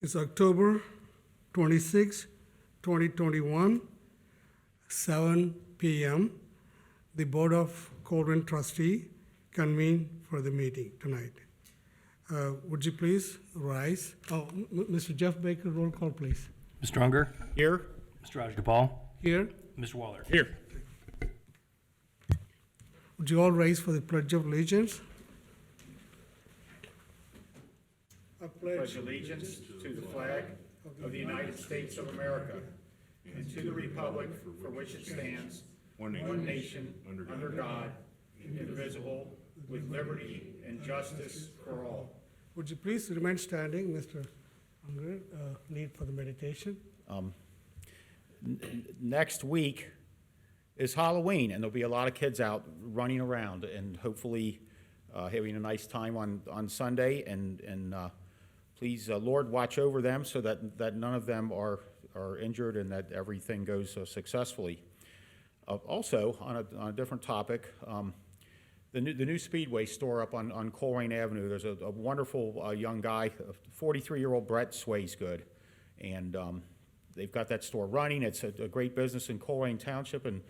It's October 26, 2021, 7 p.m. The Board of Colerain Trustee convene for the meeting tonight. Would you please rise? Mr. Jeff Baker, roll call, please. Mr. Unger? Here. Mr. Rajagopal? Here. Mr. Waller? Here. Would you all rise for the Pledge of Allegiance? I Pledge allegiance to the flag of the United States of America and to the republic for which it stands, one nation, under God, indivisible, with liberty and justice for all. Would you please remain standing, Mr. Unger, lead for the meditation? Next week is Halloween, and there'll be a lot of kids out running around and hopefully having a nice time on Sunday. And please, Lord, watch over them so that none of them are injured and that everything goes successfully. Also, on a different topic, the new Speedway store up on Colerain Avenue, there's a wonderful young guy, 43-year-old Brett Swaysgood, and they've got that store running. It's a great business in Colerain Township, and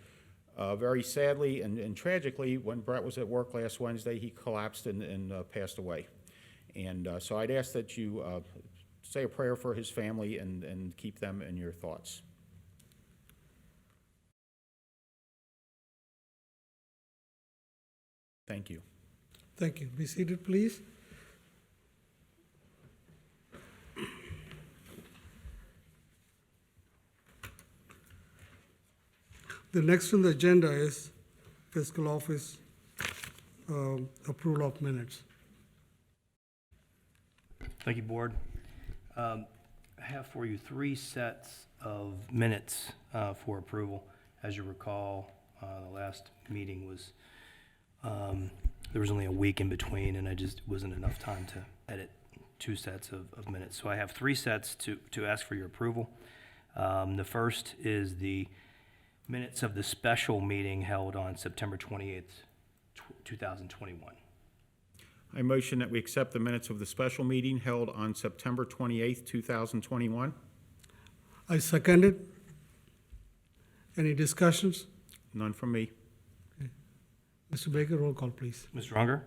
very sadly and tragically, when Brett was at work last Wednesday, he collapsed and passed away. And so I'd ask that you say a prayer for his family and keep them in your thoughts. Thank you. Thank you. Be seated, please. The next on the agenda is fiscal office approval of minutes. Thank you, Board. I have for you 3 sets of minutes for approval. As you recall, the last meeting was, there was only a week in between, and I just wasn't enough time to edit 2 sets of minutes. So I have 3 sets to ask for your approval. The first is the minutes of the special meeting held on September 28th, 2021. I motion that we accept the minutes of the special meeting held on September 28th, 2021. I second it. Any discussions? None from me. Mr. Baker, roll call, please. Mr. Unger?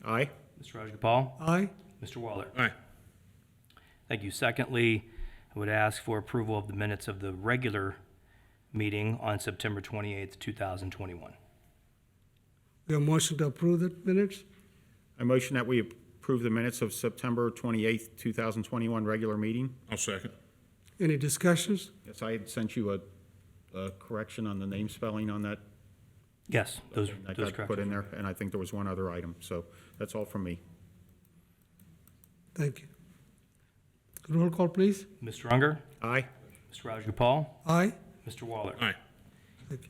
Aye. Mr. Rajagopal? Aye. Mr. Waller? Aye. Thank you. Secondly, I would ask for approval of the minutes of the regular meeting on September 28th, 2021. We have a motion to approve the minutes. I motion that we approve the minutes of September 28th, 2021 regular meeting. I'll second. Any discussions? Yes, I had sent you a correction on the name spelling on that. Yes, those I got put in corrections. there, and I think there was one other item. So that's all from me. Thank you. Roll call, please. Mr. Unger? Aye. Mr. Rajagopal? Aye. Mr. Waller? Aye. Thank you.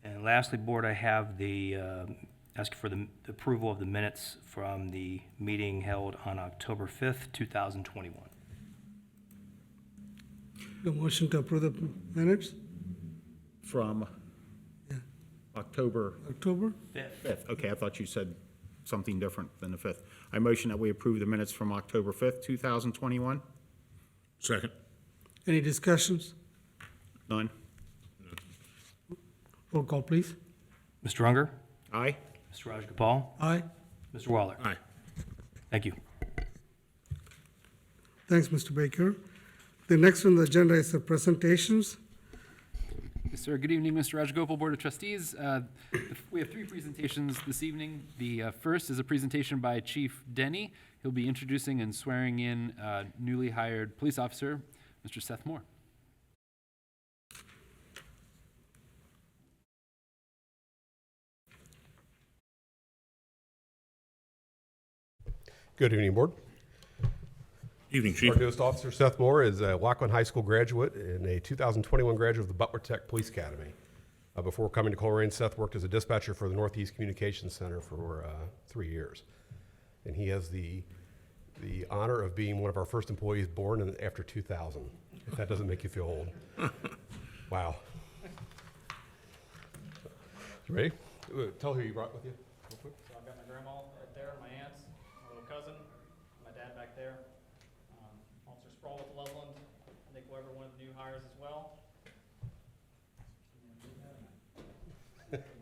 And lastly, Board, I have the, ask for the approval of the minutes from the meeting held on October 5th, 2021. The motion to approve the minutes, From Yeah. October October. 5th. Okay, I thought you said something different than the 5th. I motion that we approve the minutes from October 5th, 2021. Second. Any discussions? None. Roll call, please. Mr. Unger? Aye. Mr. Rajagopal? Aye. Mr. Waller? Aye. Thank you. Thanks, Mr. Baker. The next on the agenda is the presentations. Yes, sir. Good evening, Mr. Rajagopal, Board of Trustees. We have 3 presentations this evening. The first is a presentation by Chief Denny. He'll be introducing and swearing in newly hired police officer, Mr. Seth Moore. Good evening, Board. Evening, Chief. Our newest officer, Seth Moore, is a Lockland High School graduate and a 2021 graduate of the Butler Tech Police Academy. Before coming to Colerain, Seth worked as a dispatcher for the Northeast Communications Center for 3 years. And he has the honor of being one of our first employees born after 2000, if that doesn't make you feel old. Wow. You ready? Tell who you brought with you. Real quick. So I've got my grandma right there, my aunts, my little cousin, my dad back there. Officer Sproul hires as well.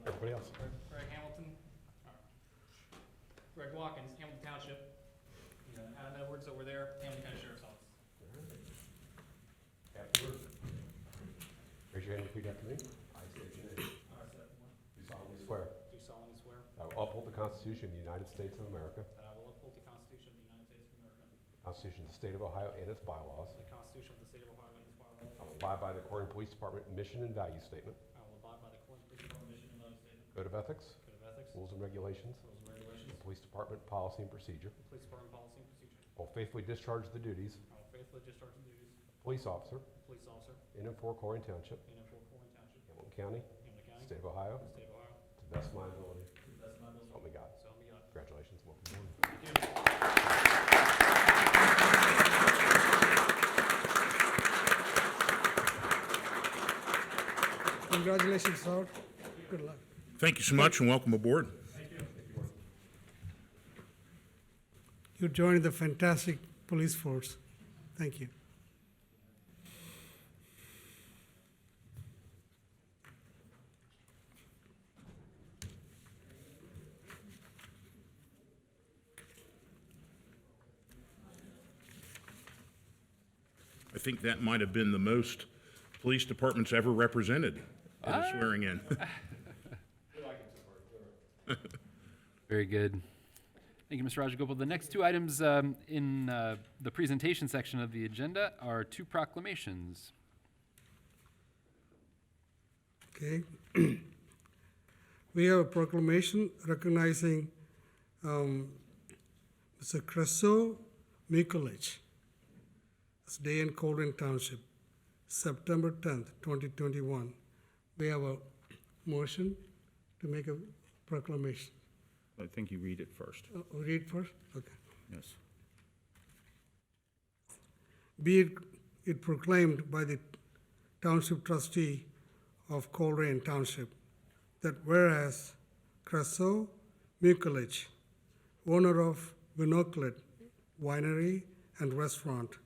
Everybody else? Greg Hamilton, Greg Watkins, Hamilton Township. Adam Edwards over there, Hamilton County Sheriff's Office. Afterward. Raise your hand and repeat after me. I state your name. Seth Moore. Do solemnly swear Do solemnly swear that I will uphold the Constitution of the United States of America, that I will uphold the Constitution of the United States of America, the Constitution of the State of Ohio and its bylaws. the Constitution of the State of Ohio and its bylaws. I will abide by the Corning Police Department mission and value statement, I will abide by the Colerain Police Department mission and value statement, code of ethics, code of ethics, rules and regulations, rules and regulations, and police department policy and procedure. police department policy and procedure. I will faithfully discharge the duties I will faithfully discharge the duties of police officer of police officer in and for Colerain Township, in and for Colerain Township, Hamilton County, Hamilton County, State of Ohio, State of Ohio, to the best of my ability. to the best of my ability. Help me God. So help me God. Congratulations. Welcome aboard. Thank you. Congratulations, sir. Good luck. Thank you so much and welcome aboard. You joined the fantastic police force. Thank you. I think that might have been the most police departments ever represented in a swearing in. Very good. Thank you, Mr. Rajagopal. The next two items in the presentation section of the agenda are two proclamations. Okay. We have a proclamation recognizing Mr. Kreso Mikulic. This day in Colerain Township, September 10th, 2021. We have a motion to make a proclamation. I think you read it first. Read first? Okay. Yes. Be it proclaimed by the Township Trustee of Colerain Township that whereas Kreso Mikulic, owner of Vinoklet Winery and Restaurant,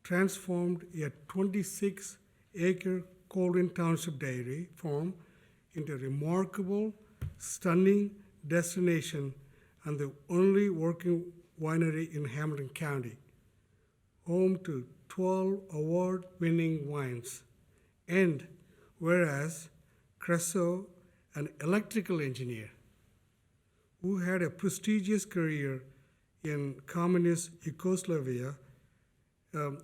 transformed a 26-acre Colerain Township dairy farm into a remarkable, stunning destination and the only working winery in Hamilton County, home to 12 award-winning wines. And whereas Kreso, an electrical engineer who had a prestigious career in communist Yugoslavia,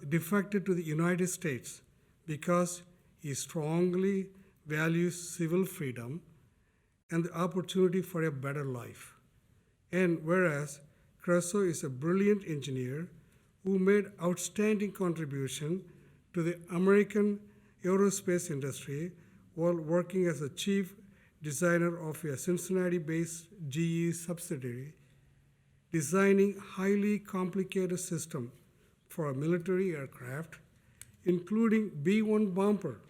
defected to the United States because he strongly values civil freedom and the opportunity for a better life. And whereas Kreso is a brilliant engineer who made outstanding contribution to the American aerospace industry while working as a chief designer of a Cincinnati-based GE subsidiary, designing highly complicated system for a military aircraft, including B-1 bomber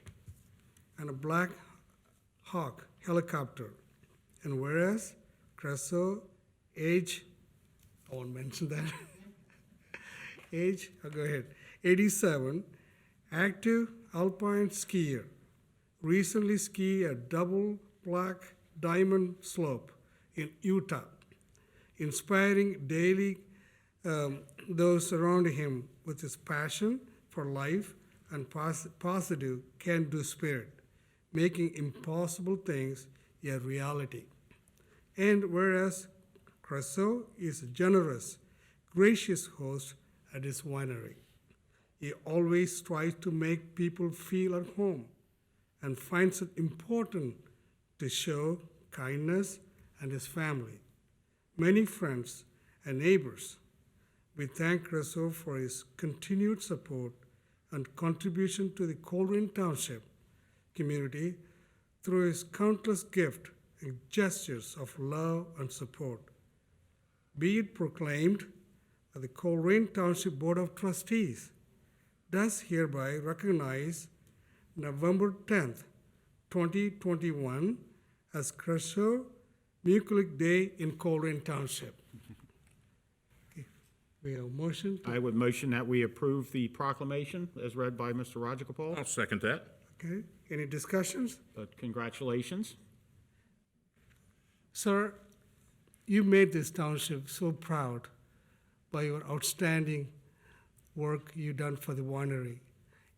and a Black Hawk helicopter. And whereas Kreso, age, I won't mention that, age, I'll go ahead, 87, active alpine skier, recently skied a double black diamond slope in Utah, inspiring daily those surrounding him with his passion for life and positive can-do spirit, making impossible things a reality. And whereas Kreso is a generous, gracious host at his winery, he always tries to make people feel at home and finds it important to show kindness and his family, many friends and neighbors. We thank Kreso for his continued support and contribution to the Colerain Township community through his countless gifts and gestures of love and support. Be it proclaimed that the Colerain Township Board of Trustees does hereby recognize November 10th, 2021 as Kreso Mikulic Day in Colerain Township. We have a motion. I would motion that we approve the proclamation as read by Mr. Rajagopal. I'll second that. Okay, any discussions? But congratulations. Sir, you made this township so proud by your outstanding work you done for the winery.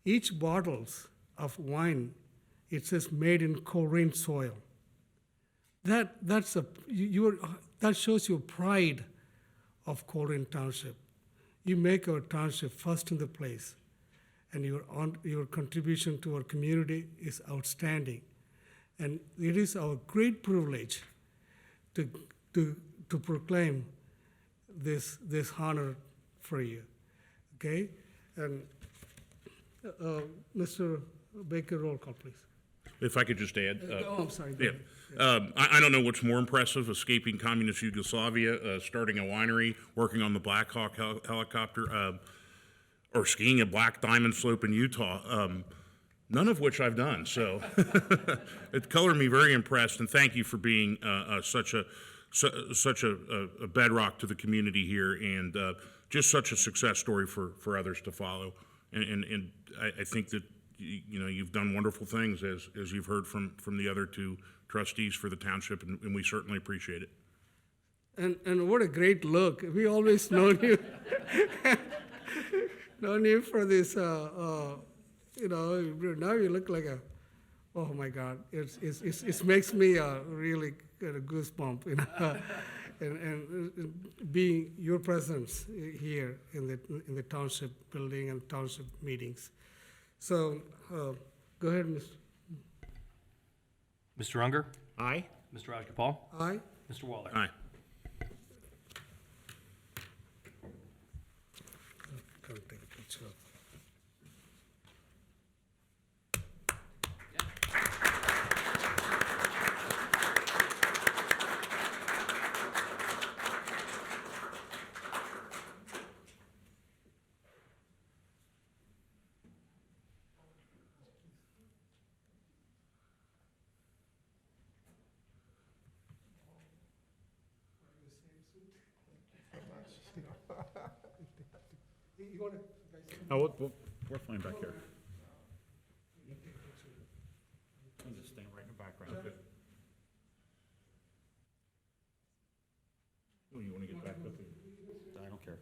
Each bottles of wine, it says made in Colerain soil. That shows your pride of Colerain Township. You make our township first in the place, and your contribution to our community is outstanding. And it is our great privilege to proclaim this honor for you, okay? And Mr. Baker, roll call, please. If I could just add. I'm sorry. go Yeah. ahead. I don't know what's more impressive, escaping communist Yugoslavia, starting a winery, working on the Black Hawk helicopter, or skiing a Black Diamond Slope in Utah, none of which I've done. So it colored me very impressed, and thank you for being such a bedrock to the community here, and just such a success story for others to follow. And I think that you've done wonderful things, as you've heard from the other two trustees for the township, and we certainly appreciate it. And what a great look. We always known you, known you for this, now you look like oh my God, it makes me really get a goosebump, and being your presence here in the township building and township meetings. So, go ahead, Mr. Unger? Aye. Mr. Rajagopal? Aye. Mr. Waller? Aye. Come take a picture. You want to, Oh, we're fine back here. I'll just stand right in the background. Oh, you want to get back with me? I don't care.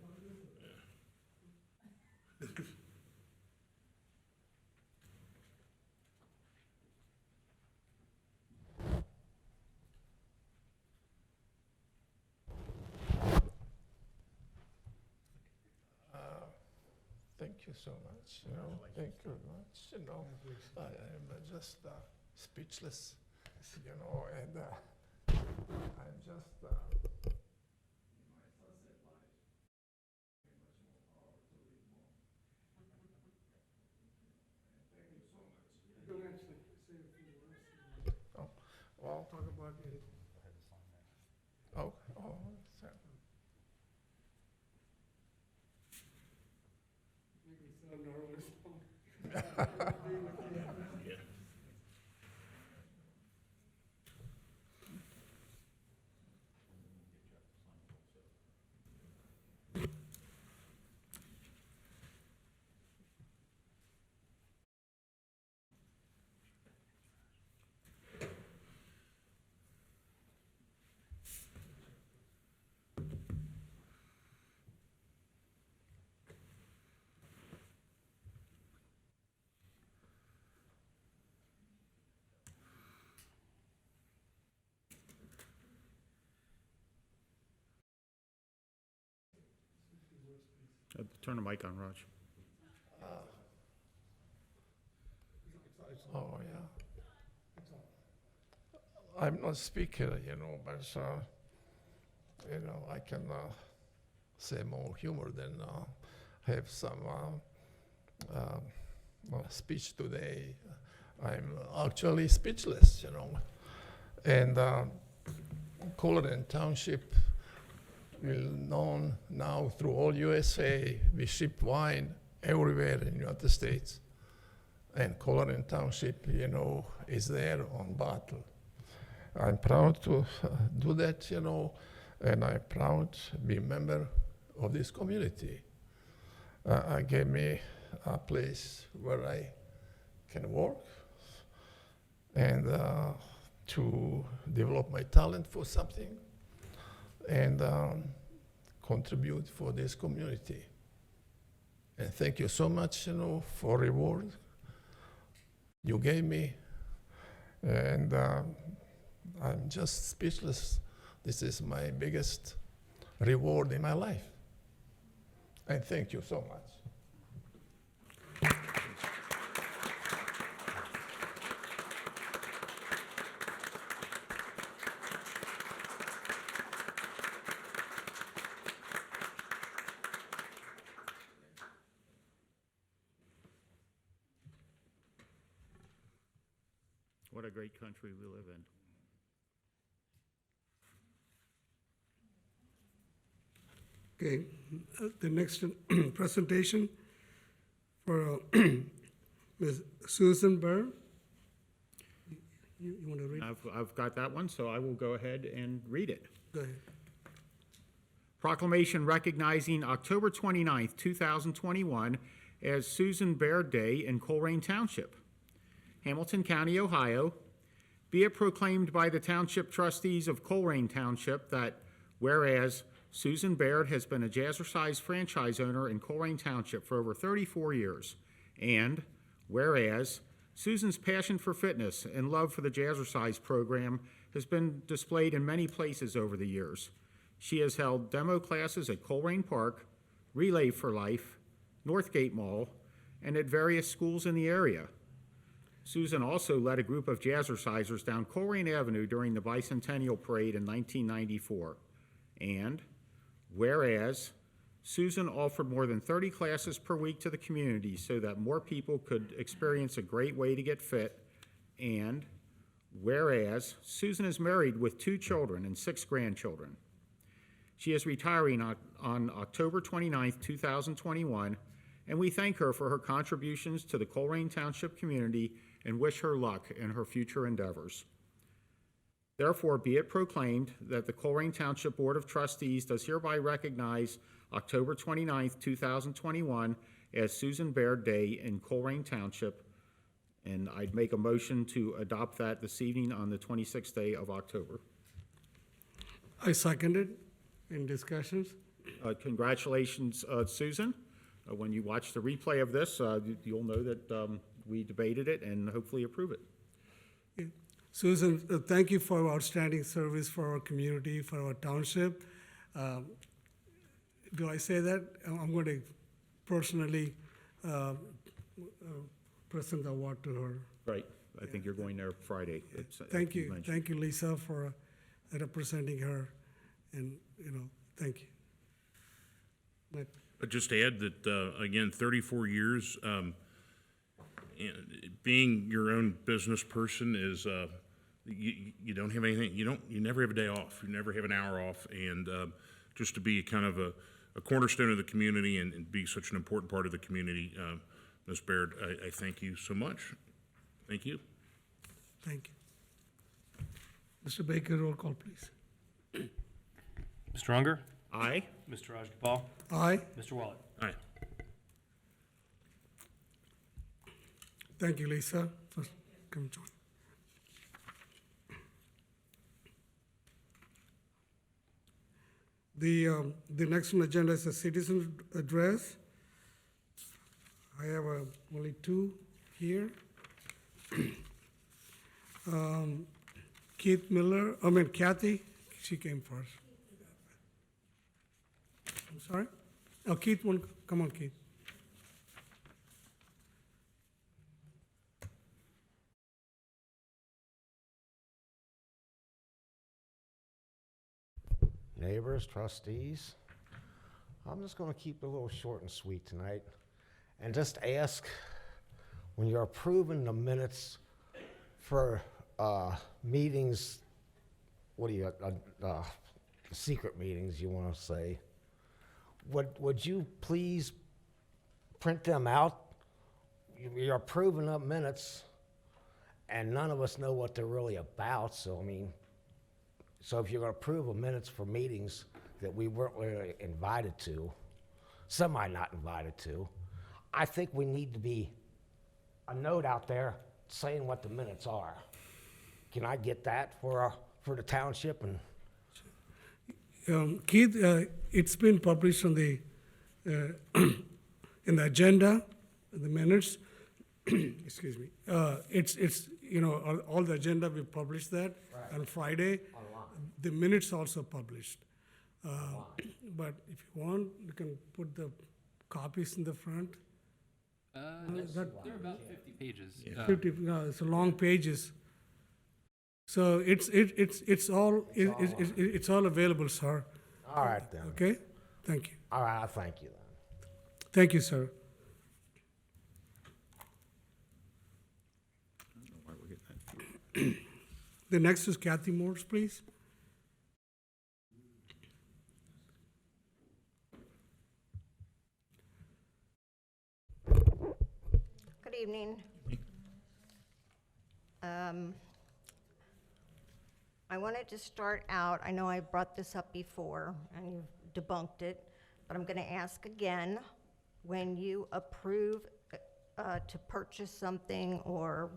Thank you so much, thank you very much, I am just speechless, and I'm just, oh, well, talk about it. so. So nervous. Turn the mic on, Raj. Oh, yeah. I'm not speaker, but, I can say more humor than have some speech today. I'm actually speechless, And Colerain Township will known now through all USA. We ship wine everywhere in the United States. And Colerain Township, is there on bottle. I'm proud to do that, and I'm proud to be a member of this community. Gave me a place where I can work and to develop my talent for something and contribute for this community. And thank you so much, for reward you gave me. And I'm just speechless. This is my biggest reward in my life. And thank you so much. What a great country we live in. Okay, the next presentation for Ms. Susan Baird. You want to read? I've got that one, so I will go ahead and read it. Go ahead. Proclamation recognizing October 29th, 2021 as Susan Baird Day in Colerain Township, Hamilton County, Ohio. Be it proclaimed by the Township Trustees of Colerain Township that whereas Susan Baird has been a Jazzercise franchise owner in Colerain Township for over 34 years, and whereas Susan's passion for fitness and love for the Jazzercise program has been displayed in many places over the years. She has held demo classes at Colerain Park, Relay for Life, Northgate Mall, and at various schools in the area. Susan also led a group of Jazzercisers down Colerain Avenue during the Bicentennial Parade in 1994. And whereas Susan offered more than 30 classes per week to the community so that more people could experience a great way to get fit. And whereas Susan is married with 2 children and 6 grandchildren. She is retiring on October 29th, 2021, and we thank her for her contributions to the Colerain Township community and wish her luck in her future endeavors. Therefore, be it proclaimed that the Colerain Township Board of Trustees does hereby recognize October 29th, 2021 as Susan Baird Day in Colerain Township, and I'd make a motion to adopt that this evening on the 26th day of October. I seconded in discussions. Congratulations, Susan. When you watch the replay of this, you'll know that we debated it and hopefully approve it. Yeah. Susan, thank you for outstanding service for our community, for our township. Do I say that? I'm going to personally present the award to her. Right. I think you're going there Friday. Thank you. mentioned. Thank you, Lisa, for representing her. And, thank you. But just to add that, again, 34 years, being your own business person is, you don't have anything, you never have a day off, you never have an hour off, and just to be kind of a cornerstone of the community and be such an important part of the community, Ms. Baird, I thank you so much. Thank you. Thank you. Mr. Baker, roll call, please. Mr. Unger? Aye. Mr. Rajagopal? Aye. Mr. Wallet? Aye. Thank you, Lisa, for coming join. The next on the agenda is a citizen address. I have only 2 here. Kathy, she came first. I'm sorry? Oh, Keith, come on, Keith. Neighbors, trustees, I'm just going to keep it a little short and sweet tonight and just ask, when you're approving the minutes for meetings, secret meetings you want to say, would you please print them out? You're approving up minutes and none of us know what they're really about, so if you're going to approve of minutes for meetings, that we weren't really invited to, semi not invited to, I think we need to be a note out there saying what the minutes are. Can I get that for the township? And Keith, it's been published on the, in the agenda, the minutes, excuse me. It's, you know, all the agenda, we published that on Friday. The minutes also published. But if you want, you can put the copies in the front. They're about 50 pages. 50, it's a long pages. So it's all available, sir. all right then. Okay? Thank you. All right, I thank you then. Thank you, sir. Why we're getting that. The next is Kathy Morse, please. Good evening. I wanted to start out, I know I brought this up before and you've debunked it, but I'm going to ask again, when you approve to purchase something or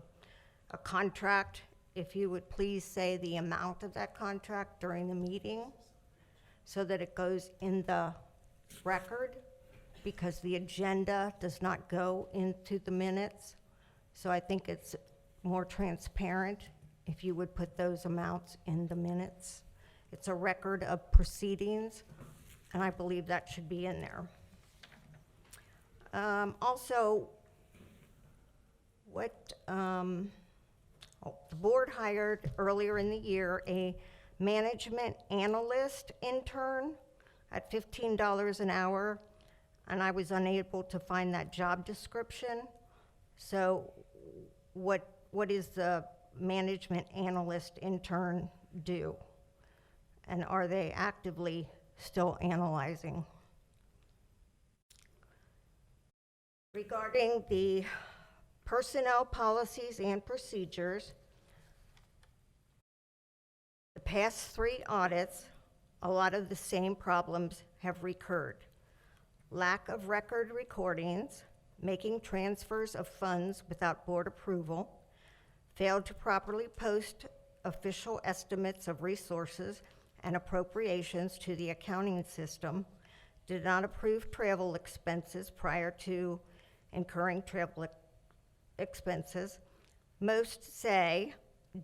a contract, if you would please say the amount of that contract during the meeting so that it goes in the record, because the agenda does not go into the minutes. So I think it's more transparent if you would put those amounts in the minutes. It's a record of proceedings, and I believe that should be in there. Also, the board hired earlier in the year a management analyst intern at $15 an hour, and I was unable to find that job description. So what is the management analyst intern do? And are they actively still analyzing? Regarding the personnel policies and procedures, the past 3 audits, a lot of the same problems have recurred. Lack of record recordings, making transfers of funds without board approval, failed to properly post official estimates of resources and appropriations to the accounting system, did not approve travel expenses prior to incurring travel expenses. Most say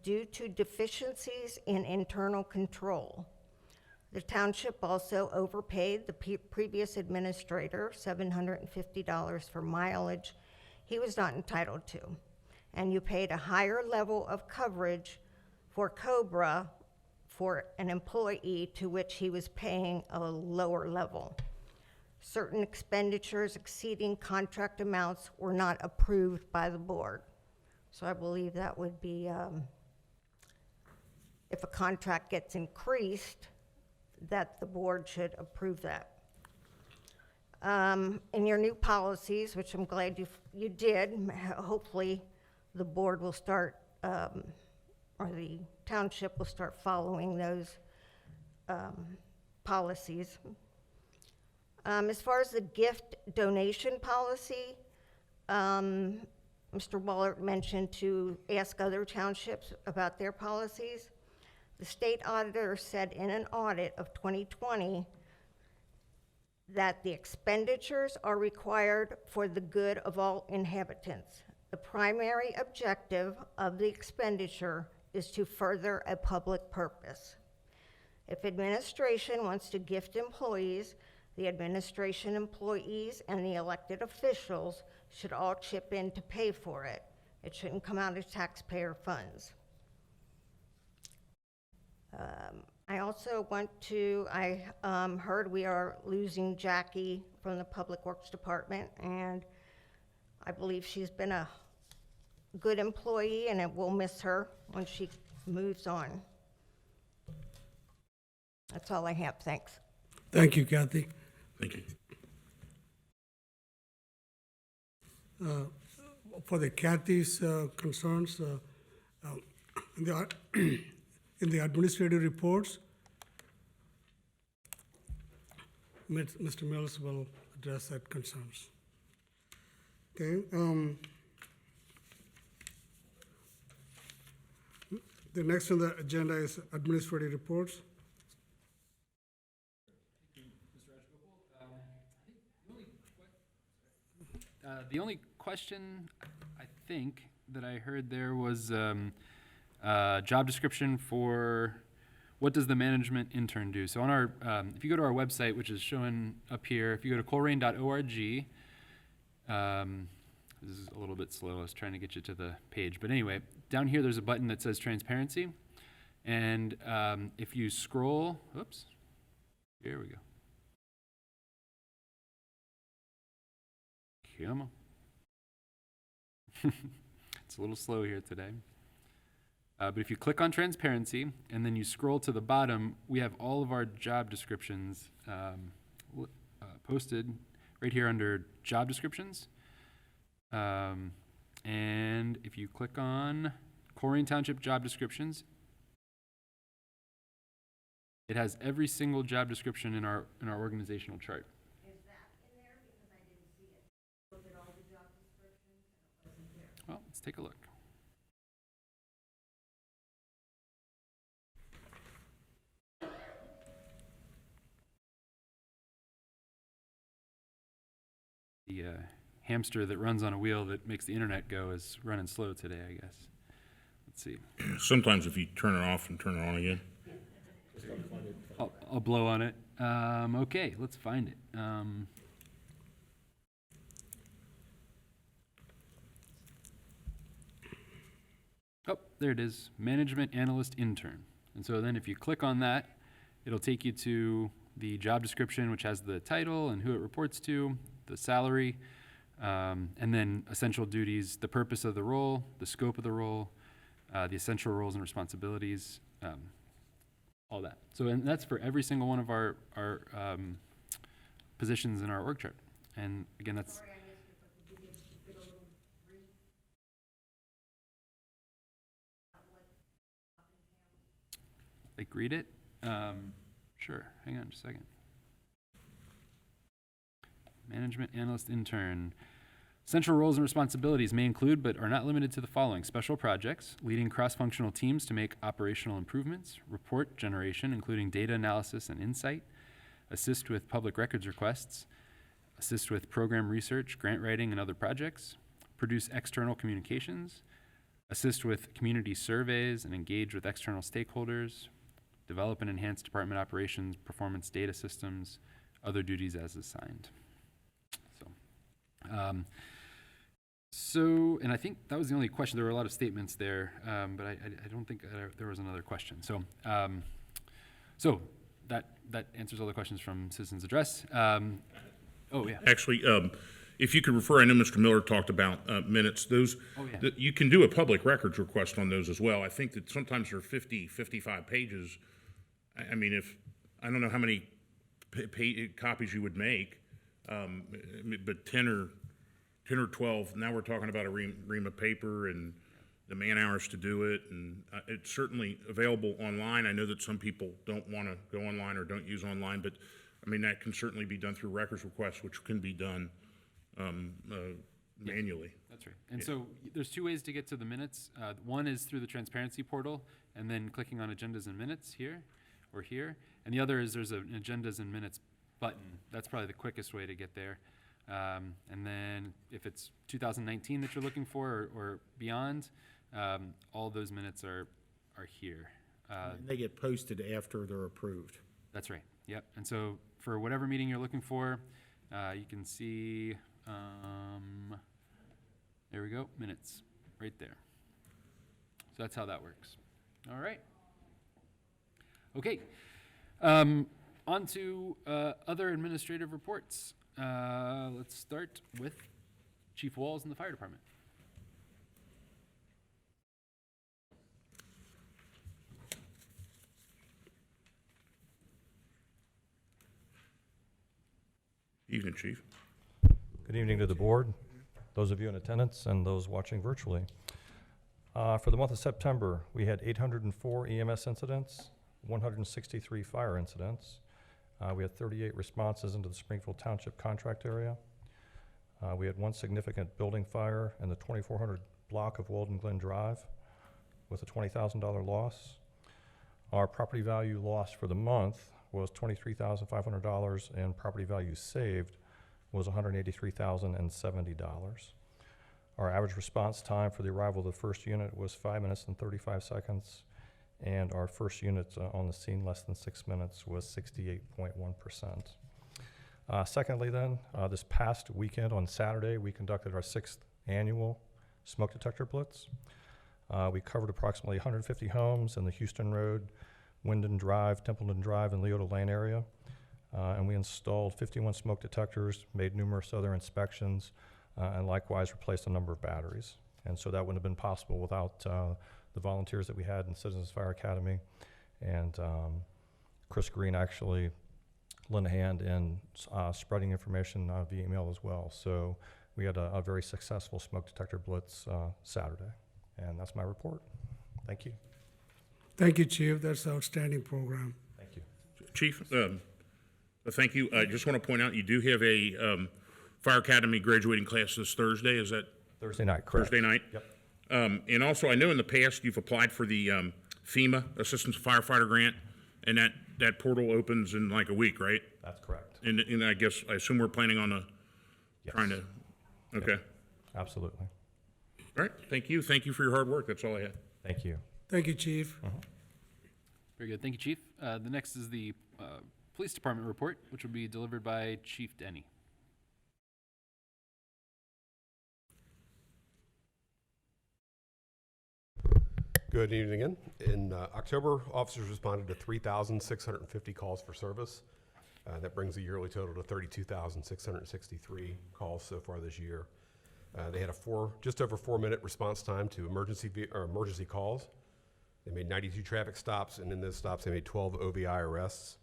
due to deficiencies in internal control. The township also overpaid the previous administrator $750 for mileage he was not entitled to. And you paid a higher level of coverage for COBRA for an employee to which he was paying a lower level. Certain expenditures exceeding contract amounts were not approved by the board. So I believe that would be, if a contract gets increased, that the board should approve that. In your new policies, which I'm glad you did, hopefully the board will start, or the township will start following those policies. As far as the gift donation policy, Mr. Waller mentioned to ask other townships about their policies. The state auditor said in an audit of 2020 that the expenditures are required for the good of all inhabitants. The primary objective of the expenditure is to further a public purpose. If administration wants to gift employees, the administration employees and the elected officials should all chip in to pay for it. It shouldn't come out of taxpayer funds. I also I heard we are losing Jackie from the Public Works Department, and I believe she's been a good employee, and we'll miss her when she moves on. That's all I have, thanks. Thank you, Kathy. Thank you. For the Kathy's concerns, in the administrative reports, Mr. Mills will address that concerns. Okay. The next on the agenda is administrative reports. The only question I think that I heard there was job description for what does the management intern do? So on our, if you go to our website, which is showing up here, if you go to colerain.org, this is a little bit slow. I was trying to get you to the page. But anyway, down here there's a button that says transparency. And if you scroll, oops, here we go. Come on. It's a little slow here today. But if you click on transparency and then you scroll to the bottom, we have all of our job descriptions posted right here under job descriptions. And if you click on Colerain Township job descriptions, it has every single job description in our organizational chart. Is that in there? Because I didn't see it. Looked at all the job descriptions and it wasn't there. Well, let's take a look. The hamster that runs on a wheel that makes the internet go is running slow today, I guess. Let's see. Sometimes if you turn it off and turn it on again. I'll blow on it. Okay, let's find it. Oh, there it is. Management Analyst Intern. And so then if you click on that, it'll take you to the job description, which has the title and who it reports to, the salary, and then essential duties, the purpose of the role, the scope of the role, the essential roles and responsibilities, all that. So, and that's for every single one of our positions in our org chart. And again, that's, Sorry, I missed it, but could you give a little brief? like, read it. Sure, hang on just a second. Management Analyst Intern. Central roles and responsibilities may include, but are not limited to the following: special projects, leading cross-functional teams to make operational improvements, report generation, including data analysis and insight, assist with public records requests, assist with program research, grant writing, and other projects, produce external communications, assist with community surveys and engage with external stakeholders, develop and enhance department operations, performance data systems, other duties as assigned. And I think that was the only question. There were a lot of statements there, but I don't think there was another question. So that answers all the questions from Citizens Address. Oh, yeah. Actually, if you could refer, I know Mr. Miller talked about minutes, those, that you can do a public records request on those as well. I think that sometimes they're 50, 55 pages. I mean, I don't know how many copies you would make, but 10 or 12, now we're talking about a ream of paper and the man hours to do it, and it's certainly available online. I know that some people don't want to go online or don't use online, but I mean, that can certainly be done through records requests, which can be done manually. That's right. And so there's two ways to get to the minutes. One is through the transparency portal and then clicking on agendas and minutes here or here. And the other is there's an agendas and minutes button. That's probably the quickest way to get there. And then if it's 2019 that you're looking for or beyond, all those minutes are here. And they get posted after they're approved. That's right. Yep. And so for whatever meeting you're looking for, you can see, there we go, minutes right there. So that's how that works. All right. Okay. On to other administrative reports. Let's start with Chief Walls in the Fire Department. Evening, Chief. Good evening to the board, those of you in attendance, and those watching virtually. For the month of September, we had 804 EMS incidents, 163 fire incidents, We had 38 responses into the Springfield Township contract area. We had one significant building fire in the 2400 block of Walden Glen Drive with a $20,000 loss. Our property value loss for the month was $23,500, and property value saved was $183,070. Our average response time for the arrival of the first unit was 5 minutes and 35 seconds, and our first unit on the scene less than 6 minutes was 68.1%. Secondly then, this past weekend on Saturday, we conducted our 6th annual smoke detector blitz. We covered approximately 150 homes in the Houston Road, Wyndon Drive, Templeton Drive, and Leota Lane area. And we installed 51 smoke detectors, made numerous other inspections, and likewise replaced a number of batteries. And so that wouldn't have been possible without the volunteers that we had in Citizens Fire Academy. And Chris Green actually lent a hand in spreading information via email as well. So we had a very successful smoke detector blitz Saturday. And that's my report. Thank you. Thank you, Chief. That's an outstanding program. Thank you. Chief, thank you. I just want to point out, you do have a Fire Academy graduating class this Thursday, is that? Thursday night, correct. Thursday night? Yep. And also, I know in the past you've applied for the FEMA Assistance Firefighter Grant, and that portal opens in like a week, right? That's correct. And I assume we're planning on Yes. trying to, okay. Absolutely. All right, thank you. Thank you for your hard work. That's all I had. Thank you. Thank you, Chief. Very good. Thank you, Chief. The next is the Police Department report, which will be delivered by Chief Denny. Good evening again. In October, officers responded to 3,650 calls for service. That brings the yearly total to 32,663 calls so far this year. They had just over 4-minute response time to emergency calls. They made 92 traffic stops, and in those stops, they made 12 OVI arrests.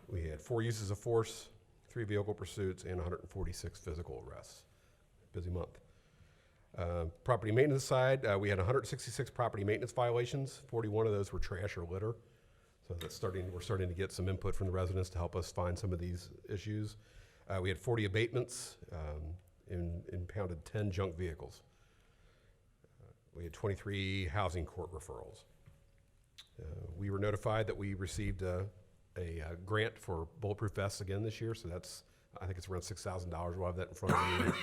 We had 4 uses of force, 3 vehicle pursuits, and 146 physical arrests. Busy month. Property maintenance side, we had 166 property maintenance violations. 41 of those were trash or litter. So we're starting to get some input from the residents to help us find some of these issues. We had 40 abatements, impounded 10 junk vehicles. We had 23 housing court referrals. We were notified that we received a grant for bulletproof vests again this year, so I think it's around $6,000. We'll have that in front of you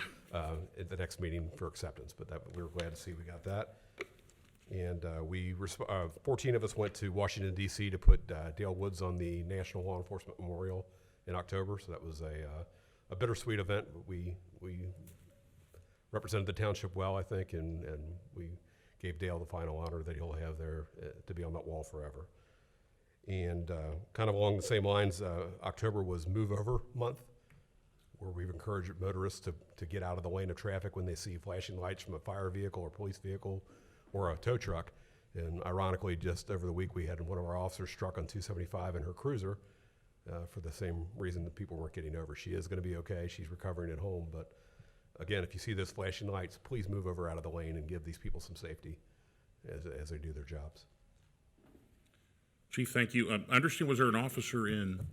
at the next meeting for acceptance, but we were glad to see we got that. And 14 of us went to Washington, D.C. to put Dale Woods on the National Law Enforcement Memorial in October, so that was a bittersweet event. We represented the township well, I think, and we gave Dale the final honor that he'll have there to be on that wall forever. And kind of along the same lines, October was Move Over Month, where we've encouraged motorists to get out of the lane of traffic when they see flashing lights from a fire vehicle or police vehicle or a tow truck. And ironically, just over the week, we had one of our officers struck on 275 in her cruiser for the same reason that people weren't getting over. She is going to be okay. She's recovering at home. But again, if you see those flashing lights, please move over out of the lane and give these people some safety as they do their jobs. Chief, thank you. I understand, was there an officer in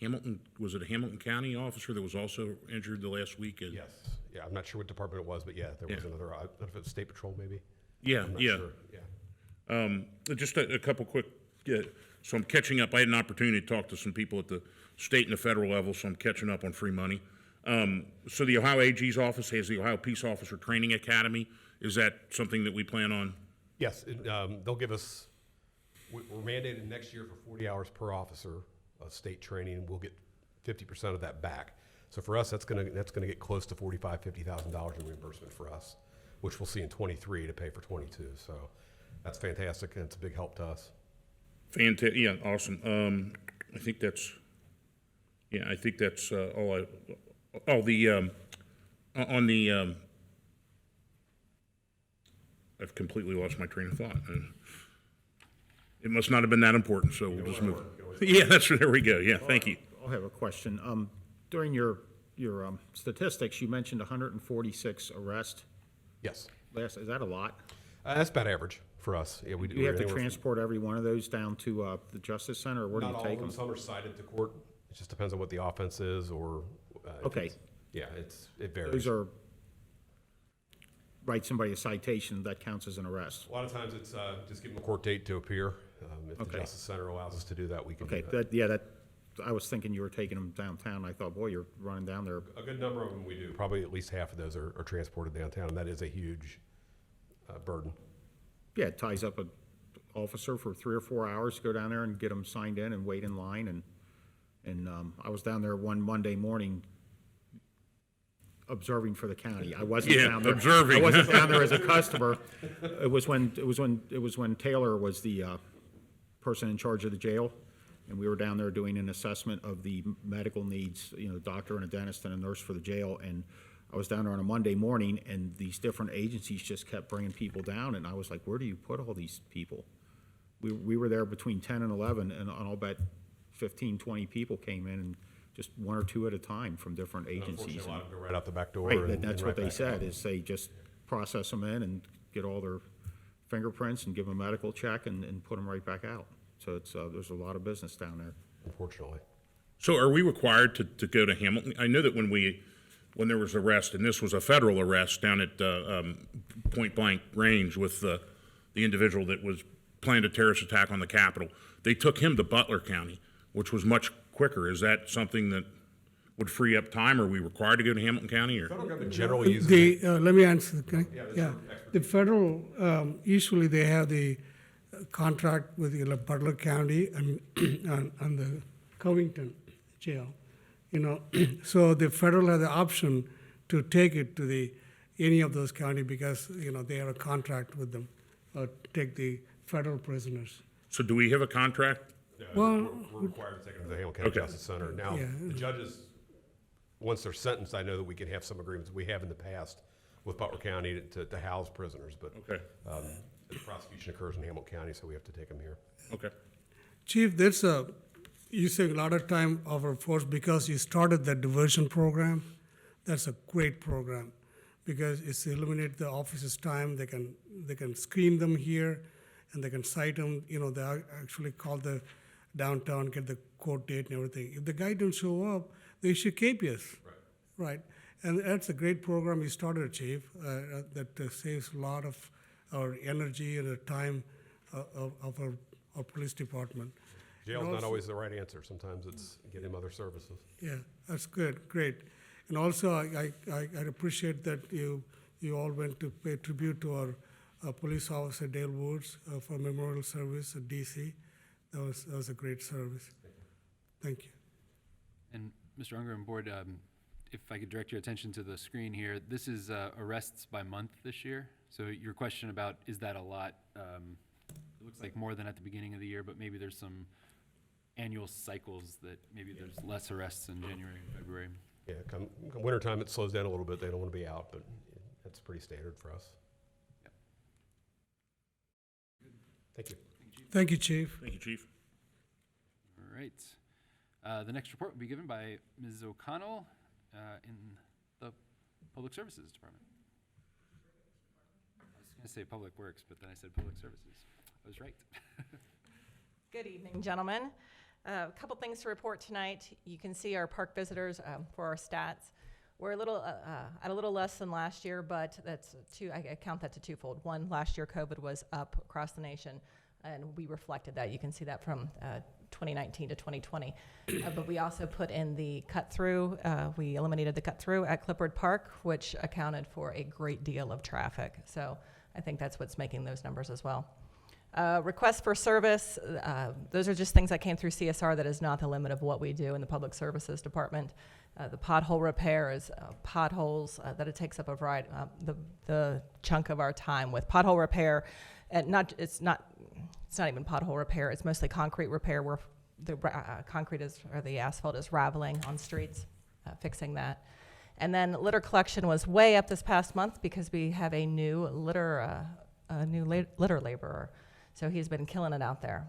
Hamilton, was it a Hamilton County officer that was also injured the last week? Yes. Yeah, I'm not sure what department it was, but yeah, there was another, I don't know if it was State Patrol maybe. Yeah, I'm not yeah. sure. Yeah. Just a couple quick, so I'm catching up. I had an opportunity to talk to some people at the state and the federal level, so I'm catching up on free money. So the Ohio AG's office has the Ohio Peace Officer Training Academy. Is that something that we plan on? Yes, they'll give us, we're mandated next year for 40 hours per officer of state training. We'll get 50% of that back. So for us, that's gonna get close to $50,000 in reimbursement for us, which we'll see in 23 to pay for 22. So that's fantastic, and it's a big help to us. Fantastic, yeah, awesome. I think that's all I've completely lost my train of thought. It must not have been that important, so we'll just move. Yeah, there we go. Yeah, thank you. I'll have a question. During your statistics, you mentioned 146 arrests. Yes. Is that a lot? That's about average for us. Yeah, we do. Do you have to transport every one of those down to the Justice Center, or where do you Not all take of them. them? Some are cited to court. It just depends on what the offense is or. If Okay. it's- Yeah, it varies. Those are, write somebody a citation, that counts as an arrest. A lot of times it's just give them a court date to appear. If the Okay. Justice Center allows us to do that, we can Okay, do that. I was thinking you were taking them downtown. I thought, boy, you're running down there. A good number of them we do. Probably at least half of those are transported downtown, and that is a huge burden. Yeah, it ties up an officer for 3 or 4 hours to go down there and get them signed in and wait in line. And I was down there one Monday morning observing for the county. I wasn't Yeah, down there. observing. I wasn't down there as a customer. It was when Taylor was the person in charge of the jail, and we were down there doing an assessment of the medical needs, doctor and a dentist and a nurse for the jail. And I was down there on a Monday morning, and these different agencies just kept bringing people down, and I was like, where do you put all these people? We were there between 10 and 11, and I'll bet 15, 20 people came in, and just 1 or 2 at a time from different agencies. Unfortunately, a lot of them go right out the back door. Right, and and that's right what they back said, out. is they just process them in and get all their fingerprints and give them a medical check and put them right back out. So it's, there's a lot of business down there. Unfortunately. So are we required to go to Hamilton? I know that when there was arrest, and this was a federal arrest down at point blank range with the individual that was planned a terrorist attack on the Capitol, they took him to Butler County, which was much quicker. Is that something that would free up time? Are we required to go to Hamilton County, or? Federal government generally uses it. Let me answer, okay? Yeah, The federal, usually they have the contract with Butler County and the Covington jail, So the federal has the option to take it to any of those county because, they have a contract with them, or take the federal prisoners. So do we have a contract? Well, We're required to take them to the Hamilton County Okay. Justice Center. Now, Yeah. the judges, once they're sentenced, I know that we can have some agreements. We have in the past with Butler County to house prisoners, but Okay, the prosecution occurs in Hamilton County, so we have to take them here. okay. Chief, you save a lot of time of our force because you started that diversion program. That's a great program because it's eliminate the officer's time. They can screen them here, and they can cite them. They actually call the downtown, get the court date and everything. If the guy don't show up, they issue KPS. Right. And that's a great program you started, Chief, that saves a lot of our energy and the time of our police department. Jail's And not also- always the right answer. Sometimes it's get him other services. Yeah, that's good, great. And also, I appreciate that you all went to pay tribute to our police officer Dale Woods for memorial service at DC. That was a great service. Thank you. And Mr. Unger and Board, if I could direct your attention to the screen here, this is arrests by month this year. So your question about, is that a lot? It looks like more than at the beginning of the year, but maybe there's some annual cycles that maybe there's less arrests in January and February. Yeah, come wintertime, it slows down a little bit. They don't want to be out, but that's pretty standard for us. Thank you. Thank you, Chief. Thank you, Chief. All right. The next report will be given by Ms. O'Connell in the Public Services Department. I was going to say Public Works, but then I said Public Services. I was right. Good evening, gentlemen. A couple things to report tonight. You can see our park visitors for our stats. We're at a little less than last year, but that's I count that to twofold. One, last year COVID was up across the nation, and we reflected that. You can see that from 2019 to 2020. But we also put in the cut-through. We eliminated the cut-through at Clifford Park, which accounted for a great deal of traffic. So I think that's what's making those numbers as well. Requests for service, those are just things that came through CSR. That is not the limit of what we do in the Public Services Department. The pothole repair is potholes that it takes up a variety, the chunk of our time with pothole repair. And it's not even pothole repair. It's mostly concrete repair where the concrete or the asphalt is raveling on streets, fixing that. And then litter collection was way up this past month because we have a new litter laborer. So he's been killing it out there.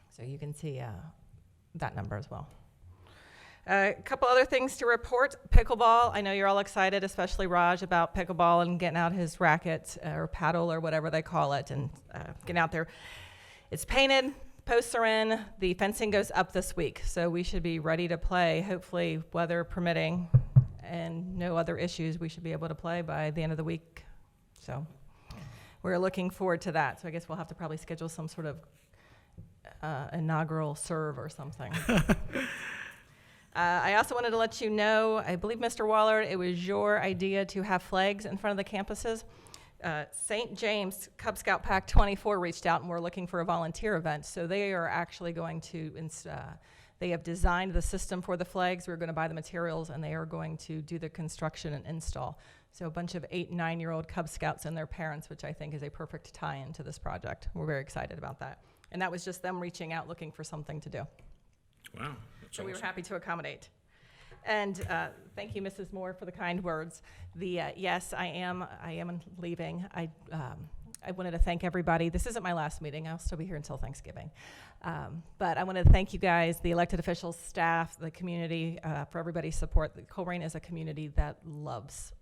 So you can see that number as well. A couple other things to report. Pickleball. I know you're all excited, especially Raj, about pickleball and getting out his racket or paddle or whatever they call it and getting out there. It's painted. posts are in, the fencing goes up this week, so we should be ready to play, hopefully weather permitting and no other issues. We should be able to play by the end of the week. So we're looking forward to that. So I guess we'll have to probably schedule some sort of inaugural serve or something. I also wanted to let you know, I believe, Mr. Waller, it was your idea to have flags in front of the campuses. St. James Cub Scout Pack 24 reached out and we're looking for a volunteer event. So they are actually going to, they have designed the system for the flags. We're going to buy the materials and they are going to do the construction and install. So a bunch of 8 and 9-year-old Cub Scouts and their parents, which I think is a perfect tie-in to this project. We're very excited about that. And that was just them reaching out looking for something to do. Wow, that's So we were awesome. happy to accommodate. And thank you, Mrs. Moore, for the kind words. Yes, I am leaving. I wanted to thank everybody. This isn't my last meeting. I'll still be here until Thanksgiving. But I wanted to thank you guys, the elected officials, staff, the community, for everybody's support. Colerain is a community that loves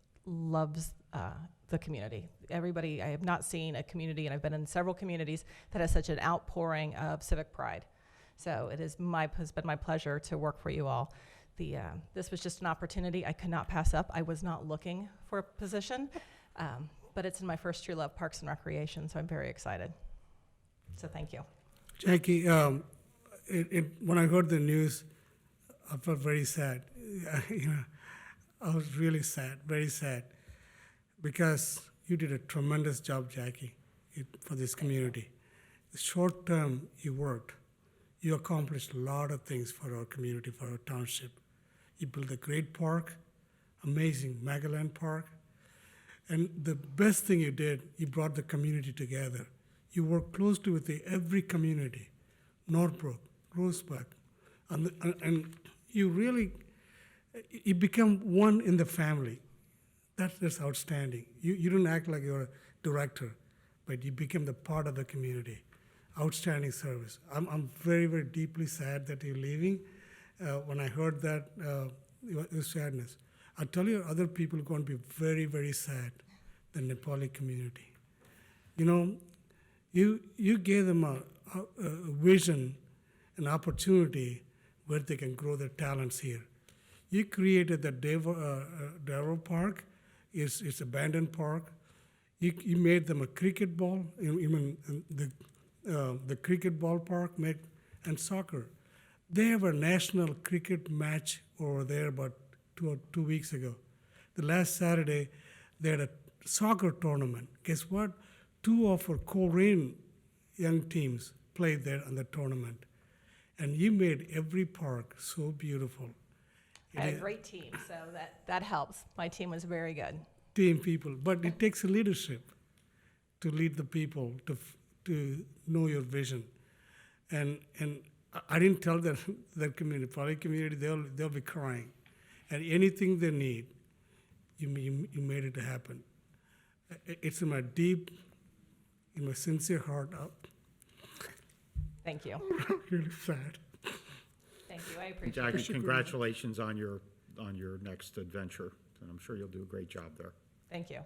the community. Everybody, I have not seen a community, and I've been in several communities, that has such an outpouring of civic pride. So it has been my pleasure to work for you all. This was just an opportunity I could not pass up. I was not looking for a position, but it's in my first true love, Parks and Recreation, so I'm very excited. So thank you. Jackie, when I heard the news, I felt very sad. I was really sad, very sad, because you did a tremendous job, Jackie, for this community. The short term you worked, you accomplished a lot of things for our community, for our township. You built a great park, amazing Magaland Park. And the best thing you did, you brought the community together. You worked closely with every community, Northbrook, Rosebuck, and you really, you become one in the family. That's outstanding. You don't act like you're a director, but you became the part of the community. Outstanding service. I'm very, very deeply sad that you're leaving. When I heard that, it was sadness. I tell you, other people are going to be very, very sad, the Nepali community. You know, you gave them a vision, an opportunity where they can grow their talents here. You created the Devo Park. It's abandoned park. You made them a cricket ball, the cricket ballpark, and soccer. They have a national cricket match over there about 2 weeks ago. The last Saturday, they had a soccer tournament. Guess what? 2 of our Colerain young teams played there in the tournament. And you made every park so beautiful. I had a great team, so that helps. My team was very good. Team people, but it takes a leadership to lead the people, to know your vision. And I didn't tell that community, Nepali community, they'll be crying. And anything they need, you made it happen. It's in my sincere heart. Thank you. I'm really sad. Thank you, I appreciate it. Jackie, congratulations on your next adventure, and I'm sure you'll do a great job there. Thank you.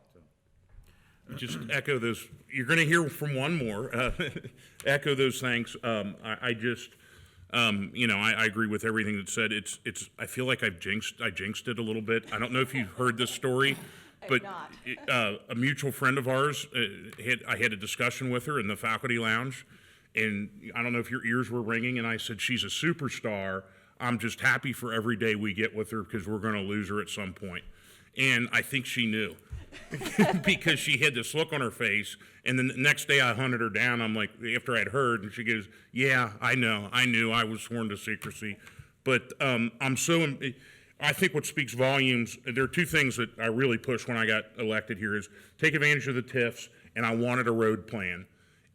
Just echo those. You're going to hear from one more. Echo those thanks. I agree with everything that's said. I feel like I jinxed it a little bit. I don't know if you've heard this story, but a mutual friend of ours, I had a discussion with her in the faculty lounge, and I don't know if your ears were ringing, and I said, she's a superstar. I'm just happy for every day we get with her because we're going to lose her at some point. And I think she knew. Because she had this look on her face, and then the next day I hunted her down. I'm like, after I'd heard, and she goes, "Yeah, I know, I knew, I was sworn to secrecy." But I think what speaks volumes, there are 2 things that I really pushed when I got elected here is take advantage of the TIFs, and I wanted a road plan.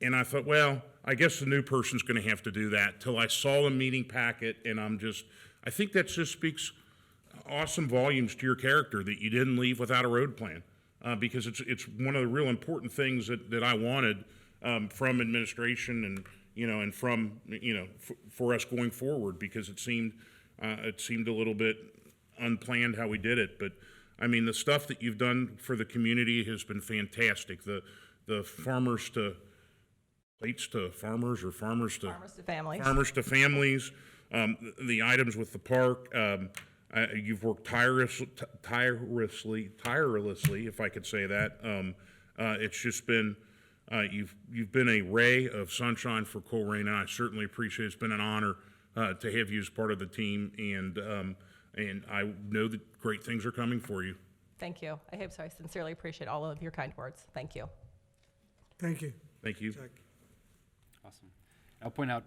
And I thought, well, I guess the new person's going to have to do that. Till I saw the meeting packet, and I think that just speaks awesome volumes to your character that you didn't leave without a road plan. Because it's one of the real important things that I wanted from administration and from for us going forward, because it seemed a little bit unplanned how we did it. But I mean, the stuff that you've done for the community has been fantastic. The farmers to plates to farmers or farmers to Farmers to families. farmers to families, the items with the park. You've worked tirelessly, if I could say that. It's just been, you've been a ray of sunshine for Colerain, and I certainly appreciate it. It's been an honor to have you as part of the team, and I know that great things are coming for you. Thank you. I hope so. I sincerely appreciate all of your kind words. Thank you. Thank you. Thank you. Jack. Awesome. I'll point out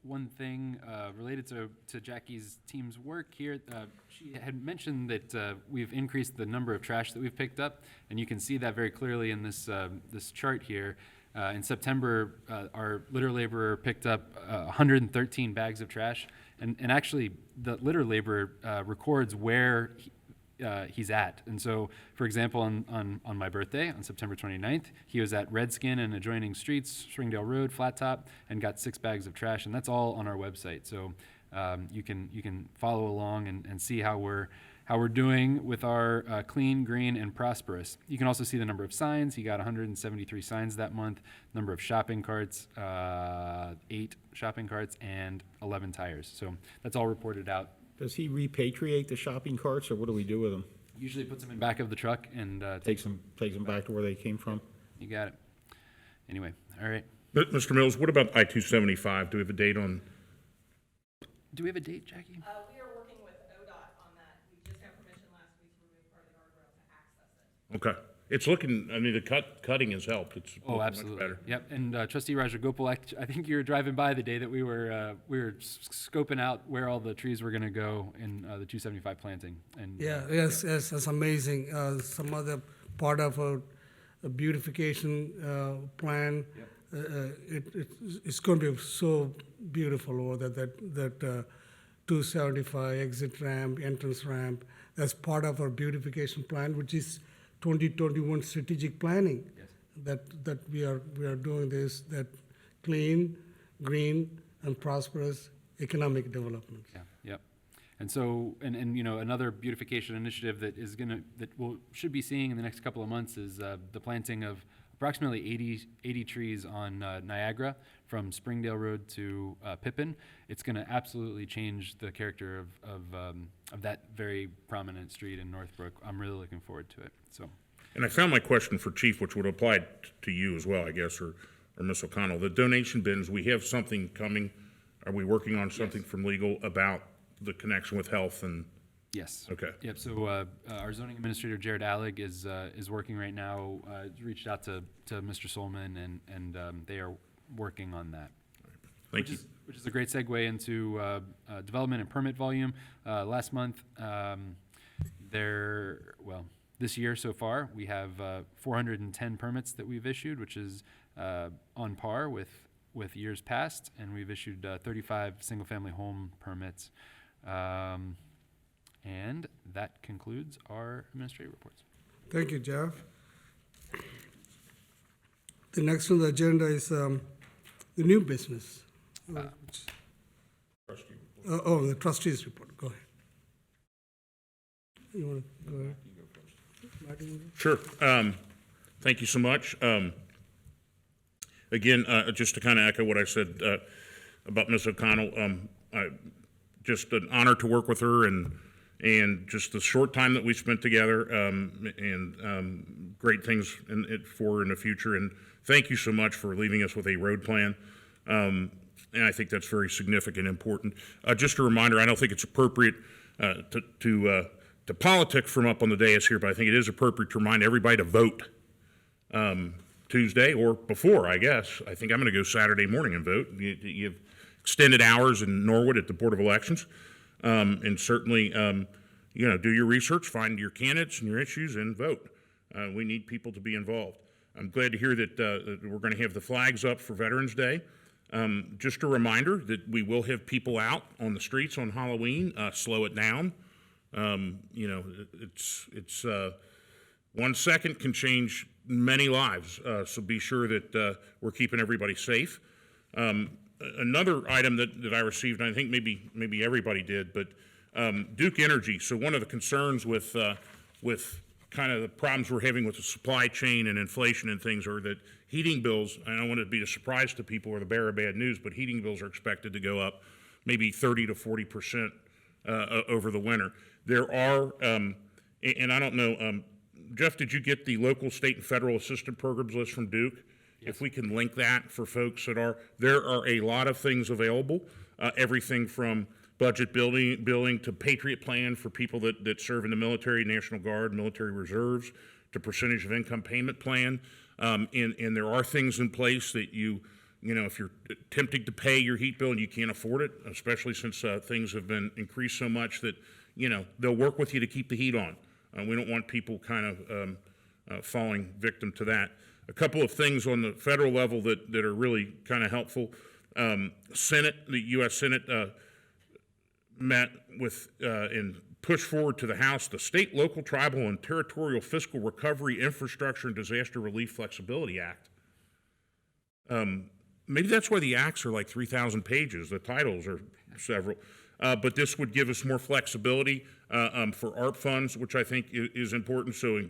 one thing related to Jackie's team's work here. She had mentioned that we've increased the number of trash that we've picked up, and you can see that very clearly in this this chart here. In September, our litter laborer picked up 113 bags of trash, and actually the litter laborer records where he's at. And so, for example, on my birthday, on September 29th, he was at Redskin and adjoining streets, Springdale Road, Flat Top, and got 6 bags of trash, and that's all on our website. So you can follow along and see how we're doing with our clean, green, and prosperous. You can also see the number of signs. He got 173 signs that month, number of shopping carts, 8 shopping carts, and 11 tires. So that's all reported out. Does he repatriate the shopping carts, or what do we do with them? Usually puts them in back of the truck and Takes them back to where they came from? You got it. Anyway, all right. Mr. Mills, what about I-275? Do we have a date on? Do we have a date, Jackie? We are working with ODOT on that. We just got permission last week to remove part of the guardrail to access it. Okay. It's looking, I mean, the cutting has helped. It's Oh, looking much absolutely. better. Yep. And Trustee Rajagopal, I think you were driving by the day that we were scoping out where all the trees were going to go in the 275 planting. And Yeah, yes, that's amazing. Some other part of a beautification plan. It's going to be so beautiful over that 275 exit ramp, entrance ramp. That's part of our beautification plan, which is 2021 strategic planning. Yes. That we are doing this, that clean, green, and prosperous economic development. Yeah, yep. And so, and you know, another beautification initiative that should be seeing in the next couple of months is the planting of approximately 80 trees on Niagara from Springdale Road to Pippin. It's going to absolutely change the character of that very prominent street in Northbrook. I'm really looking forward to it. So. And I found my question for Chief, which would apply to you as well, I guess, or Ms. O'Connell. The donation bins, we have something coming. Are we working on something from legal about the connection with health and? Yes. Okay. Yep. So our zoning administrator Jared Allig is working right now. Reached out to Mr. Solman and they are working on that. Thank you. Which is a great segue into development and permit volume. Last month, this year so far, we have 410 permits that we've issued, which is on par with years past, and we've issued 35 single-family home permits. And that concludes our administrative reports. Thank you, Jeff. The next on the agenda is the new business. The trustees report. Go ahead. You want to go ahead? Sure. Thank you so much. Again, just to kind of echo what I said about Ms. O'Connell, just an honor to work with her and just the short time that we spent together and great things for her in the future. And thank you so much for leaving us with a road plan. And I think that's very significant and important. Just a reminder, I don't think it's appropriate to politic from up on the dais here, but I think it is appropriate to remind everybody to vote Tuesday or before, I guess. I think I'm going to go Saturday morning and vote. You have extended hours in Norwood at the Board of Elections. And certainly, do your research, find your candidates and your issues, and vote. We need people to be involved. I'm glad to hear that we're going to have the flags up for Veterans Day. Just a reminder that we will have people out on the streets on Halloween. Slow it down. It's 1 second can change many lives. So be sure that we're keeping everybody safe. Another item that I received, and I think maybe everybody did, but Duke Energy. So one of the concerns with kind of the problems we're having with the supply chain and inflation and things are that heating bills, and I don't want it to be a surprise to people or the bearer of bad news, but heating bills are expected to go up maybe 30 to 40% over the winter. There are, and I don't know, Jeff, did you get the local, state, and federal assistance programs list from Duke? If we can link that for folks that are, there are a lot of things available, everything from budget billing to Patriot Plan for people that serve in the military, National Guard, military reserves, to percentage of income payment plan. And there are things in place that you know, if you're attempting to pay your heat bill and you can't afford it, especially since things have been increased so much that, you know, they'll work with you to keep the heat on. We don't want people kind of falling victim to that. A couple of things on the federal level that are really kind of helpful. Senate, the U.S. Senate met with and pushed forward to the House the State, Local, Tribal, and Territorial Fiscal Recovery, Infrastructure, and Disaster Relief Flexibility Act. Maybe that's why the acts are like 3,000 pages. The titles are several. But this would give us more flexibility for ARP funds, which I think is important. So,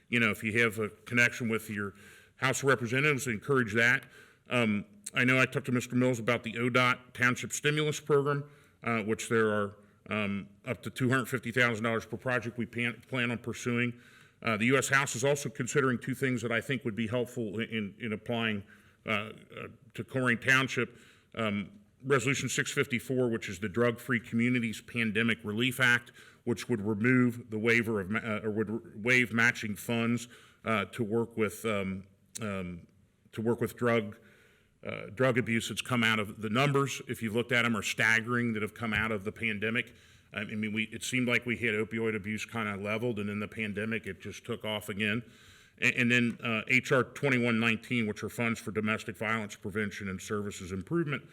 you know, if you have a connection with your House of Representatives, encourage that. I know I talked to Mr. Mills about the ODOT Township Stimulus Program, which there are up to $250,000 per project we plan on pursuing. The U.S. House is also considering two things that I think would be helpful in applying to Colerain Township. Resolution 654, which is the Drug-Free Communities Pandemic Relief Act, which would remove the waiver of or would waive matching funds to work with drug abuse that's come out of the numbers. If you've looked at them, are staggering that have come out of the pandemic. I mean, it seemed like we had opioid abuse kind of leveled, and in the pandemic it just took off again. And then HR 2119, which are funds for domestic violence prevention and services improvement.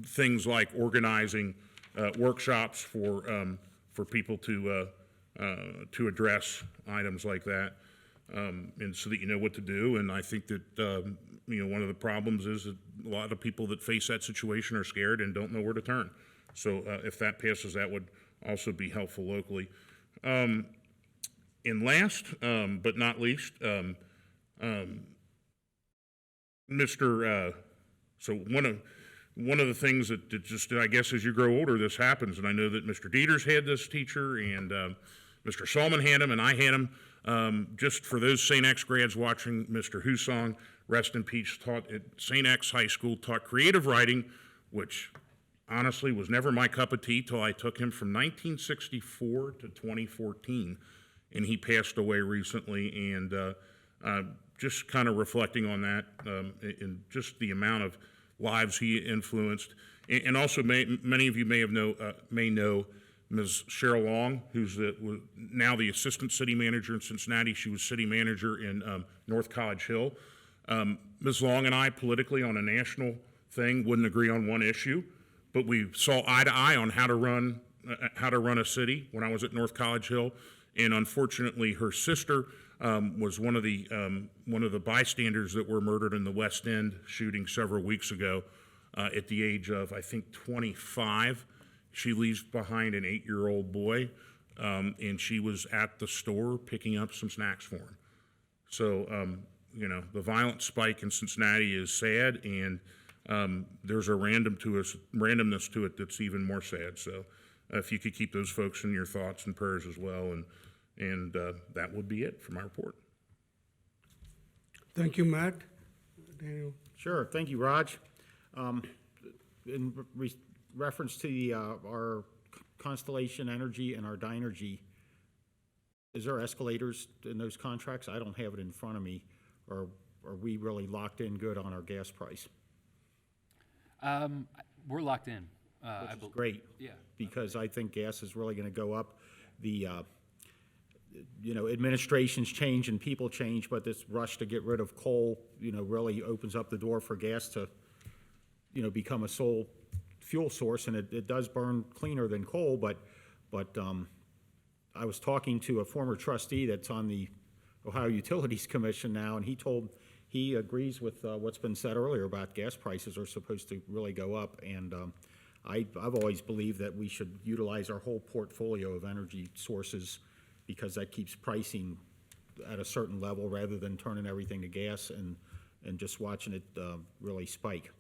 Things like organizing workshops for people to address items like that, and so that you know what to do. And I think that you know, one of the problems is that a lot of people that face that situation are scared and don't know where to turn. So if that passes, that would also be helpful locally. And last but not least, so one of the things that just, I guess as you grow older, this happens, and I know that Mr. Dieters had this teacher, and Mr. Solomon had him, and I had him. Just for those St. X grads watching, Mr. Husong, rest in peace, taught at St. X High School, taught creative writing, which honestly was never my cup of tea till I took him from 1964 to 2014, and he passed away recently, and just kind of reflecting on that and just the amount of lives he influenced. And also many of you may know Ms. Cheryl Long, who's now the assistant city manager in Cincinnati. She was city manager in North College Hill. Ms. Long and I politically on a national thing wouldn't agree on one issue, but we saw eye to eye on how to run a city when I was at North College Hill. And unfortunately, her sister was one of the bystanders that were murdered in the West End shooting several weeks ago at the age of, I think, 25. She leaves behind an 8-year-old boy, and she was at the store picking up some snacks for him. So, you know, the violent spike in Cincinnati is sad, and there's a randomness to it that's even more sad. So if you could keep those folks in your thoughts and prayers as well, and that would be it for my report. Thank you, Matt. Daniel. Sure, thank you, Raj. In reference to our Constellation Energy and our Dynergy, is there escalators in those contracts? I don't have it in front of me. Or are we really locked in good on our gas price? We're locked in. Which is great. Yeah. Because I think gas is really going to go up. The you know, administrations change and people change, but this rush to get rid of coal, you know, really opens up the door for gas to, you know, become a sole fuel source, and it does burn cleaner than coal. But I was talking to a former trustee that's on the Ohio Utilities Commission now, and he agrees with what's been said earlier about gas prices are supposed to really go up. And I've always believed that we should utilize our whole portfolio of energy sources because that keeps pricing at a certain level rather than turning everything to gas and just watching it really spike.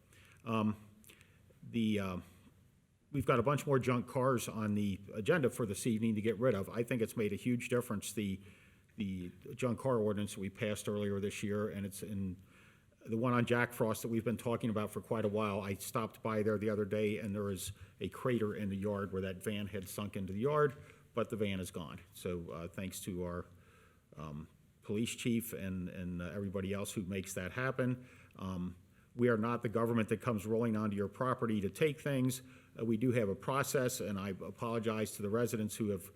We've got a bunch more junk cars on the agenda for this evening to get rid of. I think it's made a huge difference, the junk car ordinance we passed earlier this year, and it's in the one on Jack Frost that we've been talking about for quite a while. I stopped by there the other day, and there is a crater in the yard where that van had sunk into the yard, but the van is gone. So thanks to our police chief and everybody else who makes that happen. We are not the government that comes rolling onto your property to take things. We do have a process, and I apologize to the residents who have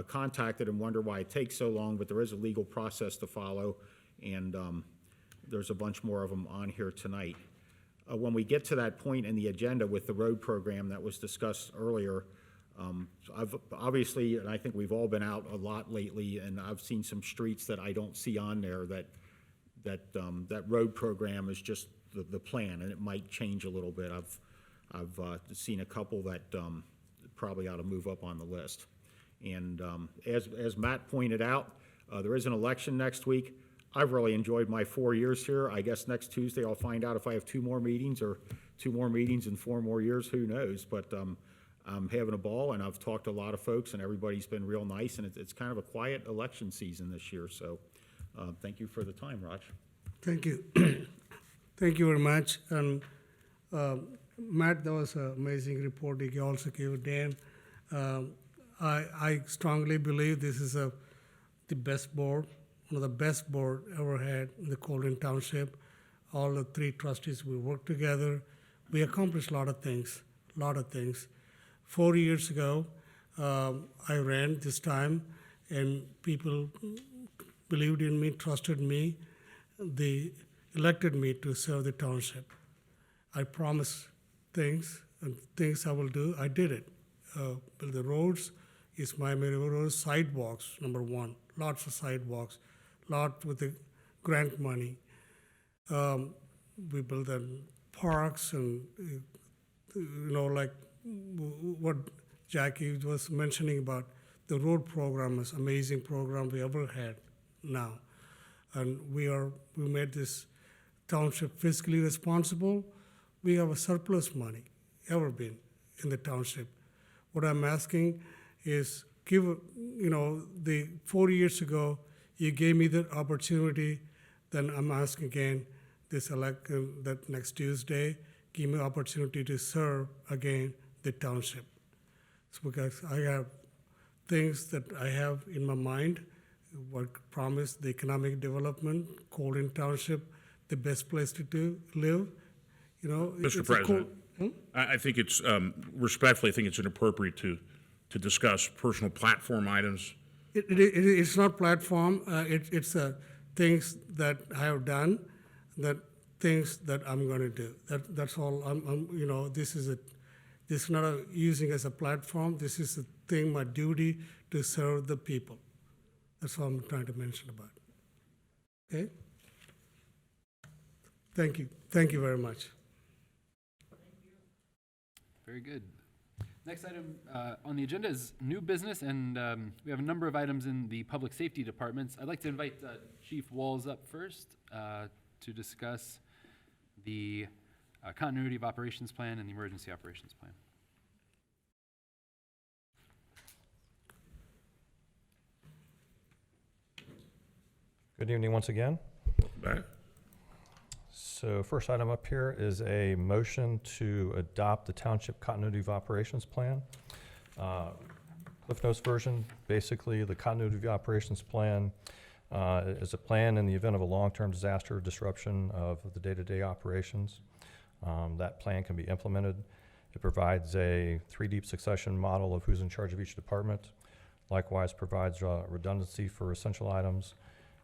contacted and wonder why it takes so long, but there is a legal process to follow, and there's a bunch more of them on here tonight. When we get to that point in the agenda with the road program that was discussed earlier, I've obviously, and I think we've all been out a lot lately, and I've seen some streets that I don't see on there that road program is just the plan, and it might change a little bit. I've seen a couple that probably ought to move up on the list. And as Matt pointed out, there is an election next week. I've really enjoyed my 4 years here. I guess next Tuesday I'll find out if I have 2 more meetings or 2 more meetings in 4 more years, who knows? But I'm having a ball, and I've talked to a lot of folks, and everybody's been real nice, and it's kind of a quiet election season this year. So thank you for the time, Raj. Thank you. Thank you very much. And Matt, that was an amazing report you also gave Dan. I strongly believe this is the best board, one of the best board ever had in the Colerain Township. All the 3 trustees, we worked together. We accomplished a lot of things. 4 years ago, I ran this time, and people believed in me, trusted me. They elected me to serve the township. I promised things, and things I will do, I did it. Build the roads is my main roads, sidewalks, number 1, lots of sidewalks, lot with the grant money. We build the parks and, like what Jackie was mentioning about the road program is amazing program we ever had now. And we made this township fiscally responsible. We have a surplus money, ever been in the township. What I'm asking is the 4 years ago, you gave me the opportunity, then I'm asking again, this election, that next Tuesday, give me opportunity to serve again the township. It's because I have things that I have in my mind, what promised the economic development, Colerain Township, the best place to live. Mr. President, I think it's, respectfully, I think it's inappropriate to discuss personal platform items. It's not platform, it's things that I have done, that things that I'm going to do. That's all. This is not using as a platform. This is a thing, my duty to serve the people. That's all I'm trying to mention about. Okay? Thank you. Thank you very much. Very good. Next item on the agenda is new business, and we have a number of items in the public safety departments. I'd like to invite Chief Walls up first to discuss the continuity of operations plan and the emergency operations plan. Good evening once again. Back. So first item up here is a motion to adopt the Township Continuity of Operations Plan. Cliff Notes version, basically the Continuity of Operations Plan is a plan in the event of a long-term disaster or disruption of the day-to-day operations. That plan can be implemented. It provides a 3D succession model of who's in charge of each department. Likewise provides redundancy for essential items.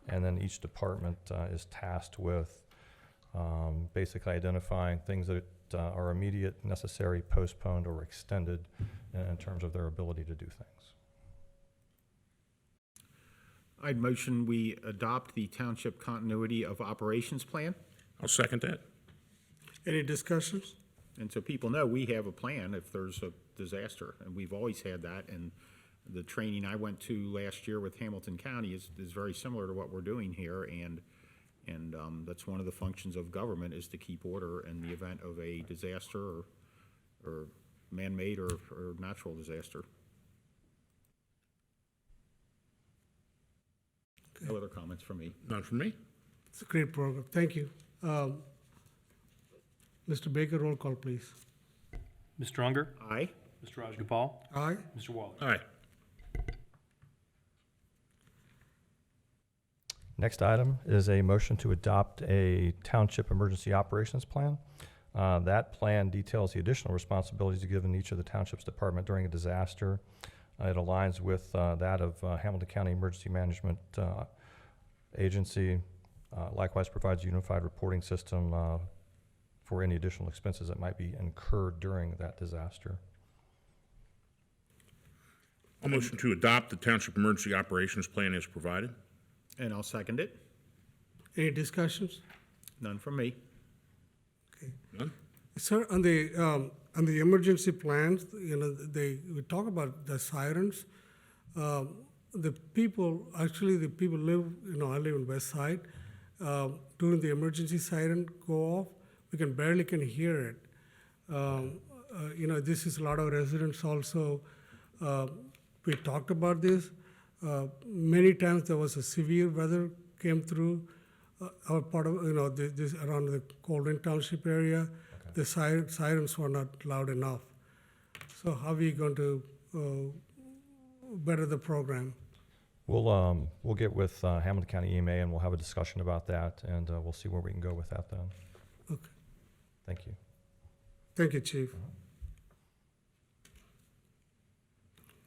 And then each department is tasked with basically identifying things that are immediate, necessary, postponed, or extended in terms of their ability to do things. I'd motion we adopt the Township Continuity of Operations Plan. I'll second that. Any discussions? And so people know we have a plan if there's a disaster, and we've always had that, and the training I went to last year with Hamilton County is very similar to what we're doing here, and that's one of the functions of government, is to keep order in the event of a disaster or man-made or natural disaster. No other comments from me. None from me. It's a great program. Thank you. Mr. Baker, roll call, please. Ms. Stronger? Aye. Mr. Rajagopal? Aye. Mr. Waller? Aye. Next item is a motion to adopt a township emergency operations plan. That plan details the additional responsibilities given each of the township's department during a disaster. It aligns with that of Hamilton County Emergency Management Agency. Likewise provides a unified reporting system for any additional expenses that might be incurred during that disaster. I'll motion to adopt the Township Emergency Operations Plan as provided. And I'll second it. Any discussions? None from me. None? Sir, on the emergency plans, we talk about the sirens. The people live, I live in West Side. During the emergency siren go off, we barely can hear it. This is a lot of residents also. We talked about this. Many times there was a severe weather came through our part of, this around the Colerain Township area. Okay. The sirens were not loud enough. So how are we going to better the program? We'll get with Hamilton County EMA and we'll have a discussion about that, and we'll see where we can go with that then. Okay. Thank you. Thank you, Chief.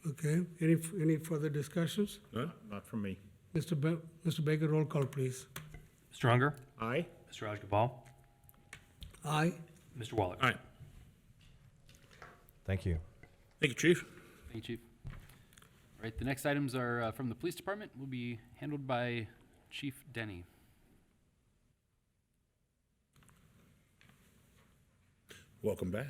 Okay. Any further discussions? None? Not from me. Mr. Baker, roll call, please. Stronger? Aye. Mr. Rajagopal? Aye. Mr. Waller? Aye. Thank you. Thank you, Chief. Thank you, Chief. All right, the next items are from the police department, will be handled by Chief Denny. Welcome back.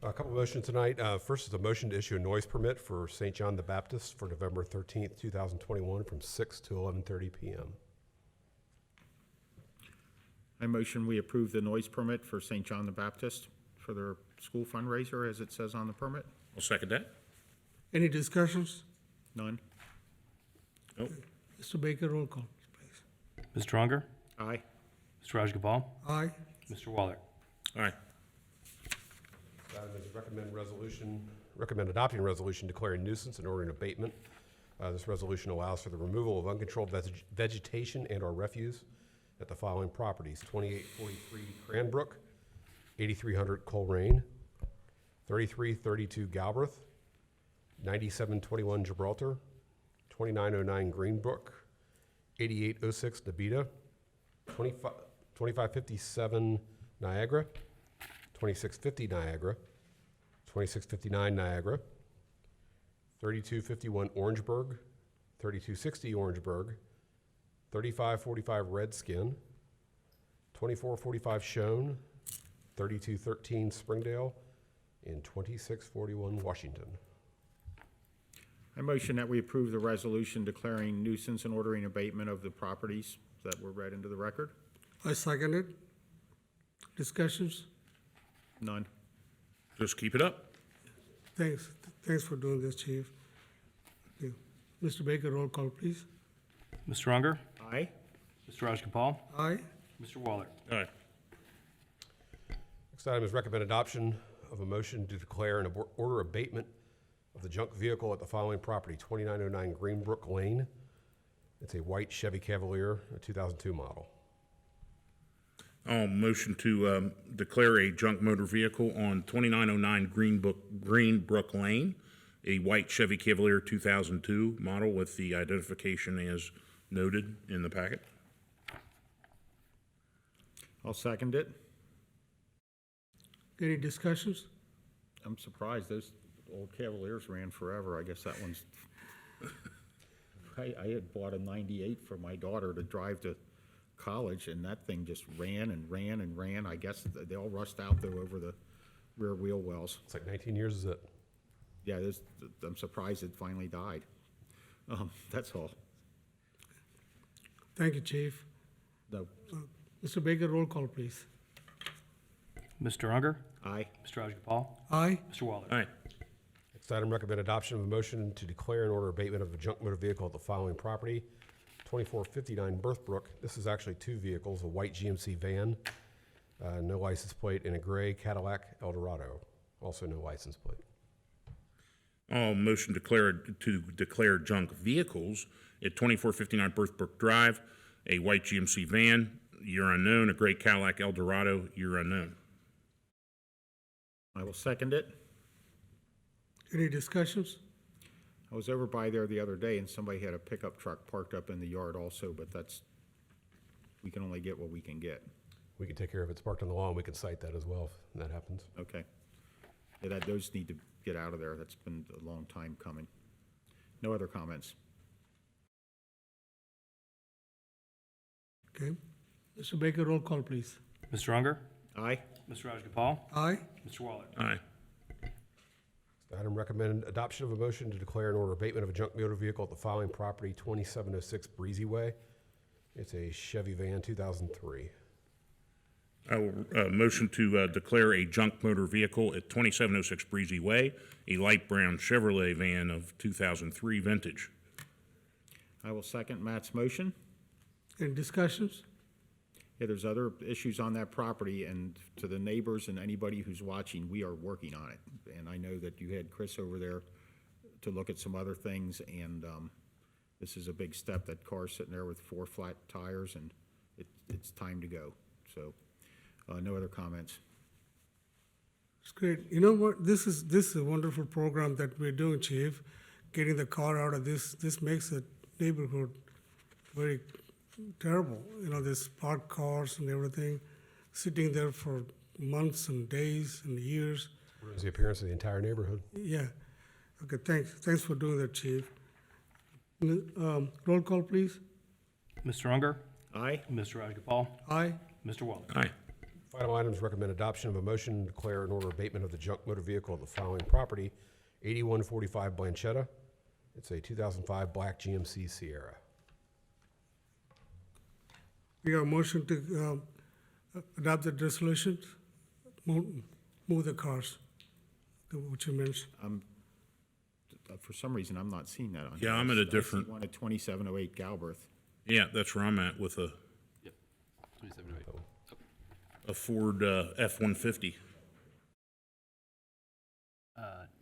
A couple motions tonight. First is a motion to issue a noise permit for St. John the Baptist for November 13th, 2021 from 6 to 11:30 p.m. I motion we approve the noise permit for St. John the Baptist for their school fundraiser, as it says on the permit. I'll second that. Any discussions? None. Nope. Mr. Baker, roll call, please. Ms. Stronger? Aye. Mr. Rajagopal? Aye. Mr. Waller? Aye. Item is recommend adopting a resolution declaring nuisance and ordering abatement. This resolution allows for the removal of uncontrolled vegetation and/or refuse at the following properties: 2843 Cranbrook, 8300 Colerain, 3332 Galbraith, 9721 Gibraltar, 2909 Greenbrook, 8806 Nabita, 2557 Niagara, 2650 Niagara, 2659 Niagara, 3251 Orangeburg, 3260 Orangeburg, 3545 Redskin, 2445 Shone, 3213 Springdale, and 2641 Washington. I motion that we approve the resolution declaring nuisance and ordering abatement of the properties that were read into the record. I second it. Discussions? None. Just keep it up. Thanks for doing this, Chief. Thank you. Mr. Baker, roll call, please. Ms. Stronger? Aye. Mr. Rajagopal? Aye. Mr. Waller? Aye. Next item is recommend adoption of a motion to declare an order abatement of the junk vehicle at the following property: 2909 Greenbrook Lane. It's a white Chevy Cavalier, a 2002 model. I'll motion to declare a junk motor vehicle on 2909 Greenbrook Lane, a white Chevy Cavalier 2002 model with the identification as noted in the packet. I'll second it. Any discussions? I'm surprised those old Cavaliers ran forever. I guess that one's, I had bought a 98 for my daughter to drive to college, and that thing just ran and ran and ran. I guess they all rusted out though over the rear wheel wells. It's like 19 years, is it? Yeah, I'm surprised it finally died. That's all. Thank you, Chief. No. Mr. Baker, roll call, please. Mr. Unger? Aye. Mr. Rajagopal? Aye. Mr. Waller? Aye. Next item, recommend adoption of a motion to declare and order abatement of a junk motor vehicle at the following property: 2459 Birthbrook. This is actually two vehicles, a white GMC van, no license plate, and a gray Cadillac Eldorado, also no license plate. I'll motion to declare junk vehicles at 2459 Birthbrook Drive, a white GMC van, year unknown, a gray Cadillac Eldorado, year unknown. I will second it. Any discussions? I was over by there the other day and somebody had a pickup truck parked up in the yard also, but we can only get what we can get. We can take care of it. It's parked on the lawn. We can cite that as well if that happens. Okay. Yeah, those need to get out of there. That's been a long time coming. No other comments? Okay. Mr. Baker, roll call, please. Mr. Unger? Aye. Mr. Rajagopal? Aye. Mr. Waller? Aye. Item recommend adoption of a motion to declare and order abatement of a junk motor vehicle at the following property: 2706 Breezy Way. It's a Chevy van, 2003. I will motion to declare a junk motor vehicle at 2706 Breezy Way, a light brown Chevrolet van of 2003 vintage. I will second Matt's motion. Any discussions? Yeah, there's other issues on that property, and to the neighbors and anybody who's watching, we are working on it. And I know that you had Chris over there to look at some other things, and this is a big step. That car's sitting there with 4 flat tires, and it's time to go. So, no other comments. It's great. You know what? This is a wonderful program that we're doing, Chief. Getting the car out of this makes the neighborhood very terrible. You know, there's parked cars and everything sitting there for months and days and years. Ruins the appearance of the entire neighborhood. Yeah. Okay, thanks for doing that, Chief. Roll call, please. Mr. Unger? Aye. Mr. Rajagopal? Aye. Mr. Waller? Aye. Final items recommend adoption of a motion to declare and order abatement of the junk motor vehicle at the following property: 8145 Blanchetta. It's a 2005 black GMC Sierra. We have a motion to adopt the resolutions, move the cars, which you mentioned. For some reason, I'm not seeing that on Yeah, here. I'm at a I see different- one at 2708 Galbraith. Yeah, that's where I'm at with a 2708. Ford F-150.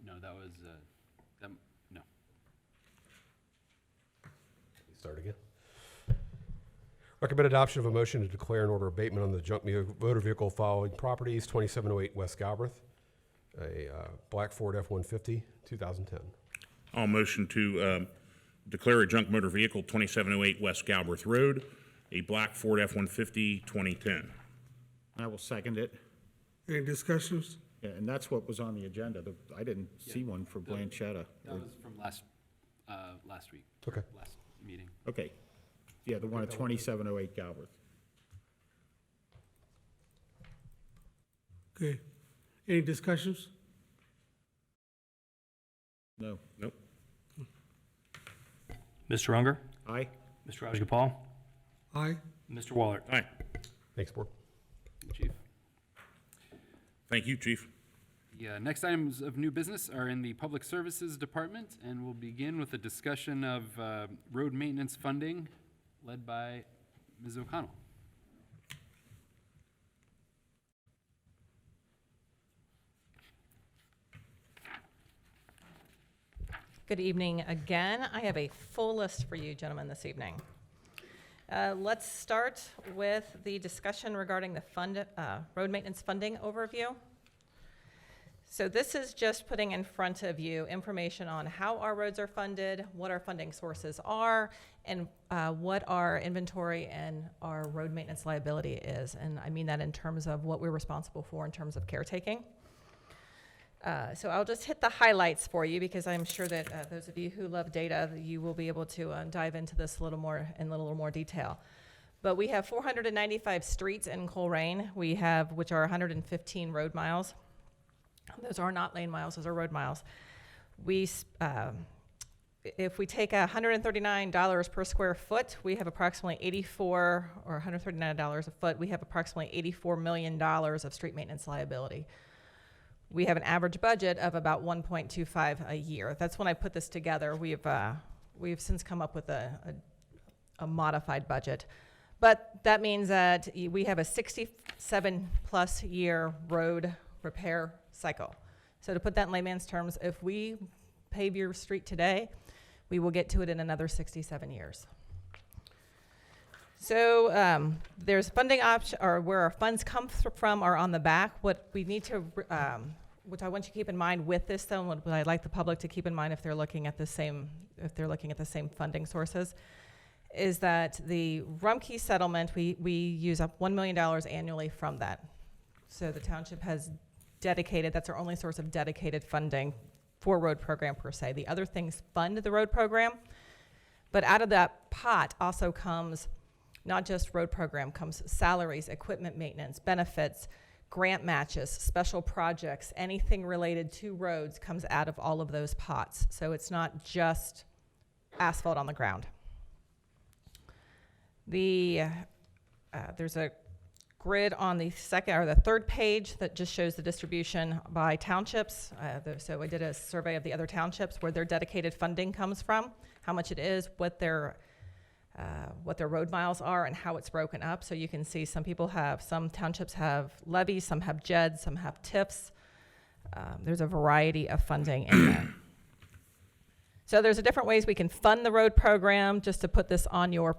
No, that was, no. Start again. Recommend adoption of a motion to declare and order abatement on the junk motor vehicle following properties: 2708 West Galbraith, a black Ford F-150, 2010. I'll motion to declare a junk motor vehicle, 2708 West Galbraith Road, a black Ford F-150, 2010. I will second it. Any discussions? Yeah, and that's what was on the agenda. I didn't see one for Blanchetta. That was from last week. Okay. Last meeting. Okay. Yeah, the one at 2708 Galbraith. Okay. Any discussions? No. Nope. Mr. Unger? Aye. Mr. Rajagopal? Aye. Mr. Waller? Aye. Thanks, Board. Chief. Thank you, Chief. Yeah, next items of new business are in the Public Services Department, and we'll begin with a discussion of road maintenance funding led by Ms. O'Connell. Good evening again. I have a full list for you gentlemen this evening. Let's start with the discussion regarding the road maintenance funding overview. So this is just putting in front of you information on how our roads are funded, what our funding sources are, and what our inventory and our road maintenance liability is. And I mean that in terms of what we're responsible for in terms of caretaking. So I'll just hit the highlights for you because I'm sure that those of you who love data, you will be able to dive into this a little more detail. But we have 495 streets in Colerain, which are 115 road miles. Those are not lane miles, those are road miles. If we take $139 per square foot, we have approximately or $139 a foot, we have approximately $84 million of street maintenance liability. We have an average budget of about 1.25 a year. That's when I put this together. We've since come up with a modified budget. But that means that we have a 67-plus year road repair cycle. So to put that in layman's terms, if we pave your street today, we will get to it in another 67 years. So there's funding option, or where our funds come from are on the back. What we need to, which I want you to keep in mind with this, though, and what I'd like the public to keep in mind if they're looking at the same funding sources, is that the Rumpke settlement, we use up $1 million annually from that. So the township has dedicated, that's our only source of dedicated funding for road program per se. The other things fund the road program, but out of that pot also comes not just road program, comes salaries, equipment maintenance, benefits, grant matches, special projects, anything related to roads comes out of all of those pots. So it's not just asphalt on the ground. There's a grid on the third page that just shows the distribution by townships. So I did a survey of the other townships where their dedicated funding comes from, how much it is, what their road miles are, and how it's broken up. So you can see some townships have levies, some have JEDs, some have TIFs. There's a variety of funding in there. So there's different ways we can fund the road program, just to put this on your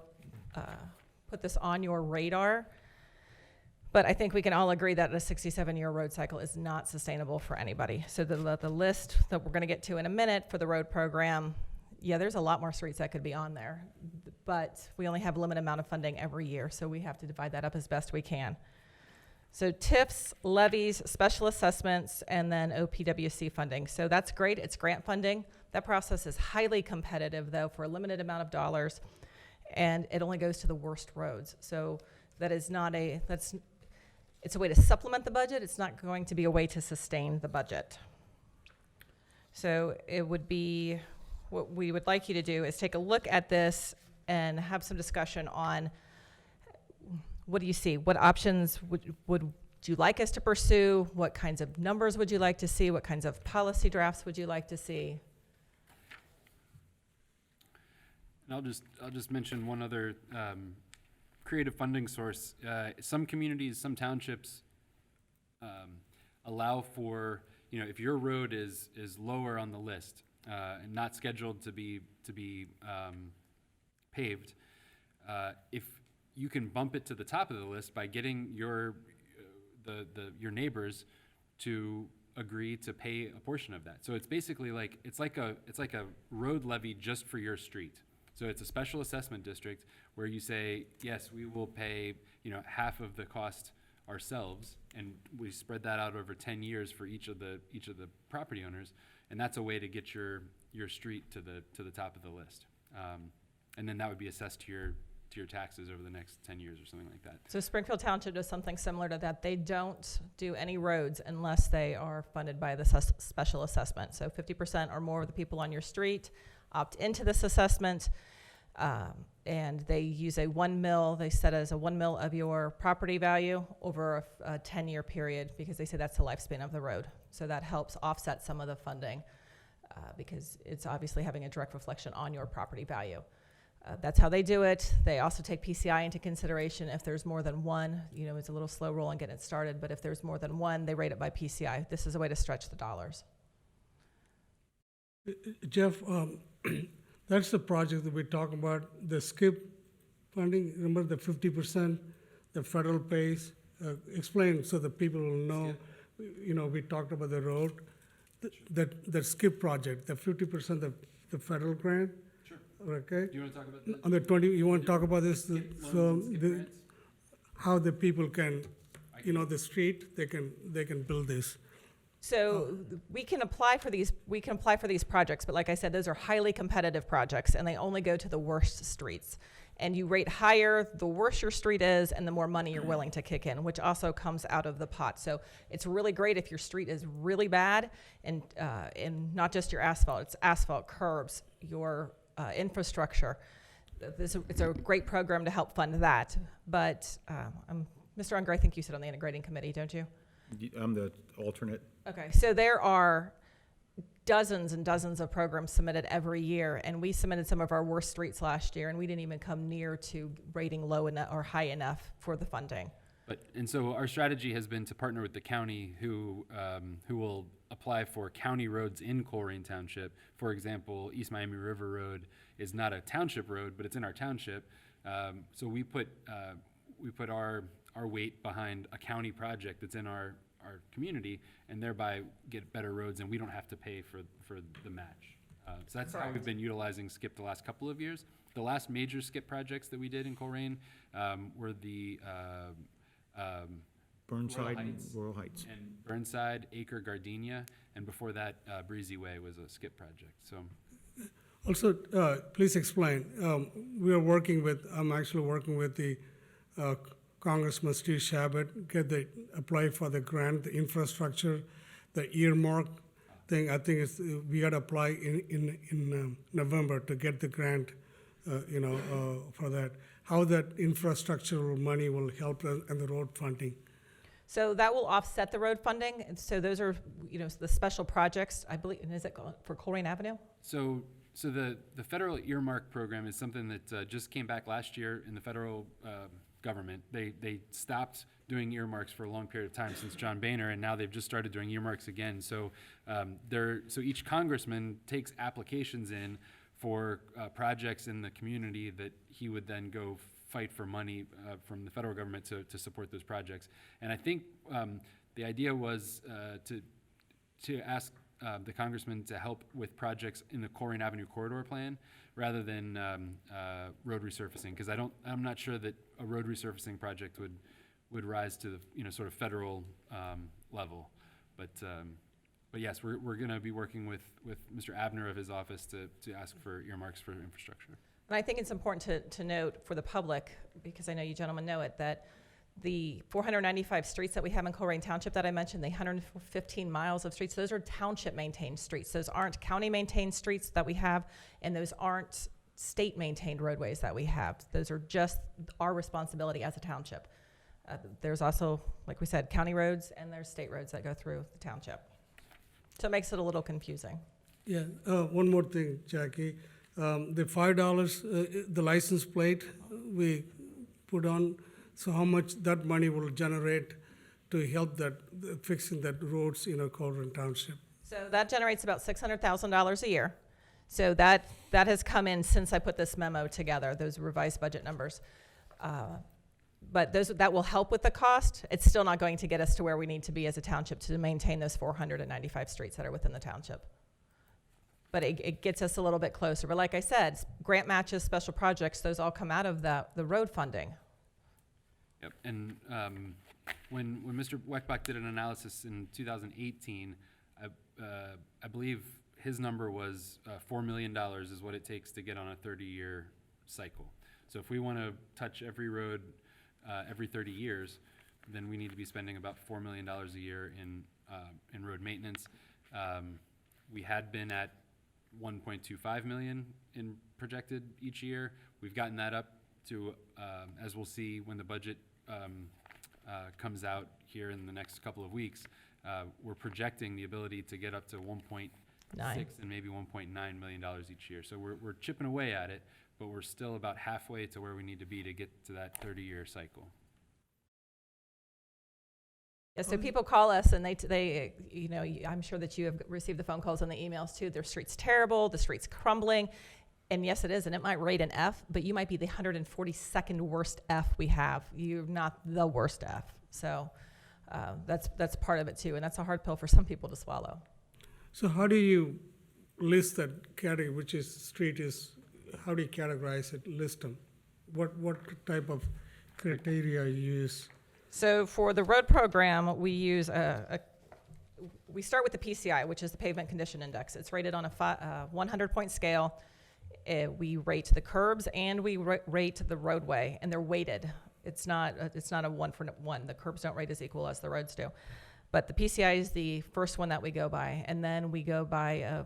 radar. But I think we can all agree that a 67-year road cycle is not sustainable for anybody. So the list that we're going to get to in a minute for the road program, yeah, there's a lot more streets that could be on there, but we only have a limited amount of funding every year, so we have to divide that up as best we can. So TIFs, levies, special assessments, and then OPWC funding. So that's great, it's grant funding. That process is highly competitive, though, for a limited amount of dollars, and it only goes to the worst roads. So that is not it's a way to supplement the budget. It's not going to be a way to sustain the budget. So it would be, what we would like you to do is take a look at this and have some discussion on what do you see? What options would you like us to pursue? What kinds of numbers would you like to see? What kinds of policy drafts would you like to see? And I'll just mention one other creative funding source. Some communities, some townships allow for, if your road is lower on the list and not scheduled to be paved, if you can bump it to the top of the list by getting your neighbors to agree to pay a portion of that. So it's basically it's like a road levy just for your street. So it's a special assessment district where you say, yes, we will pay, half of the cost ourselves, and we spread that out over 10 years for each of the property owners, and that's a way to get your street to the top of the list. And then that would be assessed to your taxes over the next 10 years or something like that. So Springfield Township does something similar to that. They don't do any roads unless they are funded by the special assessment. So 50% or more of the people on your street opt into this assessment, and they use a 1 mil, they set it as a 1 mil of your property value over a 10-year period, because they say that's the lifespan of the road. So that helps offset some of the funding, because it's obviously having a direct reflection on your property value. That's how they do it. They also take PCI into consideration. If there's more than one, it's a little slow roll on getting it started, but if there's more than one, they rate it by PCI. This is a way to stretch the dollars. Jeff, that's the project that we're talking about, the SCIP funding. Remember the 50% the federal pays? Explain so that people will know. We talked about the road. That SCIP project, the 50% the federal grant. Sure. Okay. Do you want to talk about that? On the 20, you want to talk about this? SCIP So loans and SCIP grants? how the people can, the street, they can build this. So we can apply for these projects, but like I said, those are highly competitive projects, and they only go to the worst streets. And you rate higher, the worse your street is, and the more money you're willing to kick in, which also comes out of the pot. So it's really great if your street is really bad, and not just your asphalt, it's asphalt, curbs, your infrastructure. It's a great program to help fund that. But Mr. Unger, I think you sit on the integrating committee, don't you? I'm the alternate. Okay, so there are dozens and dozens of programs submitted every year, and we submitted some of our worst streets last year, and we didn't even come near to rating low enough or high enough for the funding. And so our strategy has been to partner with the county who will apply for county roads in Colerain Township. For example, East Miami River Road is not a township road, but it's in our township. So we put our weight behind a county project that's in our community, and thereby get better roads, and we don't have to pay for the match. So that's how we've been utilizing SKIP the last couple of years. The last major SKIP projects that we did in Colerain were the Burnside and Royal Heights. and Burnside, Acre, Gardenia, and before that, Breezy Way was a SKIP project. So Also, please explain, I'm actually working with the Congressman Steve Shabbat, apply for the grant, the infrastructure, the earmark thing. I think we got to apply in November to get the grant, for that. How that infrastructural money will help us in the road funding. So that will offset the road funding. And so those are, the special projects, I believe, and is it for Colerain Avenue? So the federal earmark program is something that just came back last year in the federal government. They stopped doing earmarks for a long period of time since John Boehner, and now they've just started doing earmarks again. So so each congressman takes applications in for projects in the community that he would then go fight for money from the federal government to support those projects. And I think the idea was to ask the congressman to help with projects in the Colerain Avenue corridor plan rather than road resurfacing, because I'm not sure that a road resurfacing project would rise to the sort of federal level. But yes, we're going to be working with Mr. Abner of his office to ask for earmarks for infrastructure. And I think it's important to note for the public, because I know you gentlemen know it, that the 495 streets that we have in Colerain Township that I mentioned, the 115 miles of streets, those are township-maintained streets. Those aren't county-maintained streets that we have, and those aren't state-maintained roadways that we have. Those are just our responsibility as a township. There's also, like we said, county roads, and there's state roads that go through the township. So it makes it a little confusing. Yeah, one more thing, Jackie. The $5, the license plate we put on, so how much that money will generate to help fixing that roads in Colerain Township? So that generates about $600,000 a year. So that has come in since I put this memo together, those revised budget numbers. But that will help with the cost. It's still not going to get us to where we need to be as a township to maintain those 495 streets that are within the township. But it gets us a little bit closer. But like I said, grant matches, special projects, those all come out of the road funding. Yep, and when Mr. Weckbach did an analysis in 2018, I believe his number was $4 million is what it takes to get on a 30-year cycle. So if we want to touch every road every 30 years, then we need to be spending about $4 million a year in road maintenance. We had been at 1.25 million in projected each year. We've gotten that up to, as we'll see when the budget comes out here in the next couple of weeks, we're projecting the ability to get up to 1.6 and maybe $1.9 million each year. So we're chipping away at it, but we're still about halfway to where we need to be to get to that 30-year cycle. Yeah, so people call us and they, I'm sure that you have received the phone calls and the emails too. Their street's terrible, the street's crumbling. And yes, it is, and it might rate an F, but you might be the 142nd worst F we have. You're not the worst F. So that's part of it too, and that's a hard pill for some people to swallow. So how do you list that category, which is street is, how do you categorize it, list them? What type of criteria you use? So for the road program, we use we start with the PCI, which is the Pavement Condition Index. It's rated on a 100-point scale. We rate the curbs and we rate the roadway, and they're weighted. It's not a one for one. The curbs don't rate as equal as the roads do. But the PCI is the first one that we go by, and then we go by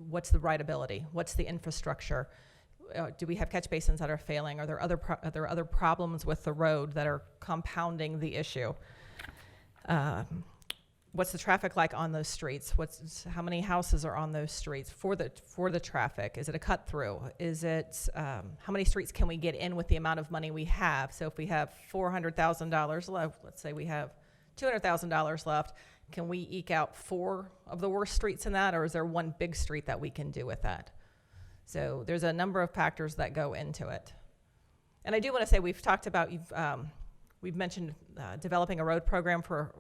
what's the rideability, what's the infrastructure, do we have catch basins that are failing, are there other problems with the road that are compounding the issue? What's the traffic like on those streets? How many houses are on those streets for the traffic? Is it a cut through? Is it how many streets can we get in with the amount of money we have? So if we have $400,000 left, let's say we have $200,000 left, can we eke out 4 of the worst streets in that, or is there one big street that we can do with that? So there's a number of factors that go into it. And I do want to say we've talked about, we've mentioned developing a road program for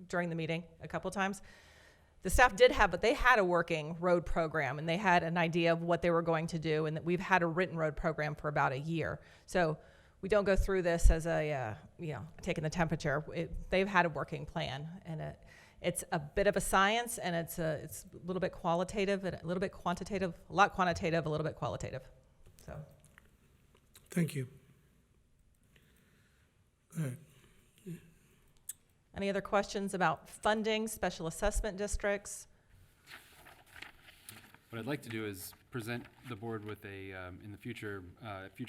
during the meeting a couple times. The staff did have, but they had a working road program, and they had an idea of what they were going to do, and that we've had a written road program for about a year. So we don't go through this as a, taking the temperature. They've had a working plan, and it's a bit of a science, and it's a little bit qualitative, and a little bit quantitative, a lot quantitative, a little bit qualitative. So. Thank you. Go ahead. Any other questions about funding, special assessment districts? What I'd like to do is present the board with in the future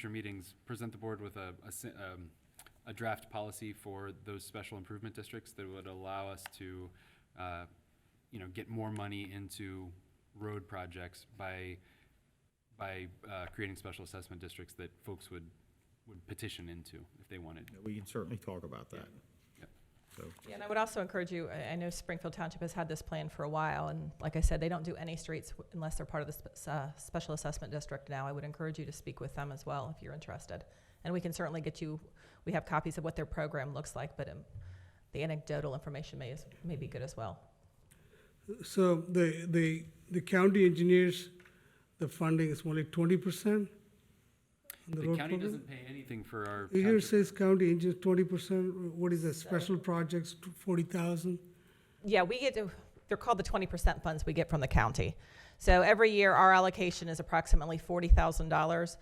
meetings, present the board with a draft policy for those special improvement districts that would allow us to, get more money into road projects by creating special assessment districts that folks would petition into if they wanted. We can certainly talk about that. So. Yeah, and I would also encourage you, I know Springfield Township has had this plan for a while, and like I said, they don't do any streets unless they're part of the special assessment district now. I would encourage you to speak with them as well if you're interested. And we can certainly get you, we have copies of what their program looks like, but the anecdotal information may be good as well. So the county engineers, the funding is only 20%? The county doesn't pay anything for our. Here it says county engineers 20%. What is that? Special projects 40,000. Yeah, they're called the 20% funds we get from the county. So every year our allocation is approximately $40,000.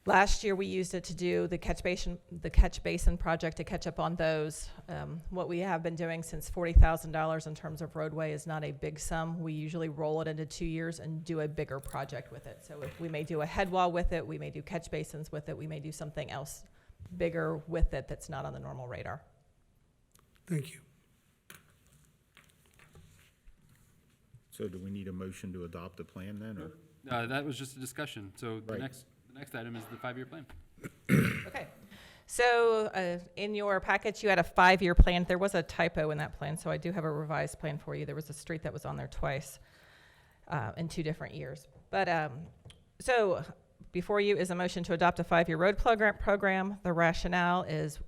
Last year we used it to do the catch basin project to catch up on those. What we have been doing since $40,000 in terms of roadway is not a big sum. We usually roll it into 2 years and do a bigger project with it. So if we may do a head wall with it, we may do catch basins with it, we may do something else bigger with it that's not on the normal radar. Thank you. So do we need a motion to adopt the plan then, or? That was just a discussion. So Right. The next item is the 5-year plan. Okay. So in your package, you had a 5-year plan. There was a typo in that plan, so I do have a revised plan for you. There was a street that was on there twice in 2 different years. But so before you is a motion to adopt a 5-year road program. The rationale is,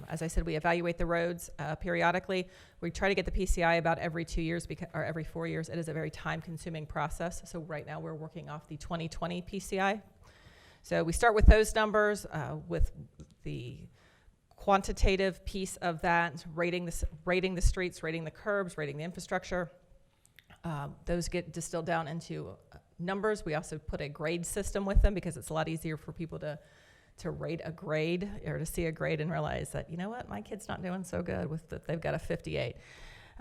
as I said, we evaluate the roads periodically. We try to get the PCI about every 2 years or every 4 years. It is a very time-consuming process. So right now we're working off the 2020 PCI. So we start with those numbers, with the quantitative piece of that, rating the streets, rating the curbs, rating the infrastructure. Those get distilled down into numbers. We also put a grade system with them because it's a lot easier for people to rate a grade or to see a grade and realize that, you know what, my kid's not doing so good with they've got a 58.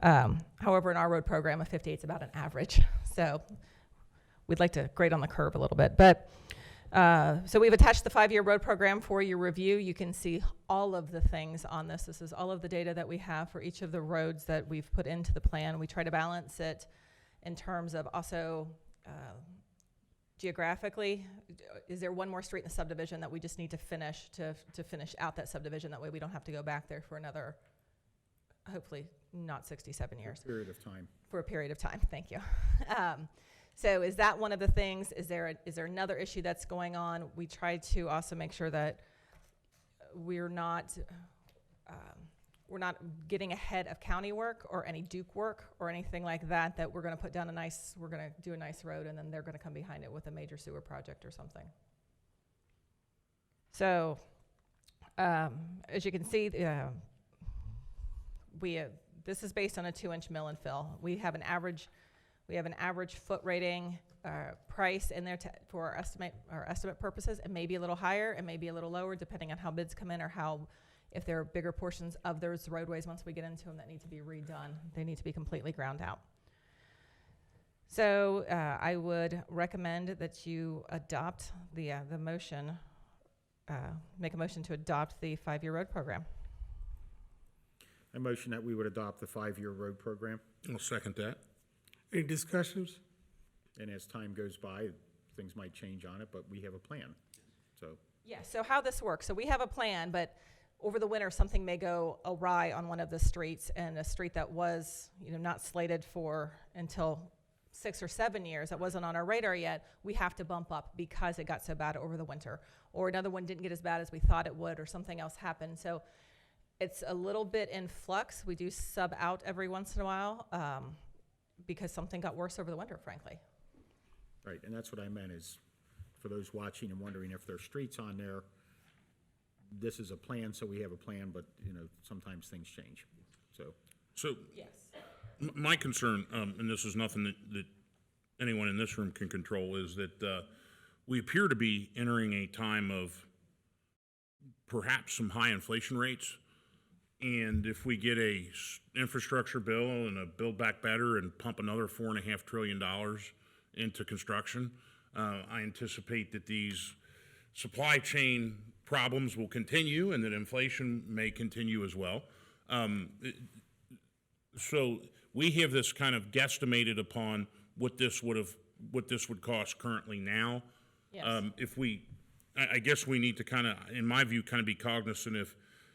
However, in our road program, a 58 is about an average. So we'd like to grade on the curve a little bit. But so we've attached the 5-year road program for your review. You can see all of the things on this. This is all of the data that we have for each of the roads that we've put into the plan. We try to balance it in terms of also geographically. Is there one more street in the subdivision that we just need to finish to finish out that subdivision? That way we don't have to go back there for another, hopefully not 67 years. Period of time. For a period of time, thank you. So is that one of the things? Is there another issue that's going on? We try to also make sure that we're not getting ahead of county work or any Duke work or anything like that, that we're going to do a nice road and then they're going to come behind it with a major sewer project or something. So as you can see, this is based on a 2-inch mill and fill. We have an average. We have an average foot rating price in there for our estimate purposes. It may be a little higher, it may be a little lower, depending on how bids come in or if there are bigger portions of those roadways, once we get into them, that need to be redone. They need to be completely ground out. So I would recommend that you adopt the motion, make a motion to adopt the 5-year road program. I motion that we would adopt the 5-year road program, I'll second that. Any discussions? and as time goes by, things might change on it, but we have a plan, so. Yeah, so how this works, so we have a plan, but over the winter, something may go awry on one of the streets, and a street that was, not slated for until 6 or 7 years, that wasn't on our radar yet, we have to bump up because it got so bad over the winter. Or another one didn't get as bad as we thought it would, or something else happened. So it's a little bit in flux. We do sub out every once in a while because something got worse over the winter, frankly. Right, and that's what I meant is, for those watching and wondering if there's streets on there, this is a plan, so we have a plan, but, sometimes things change, so. So Yes. my concern, and this is nothing that anyone in this room can control, is that we appear to be entering a time of perhaps some high inflation rates. And if we get a infrastructure bill and a Build Back Better and pump another $4.5 trillion into construction, I anticipate that these supply chain problems will continue and that inflation may continue as well. So we have this kind of guesstimated upon what this would cost currently now. Yes. I guess we need to kind of, in my view, kind of be cognizant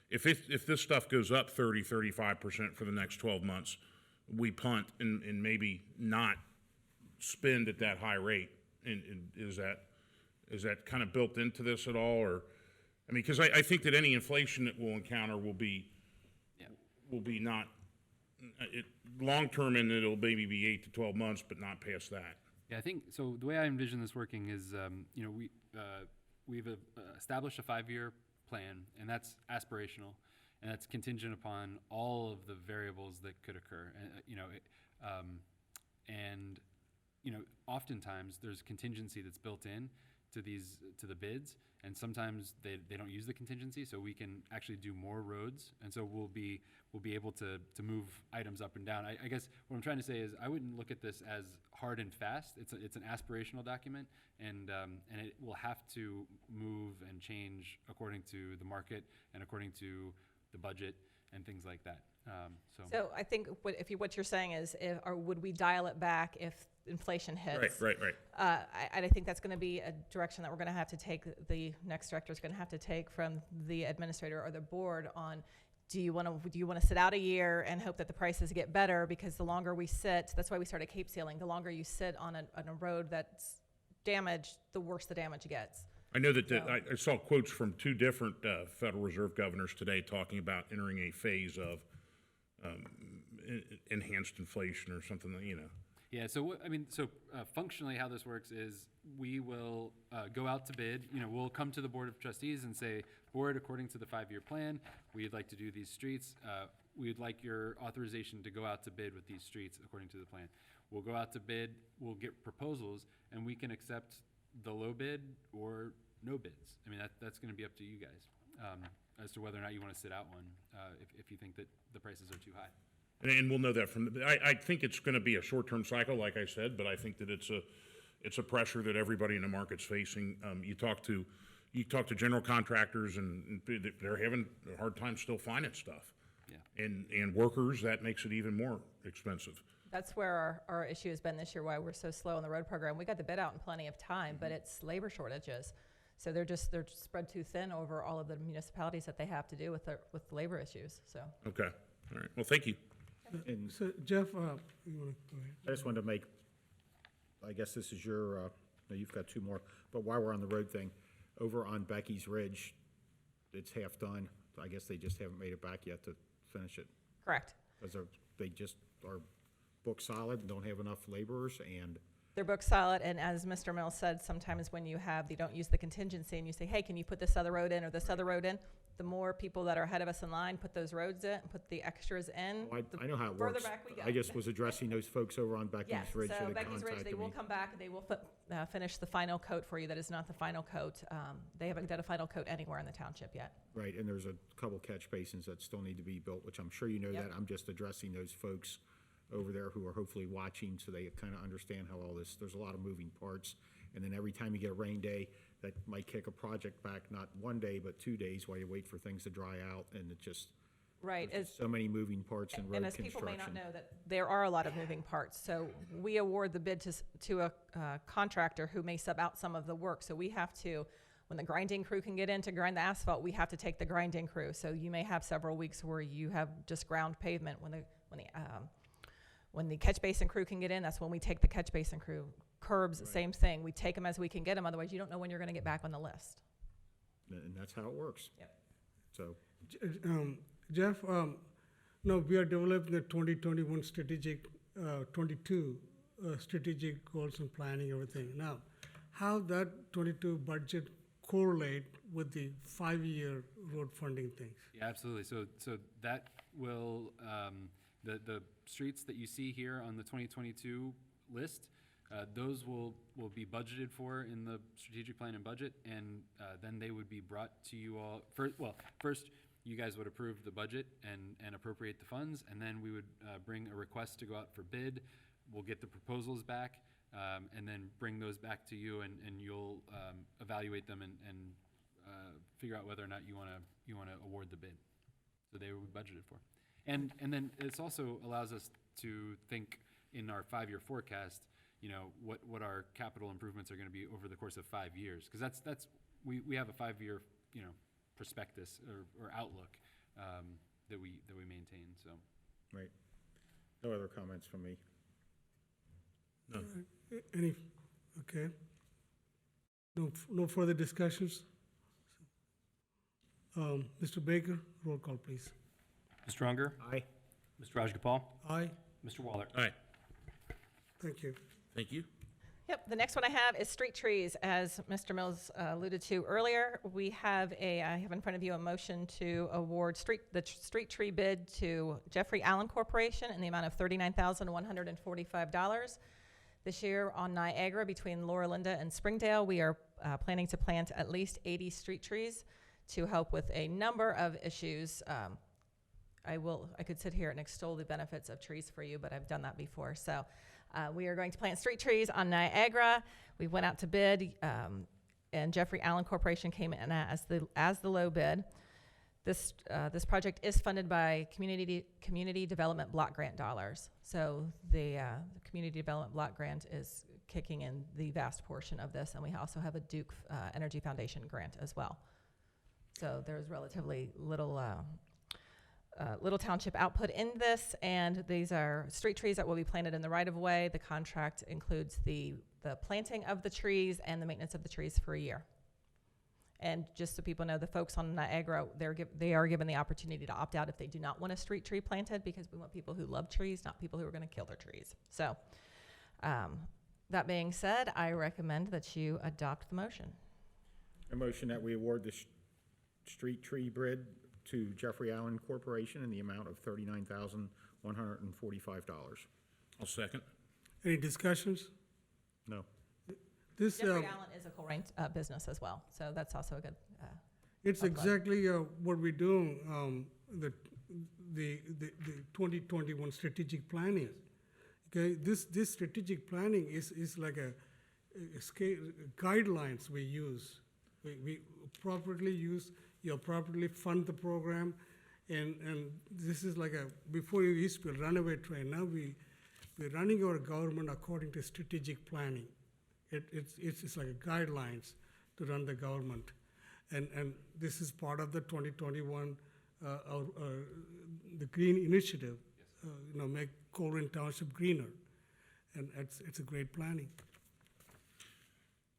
if this stuff goes up 35% for the next 12 months, we punt and maybe not spend at that high rate. And is that kind of built into this at all, or? I mean, because I think that any inflation that we'll encounter will be not long-term, and it'll maybe be 8 to 12 months, but not past that. Yeah, I think, so the way I envision this working is, we've established a 5-year plan, and that's aspirational, and that's contingent upon all of the variables that could occur. Oftentimes there's contingency that's built in to the bids, and sometimes they don't use the contingency, so we can actually do more roads, and so we'll be able to move items up and down. I guess what I'm trying to say is I wouldn't look at this as hard and fast. It's an aspirational document, and it will have to move and change according to the market and according to the budget and things like that. So I think what you're saying is, would we dial it back if inflation hits? Right. I think that's going to be a direction that we're going to have to take. The next director is going to have to take from the administrator or the board on. Do you want to sit out a year and hope that the prices get better? Because the longer we sit, that's why we started Cape Sealing. The longer you sit on a road that's damaged, the worse the damage gets. I know that I saw quotes from 2 different Federal Reserve governors today talking about entering a phase of enhanced inflation or something that, Yeah, so functionally how this works is we will go out to bid. We'll come to the Board of Trustees and say, Board, according to the 5-year plan, we'd like to do these streets. We'd like your authorization to go out to bid with these streets according to the plan. We'll go out to bid, we'll get proposals, and we can accept the low bid or no bids. I mean, that's going to be up to you guys as to whether or not you want to sit out one if you think that the prices are too high. and we'll know that from, I think it's going to be a short-term cycle, like I said, but I think that it's a pressure that everybody in the market's facing. You talk to general contractors, and they're having a hard time still finding stuff. Yeah. And workers, that makes it even more expensive. That's where our issue has been this year, why we're so slow on the road program. We got the bid out in plenty of time, but it's labor shortages. So they're spread too thin over all of the municipalities that they have to do with labor issues, so. Okay, all right, well, thank you. And So Jeff, you want to go ahead? I just wanted to make, I guess this is your, no, you've got 2 more, but while we're on the road thing, over on Becky's Ridge, it's half done. I guess they just haven't made it back yet to finish it. Correct. Because they just are booked solid and don't have enough laborers, and They're book solid, and as Mr. Mills said, sometimes when you don't use the contingency and you say, hey, can you put this other road in or this other road in? The more people that are ahead of us in line put those roads in, put the extras in, Well, the I know how it further works. back we go. I just was addressing those folks over on Becky's Yes, Ridge so that had Becky's Ridge, they contacted will me. come back and they will finish the final coat for you that is not the final coat. They haven't done a final coat anywhere in the township yet. Right, and there's a couple catch basins that still need to be built, which I'm sure you know Yep. that. I'm just addressing those folks over there who are hopefully watching so they kind of understand how all this, there's a lot of moving parts. And then every time you get a rain day, that might kick a project back, not 1 day, but 2 days while you wait for things to dry out. And it just, Right. there's just so many moving parts in road And as people may not construction. know, that there are a lot of moving parts. So we award the bid to a contractor who may sub out some of the work. So we have to, when the grinding crew can get in to grind the asphalt, we have to take the grinding crew. So you may have several weeks where you have just ground pavement. When the catch basin crew can get in, that's when we take the catch basin crew. Curbs, same thing. We take them as we can get them. Otherwise, you don't know when you're going to get back on the list. And that's how it works. Yep. So, Jeff, no, we are developing the 2021 strategic, 22 strategic goals and planning, everything. Now, how that 22 budget correlate with the 5-year road funding things? Yeah, absolutely. So that will, the streets that you see here on the 2022 list, those will be budgeted for in the strategic plan and budget, and then they would be brought to you all. First, you guys would approve the budget and appropriate the funds, and then we would bring a request to go out for bid. We'll get the proposals back, and then bring those back to you, and you'll evaluate them and figure out whether or not you want to award the bid. So they will be budgeted for. And then it also allows us to think in our 5-year forecast, what our capital improvements are going to be over the course of 5 years. Because that's we have a 5-year, prospectus or outlook that we maintain. So. right. No other comments from me. No. Any, okay. No further discussions? Mr. Baker, roll call, please. Mr. Unger? Aye. Mr. Rajagopal? Aye, Mr. Waller? All right, thank you. thank you. Yep, the next one I have is street trees. As Mr. Mills alluded to earlier, I have in front of you a motion to award the street tree bid to Jeffrey Allen Corporation in the amount of $39,145. This year on Niagara, between Laura Linda and Springdale, we are planning to plant at least 80 street trees to help with a number of issues. I could sit here and extol the benefits of trees for you, but I've done that before. So we are going to plant street trees on Niagara. We went out to bid, and Jeffrey Allen Corporation came in as the low bid. This project is funded by community development block grant dollars. So the community development block grant is kicking in the vast portion of this, and we also have a Duke Energy Foundation grant as well. So there's relatively little township output in this, and these are street trees that will be planted in the right-of-way. The contract includes the planting of the trees and the maintenance of the trees for a year. And just so people know, the folks on Niagara, they are given the opportunity to opt out if they do not want a street tree planted, because we want people who love trees, not people who are going to kill their trees. So that being said, I recommend that you adopt the motion. A motion that we award the street tree bid to Jeffrey Allen Corporation in the amount of $39,145. I'll second. Any discussions? No. This, Jeffrey Allen is a Colerain business as well, so that's also a good. it's plug. exactly what we do, the 2021 strategic planning. Okay, this strategic planning is like a scale, guidelines we use. We properly use, properly fund the program, and this is like before you used to be a runaway train. Now we're running our government according to strategic planning. It's like a guidelines to run the government, and this is part of the 2021 the green initiative. Make Colerain Township greener, and it's a great planning.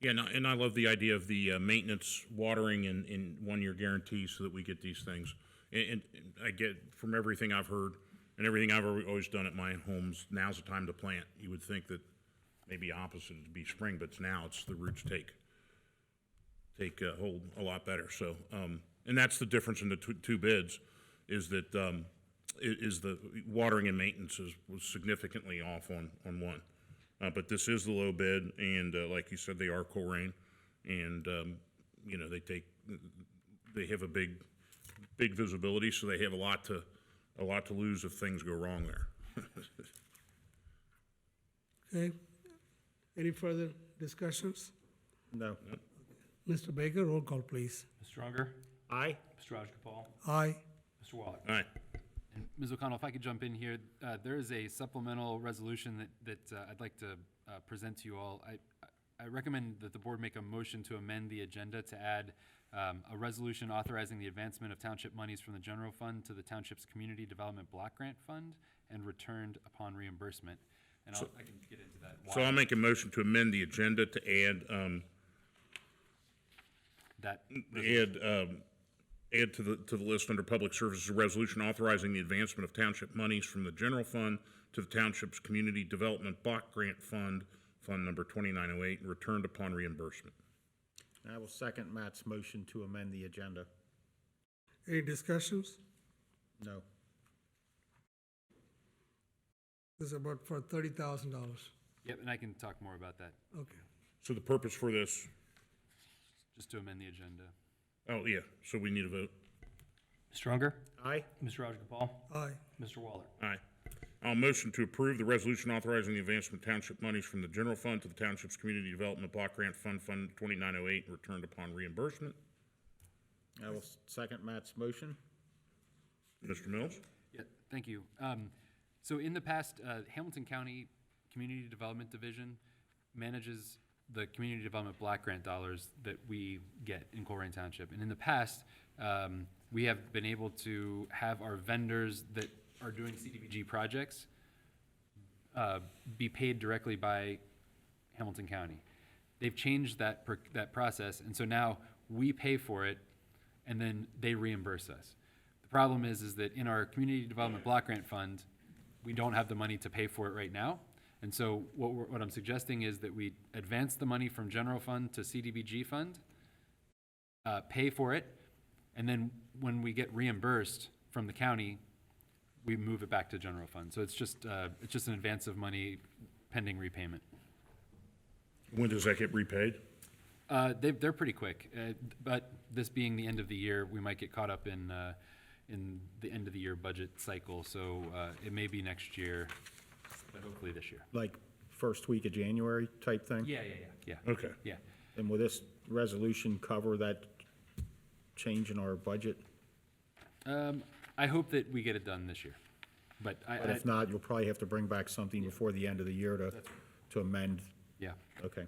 Yeah, and I love the idea of the maintenance, watering, and 1-year guarantees so that we get these things. And I get from everything I've heard and everything I've always done at my homes, now's the time to plant. You would think that maybe opposite to be spring, but now it's the roots take hold a lot better. So, and that's the difference in the two bids, is that is the watering and maintenance was significantly off on one. But this is the low bid, and like you said, they are Colerain, and you know, they have a big visibility, so they have a lot to lose if things go wrong there. Okay. Any further discussions? No. Mr. Baker, roll call, please. Ms. Stronger, Aye? Mr. Rajagopal, Aye. Mr. Waller. All right. And Ms. O'Connell, if I could jump in here, there is a supplemental resolution that I'd like to present to you all. I recommend that the board make a motion to amend the agenda to add a resolution authorizing the advancement of township monies from the general fund to the township's community development block grant fund and returned upon reimbursement. And I can get into that. So I'll make a motion to amend the agenda to add add to the list under public services a resolution authorizing the advancement of township monies from the general fund to the township's community development block grant fund, fund number 2908, and returned upon reimbursement. I will second Matt's motion to amend the agenda. Any discussions? No. This is about for $30,000. Yep, and I can talk more about that, Okay. So the purpose for this, just to amend the agenda. oh yeah, so we need a vote. Stronger, Aye? Mr. Rajagopal, Aye. Mr. Waller. Aye. I'll motion to approve the resolution authorizing the advancement of township monies from the general fund to the township's community development block grant fund, fund 2908, and returned upon reimbursement. I will second Matt's motion. Mr. Mills? Yeah, thank you. So in the past, Hamilton County Community Development Division manages the community development block grant dollars that we get in Colerain Township. And in the past, we have been able to have our vendors that are doing CDBG projects be paid directly by Hamilton County. They've changed that process, and so now we pay for it, and then they reimburse us. The problem is that in our community development block grant fund, we don't have the money to pay for it right now. And so what I'm suggesting is that we advance the money from general fund to CDBG fund, pay for it, and then when we get reimbursed from the county, we move it back to general fund. So it's just an advance of money pending repayment. When does that get repaid? They're pretty quick, but this being the end of the year, we might get caught up in the end of the year budget cycle. So it may be next year, but hopefully this year. Like first week of January type thing? Yeah. Okay. Yeah. And will this resolution cover that change in our budget? I hope that we get it done this year, but But if not, you'll probably have to bring back something before the end of the year to amend. yeah. Okay.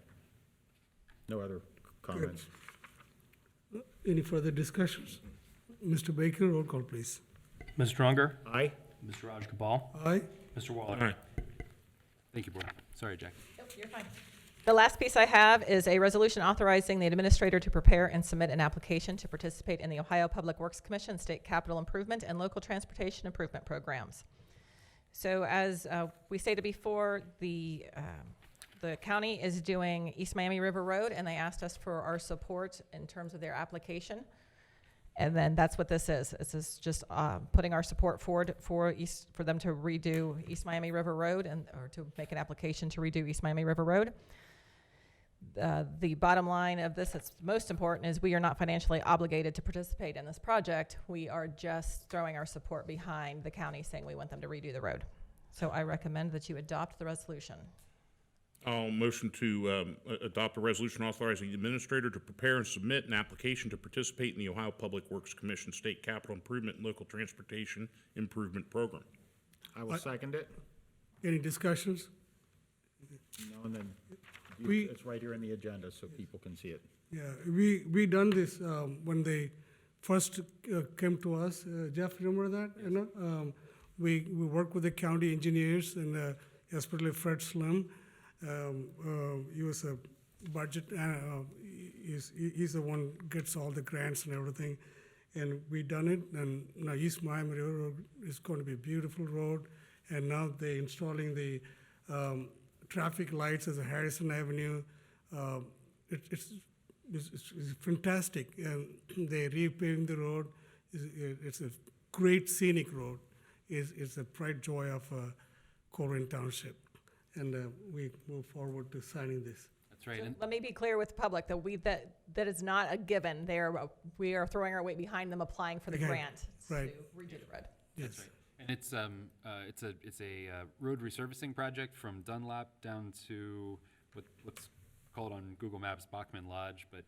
No other comments? Any further discussions? Mr. Baker, roll call, please. Ms. Stronger, Aye? Mr. Rajagopal, Aye. Mr. Waller. All right. Thank you, board. Sorry, Jack. Nope, you're fine. The last piece I have is a resolution authorizing the administrator to prepare and submit an application to participate in the Ohio Public Works Commission State Capital Improvement and Local Transportation Improvement Programs. So as we stated before, the county is doing East Miami River Road, and they asked us for our support in terms of their application. And then that's what this is. This is just putting our support forward for them to redo East Miami River Road or to make an application to redo East Miami River Road. The bottom line of this that's most important is we are not financially obligated to participate in this project. We are just throwing our support behind the county, saying we want them to redo the road. So I recommend that you adopt the resolution. I'll motion to adopt a resolution authorizing the administrator to prepare and submit an application to participate in the Ohio Public Works Commission State Capital Improvement and Local Transportation Improvement Program. I will second it. Any discussions? No, and then it's right here in the agenda so people can see it. Yeah, we done this when they first came to us. Jeff, remember that? You know, we worked with the county engineers and especially Fred Slim. He was a budget. He's the one gets all the grants and everything, and we done it. And now East Miami River Road is going to be a beautiful road. And now they're installing the traffic lights as a Harrison Avenue. It's fantastic. They repaving the road. It's a great scenic road. It's a pride joy of Colerain Township. And we move forward to signing this. That's right. So And let me be clear with the public that is not a given. We are throwing our weight behind them applying for the Okay, grant right. to redo the road. Yes. And it's a road resurfacing project from Dunlap down to what's called on Google Maps Bachman Lodge, but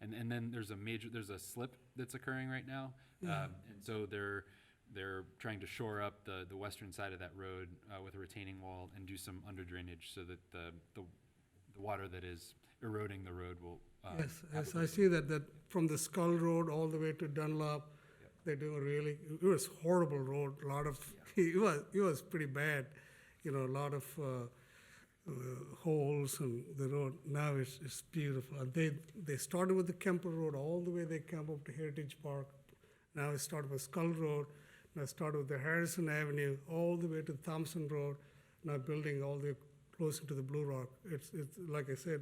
and then there's a slip that's occurring right now, and so they're trying to shore up the western side of that road with a retaining wall and do some under drainage so that the water that is eroding the road will. Yes, I see that from the Skull Road all the way to Dunlop. They're doing it was horrible road, a lot of, it was pretty bad, a lot of holes in the road. Now it's beautiful. And they started with the Kemper Road, all the way they come up to Heritage Park. Now it started with Skull Road, now it started with the Harrison Avenue, all the way to Thompson Road, now building all the way closer to the Blue Rock. It's like I said,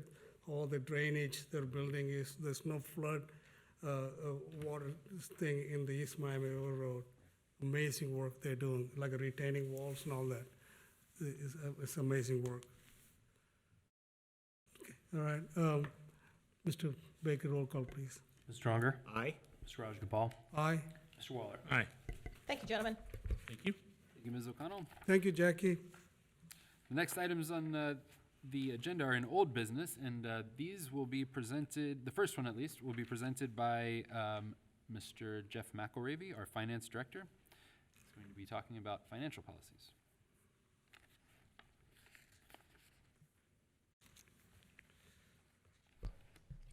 all the drainage they're building there's no flood. Water thing in the East Miami River Road. Amazing work they're doing, like a retaining walls and all that. It's amazing work. Okay. All right, Mr. Baker, roll call, please. Ms. Stronger? Aye. Mr. Rajagopal? Aye. Mr. Waller? Aye. Thank you, gentlemen. Thank you. Thank you, Ms. O'Connell. Thank you, Jackie. The next items on the agenda are in old business, and these will be presented, the first one at least, will be presented by Mr. Jeff McElravy, our finance director. He's going to be talking about financial policies.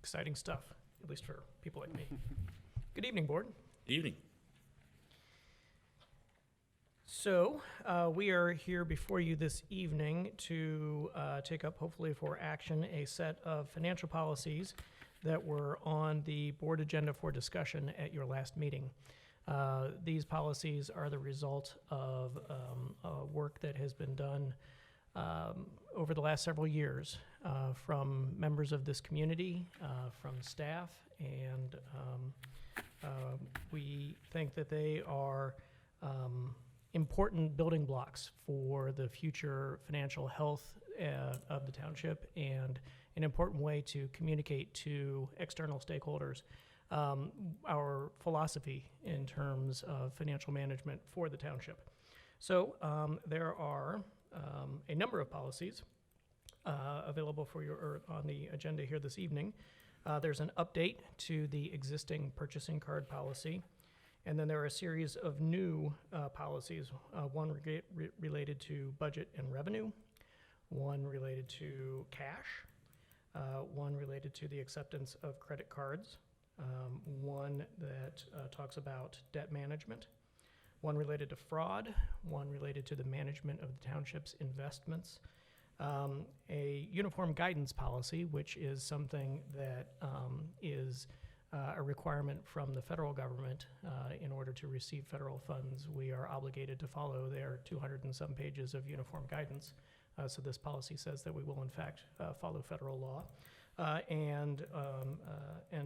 Exciting stuff, at least for people like me. Good evening, board. Evening. So, we are here before you this evening to take up, hopefully for action, a set of financial policies that were on the board agenda for discussion at your last meeting. These policies are the result of work that has been done over the last several years from members of this community, from staff, and we think that they are important building blocks for the future financial health of the township and an important way to communicate to external stakeholders our philosophy in terms of financial management for the township. So there are a number of policies available for you or on the agenda here this evening. There's an update to the existing purchasing card policy. And then there are a series of new policies, one related to budget and revenue, one related to cash, one related to the acceptance of credit cards, one that talks about debt management, one related to fraud, one related to the management of the township's investments, a uniform guidance policy, which is something that is a requirement from the federal government. In order to receive federal funds, we are obligated to follow their 200 and some pages of uniform guidance. So this policy says that we will in fact follow federal law, and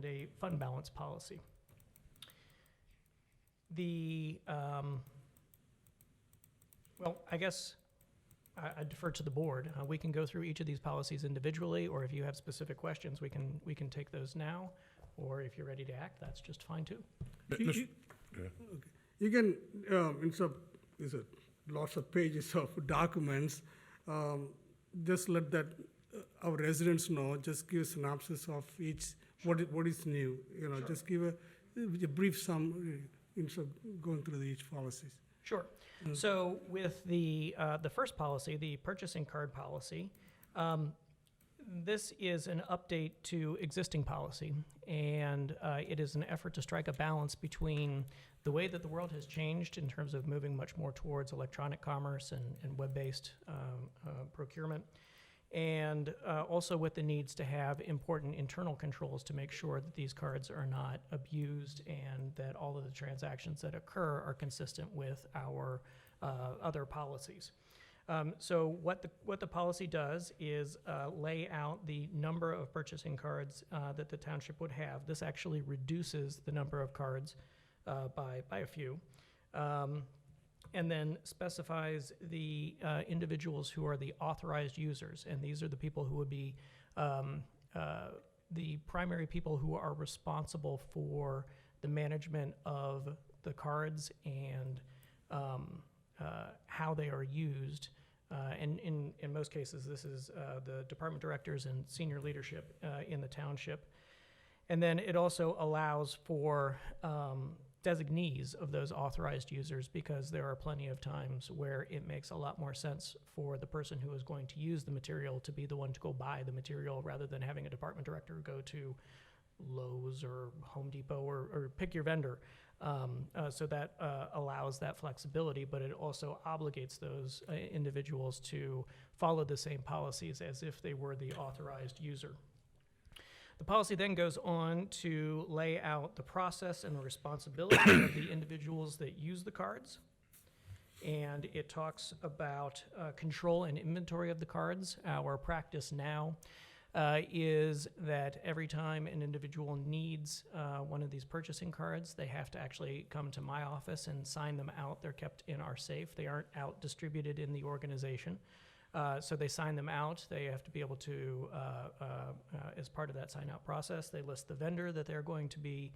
a fund balance policy. Well, I guess I defer to the board. We can go through each of these policies individually, or if you have specific questions, we can take those now. Or if you're ready to act, that's just fine too. You can, there's lots of pages of documents. Just let our residents know, just give a synopsis of each, what is new, just give a brief summary instead of going through each policies. Sure. So with the first policy, the purchasing card policy, this is an update to existing policy, and it is an effort to strike a balance between the way that the world has changed in terms of moving much more towards electronic commerce and web-based procurement, and also with the needs to have important internal controls to make sure that these cards are not abused and that all of the transactions that occur are consistent with our other policies. So what the policy does is lay out the number of purchasing cards that the township would have. This actually reduces the number of cards by a few. And then specifies the individuals who are the authorized users. And these are the people who would be the primary people who are responsible for the management of the cards and how they are used. And in most cases, this is the department directors and senior leadership in the township. And then it also allows for designees of those authorized users, because there are plenty of times where it makes a lot more sense for the person who is going to use the material to be the one to go buy the material, rather than having a department director go to Lowe's or Home Depot or pick your vendor. So that allows that flexibility, but it also obligates those individuals to follow the same policies as if they were the authorized user. The policy then goes on to lay out the process and the responsibility of the individuals that use the cards. And it talks about control and inventory of the cards. Our practice now is that every time an individual needs one of these purchasing cards, they have to actually come to my office and sign them out. They're kept in our safe. They aren't out distributed in the organization. So they sign them out. They have to be able to, as part of that sign-out process, they list the vendor that they're going to be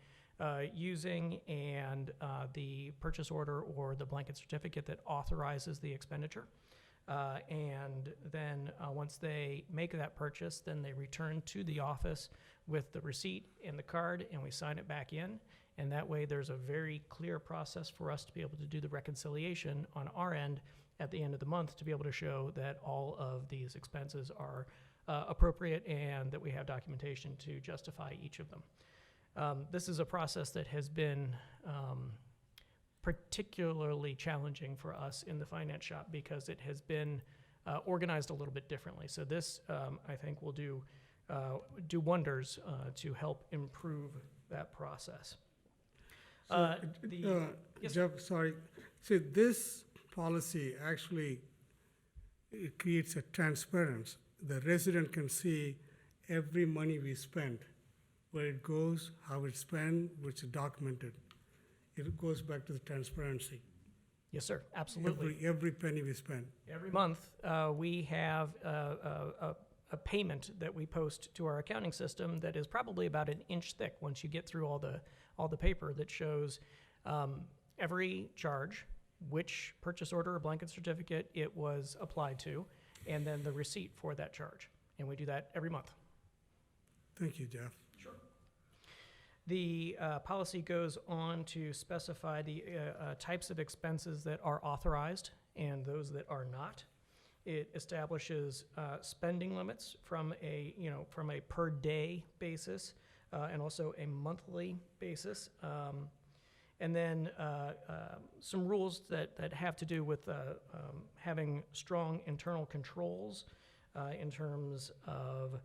using and the purchase order or the blanket certificate that authorizes the expenditure. And then once they make that purchase, then they return to the office with the receipt and the card, and we sign it back in. And that way there's a very clear process for us to be able to do the reconciliation on our end at the end of the month, to be able to show that all of these expenses are appropriate and that we have documentation to justify each of them. This is a process that has been particularly challenging for us in the finance shop, because it has been organized a little bit differently. So this, I think, will do wonders to help improve that process. Yes, Jeff, sorry. See, this policy actually, it creates a transparency. The resident can see every money we spend, where it goes, how it's spent, which is documented. It goes back to the transparency. Yes, sir, absolutely. Every penny we spend. Every month, we have a payment that we post to our accounting system that is probably about an inch thick once you get through all the paper, that shows every charge, which purchase order or blanket certificate it was applied to, and then the receipt for that charge. And we do that every month. Thank you, Jeff. Sure. The policy goes on to specify the types of expenses that are authorized and those that are not. It establishes spending limits from a per day basis and also a monthly basis. And then some rules that have to do with having strong internal controls in terms of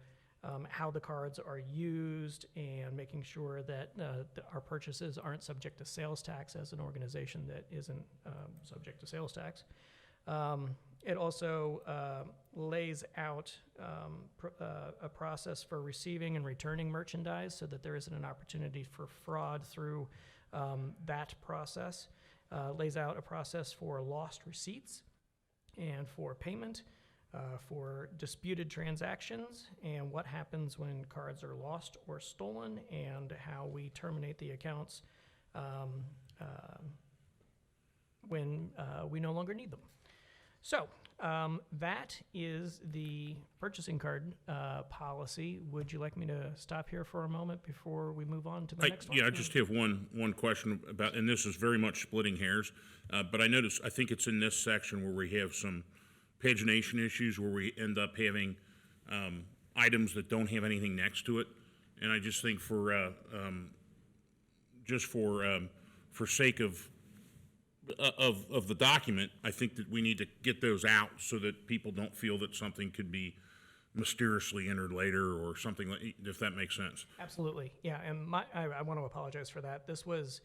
how the cards are used, and making sure that our purchases aren't subject to sales tax as an organization that isn't subject to sales tax. It also lays out a process for receiving and returning merchandise, so that there isn't an opportunity for fraud through that process. Lays out a process for lost receipts and for payment, for disputed transactions, and what happens when cards are lost or stolen, and how we terminate the accounts when we no longer need them. So that is the purchasing card policy. Would you like me to stop here for a moment before we move on to the next one? Yeah, I just have one question about, and this is very much splitting hairs, but I noticed, I think it's in this section where we have some pagination issues, where we end up having items that don't have anything next to it. And I just think for sake of the document, I think that we need to get those out so that people don't feel that something could be mysteriously entered later or something, like, if that makes sense. Absolutely, yeah, and I want to apologize for that. This was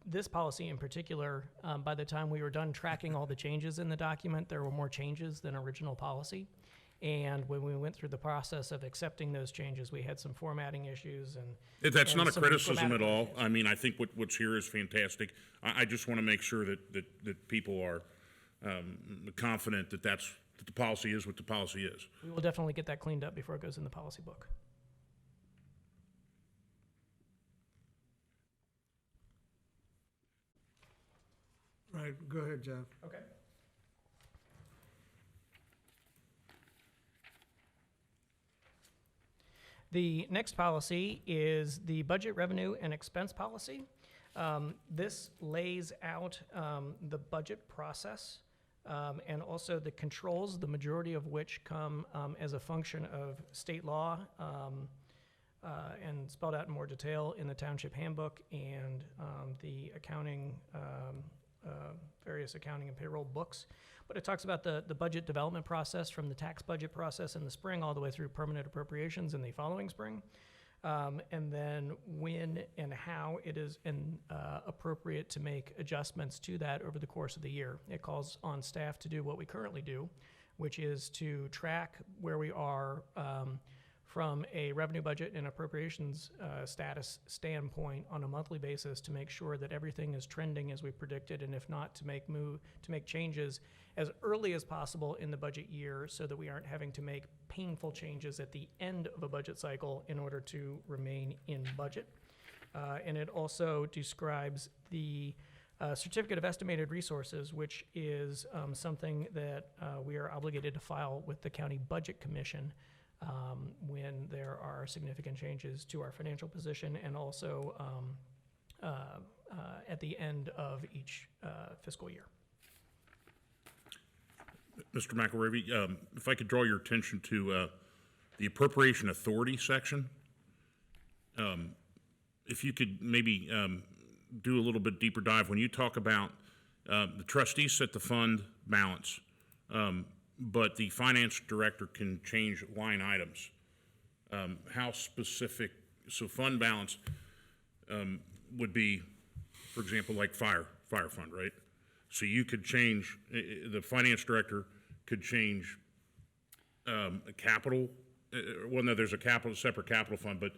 This policy in particular, by the time we were done tracking all the changes in the document, there were more changes than original policy. And when we went through the process of accepting those changes, we had some formatting issues and. That's and not a some criticism at grammatical all. issues. I mean, I think what's here is fantastic. I just want to make sure that people are confident that that the policy is what the policy is. We will definitely get that cleaned up before it goes in the policy book. Right, go ahead, Jeff. Okay. The next policy is the budget revenue and expense policy. This lays out the budget process and also the controls, the majority of which come as a function of state law and spelled out in more detail in the Township Handbook and the accounting, various accounting and payroll books. But it talks about the budget development process from the tax budget process in the spring all the way through permanent appropriations in the following spring. And then when and how it is appropriate to make adjustments to that over the course of the year. It calls on staff to do what we currently do, which is to track where we are from a revenue budget and appropriations status standpoint on a monthly basis to make sure that everything is trending as we predicted, and if not, to make changes as early as possible in the budget year so that we aren't having to make painful changes at the end of a budget cycle in order to remain in budget. And it also describes the Certificate of Estimated Resources, which is something that we are obligated to file with the County Budget Commission when there are significant changes to our financial position, and also at the end of each fiscal year. Mr. McElravy, if I could draw your attention to the appropriation authority section. If you could maybe do a little bit deeper dive when you talk about the trustees set the fund balance, but the finance director can change line items. How specific, so fund balance would be, for example, like fire fund, right? So you could change, the finance director could change a capital, well, no, there's a separate capital fund, but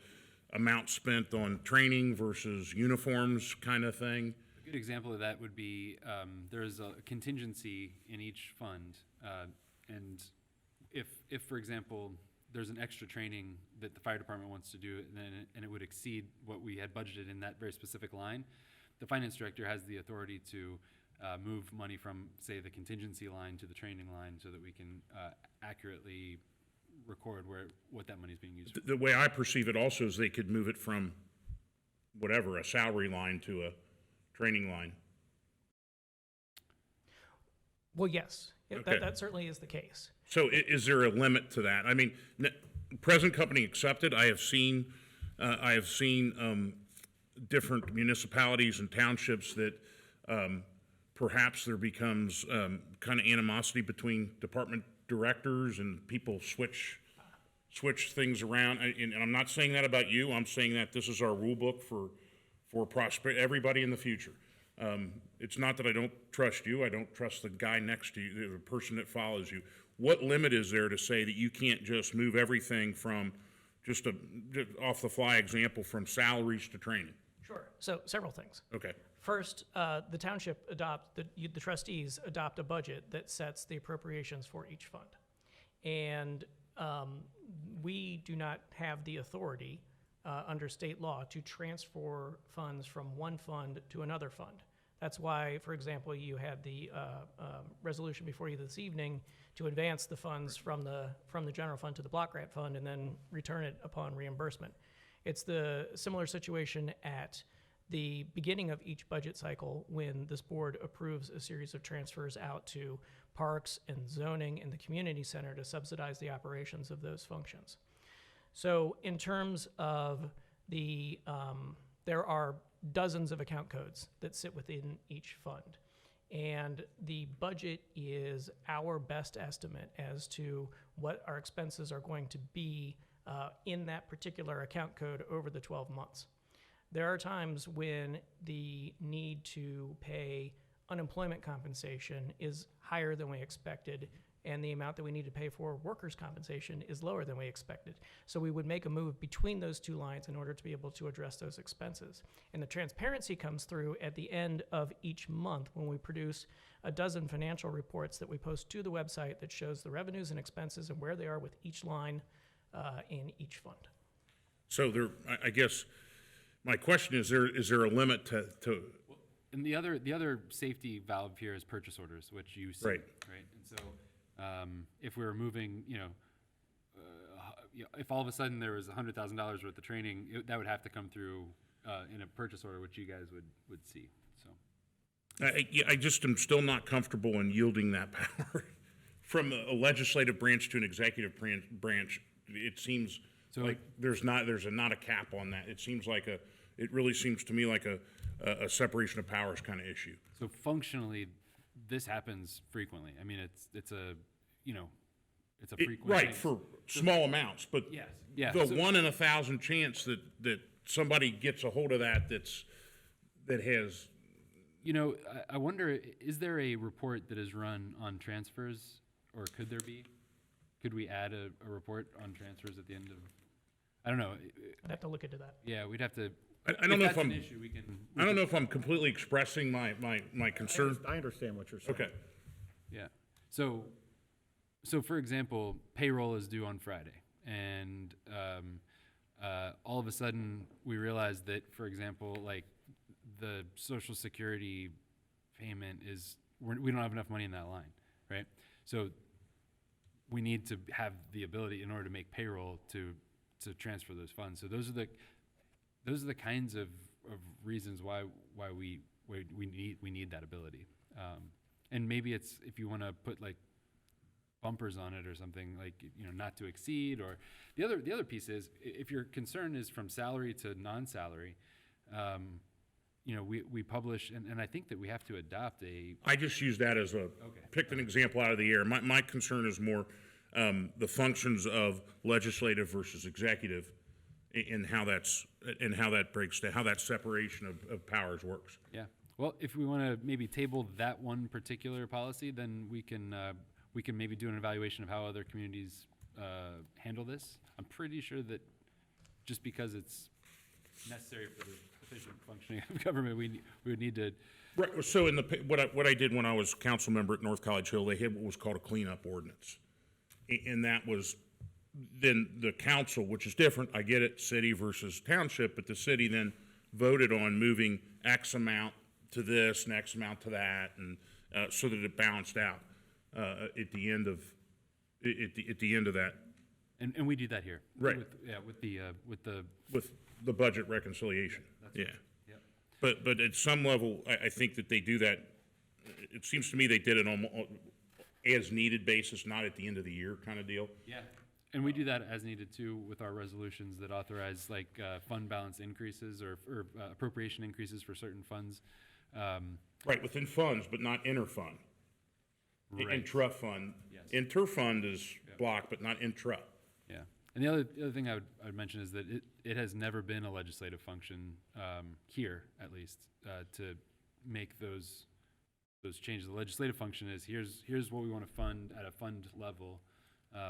amount spent on training versus uniforms kind of thing. A good example of that would be there's a contingency in each fund, and if, for example, there's an extra training that the fire department wants to do, and it would exceed what we had budgeted in that very specific line, the finance director has the authority to move money from, say, the contingency line to the training line so that we can accurately record what that money is being used for. The way I perceive it also is they could move it from whatever, a salary line to a training line. Well, yes, Okay. that certainly is the case. So is there a limit to that? I mean, present company accepted, I have seen different municipalities and townships that perhaps there becomes kind of animosity between department directors and people switch things around. And I'm not saying that about you. I'm saying that this is our rule book for everybody in the future. It's not that I don't trust you. I don't trust the guy next to you, the person that follows you. What limit is there to say that you can't just move everything from just off the fly example from salaries to training? Sure. So several things. Okay. First, the township the trustees adopt a budget that sets the appropriations for each fund. And we do not have the authority under state law to transfer funds from one fund to another fund. That's why, for example, you had the resolution before you this evening to advance the funds from the general fund to the block grant fund and then return it upon reimbursement. It's the similar situation at the beginning of each budget cycle when this board approves a series of transfers out to parks and zoning and the community center to subsidize the operations of those functions. So in terms of the, there are dozens of account codes that sit within each fund. And the budget is our best estimate as to what our expenses are going to be in that particular account code over the 12 months. There are times when the need to pay unemployment compensation is higher than we expected, and the amount that we need to pay for workers' compensation is lower than we expected. So we would make a move between those two lines in order to be able to address those expenses. And the transparency comes through at the end of each month when we produce a dozen financial reports that we post to the website that shows the revenues and expenses and where they are with each line in each fund. So there, I guess, my question is there a limit to, And the other safety valve here is purchase orders, which you see, Right. right? And so, if we were moving, if all of a sudden there was $100,000 worth of training, that would have to come through in a purchase order, which you guys would see. So, I just am still not comfortable in yielding that power from a legislative branch to an executive branch. It seems like there's not a cap on that. It really seems to me like a separation of powers kind of issue. so functionally, this happens frequently. I mean, it's a frequent Right, thing. for small amounts, but Yes, yeah. the So- 1 in 1,000 chance that somebody gets a hold of that that has, I wonder, is there a report that is run on transfers, or could there be? Could we add a report on transfers at the end of, I don't know. I'd have to look into that. Yeah, we'd have to. I don't know if that's an I'm, issue, we can. I don't know if I'm completely expressing my concern. I understand what you're saying. Okay. Yeah. So for example, payroll is due on Friday, and all of a sudden we realize that, for example, like the Social Security payment we don't have enough money in that line, right? So we need to have the ability, in order to make payroll, to transfer those funds. So those are the kinds of reasons why we need that ability. And maybe it's, if you want to put like bumpers on it or something, like, not to exceed, or the other piece is, if your concern is from salary to non-salary, we publish, and I think that we have to adopt I just use that as picked an example out of the air. My concern is more the functions of legislative versus executive, and how that breaks down, how that separation of powers works. Yeah. Well, if we want to maybe table that one particular policy, then we can maybe do an evaluation of how other communities handle this. I'm pretty sure that just because it's necessary for the efficient functioning of government, we would need to. Right. So what I did when I was council member at North College Hill, they had what was called a cleanup ordinance, and that was then the council, which is different. I get it, city versus township, but the city then voted on moving X amount to this and X amount to that, and so that it balanced out at the end of that. And we do that here. Right. With the budget reconciliation. Yeah. Yep. But at some level, I think that they do that. It seems to me they did it on as needed basis, not at the end of the year kind of deal. Yeah. And we do that as needed too with our resolutions that authorize like fund balance increases or appropriation increases for certain funds. Right, within funds, but not inter-fund. Right. Intra-fund. Yes. Inter-fund is blocked, but not intra. Yeah. And the other thing I would mention is that it has never been a legislative function here, at least, to make those changes. The legislative function is here's what we want to fund at a fund level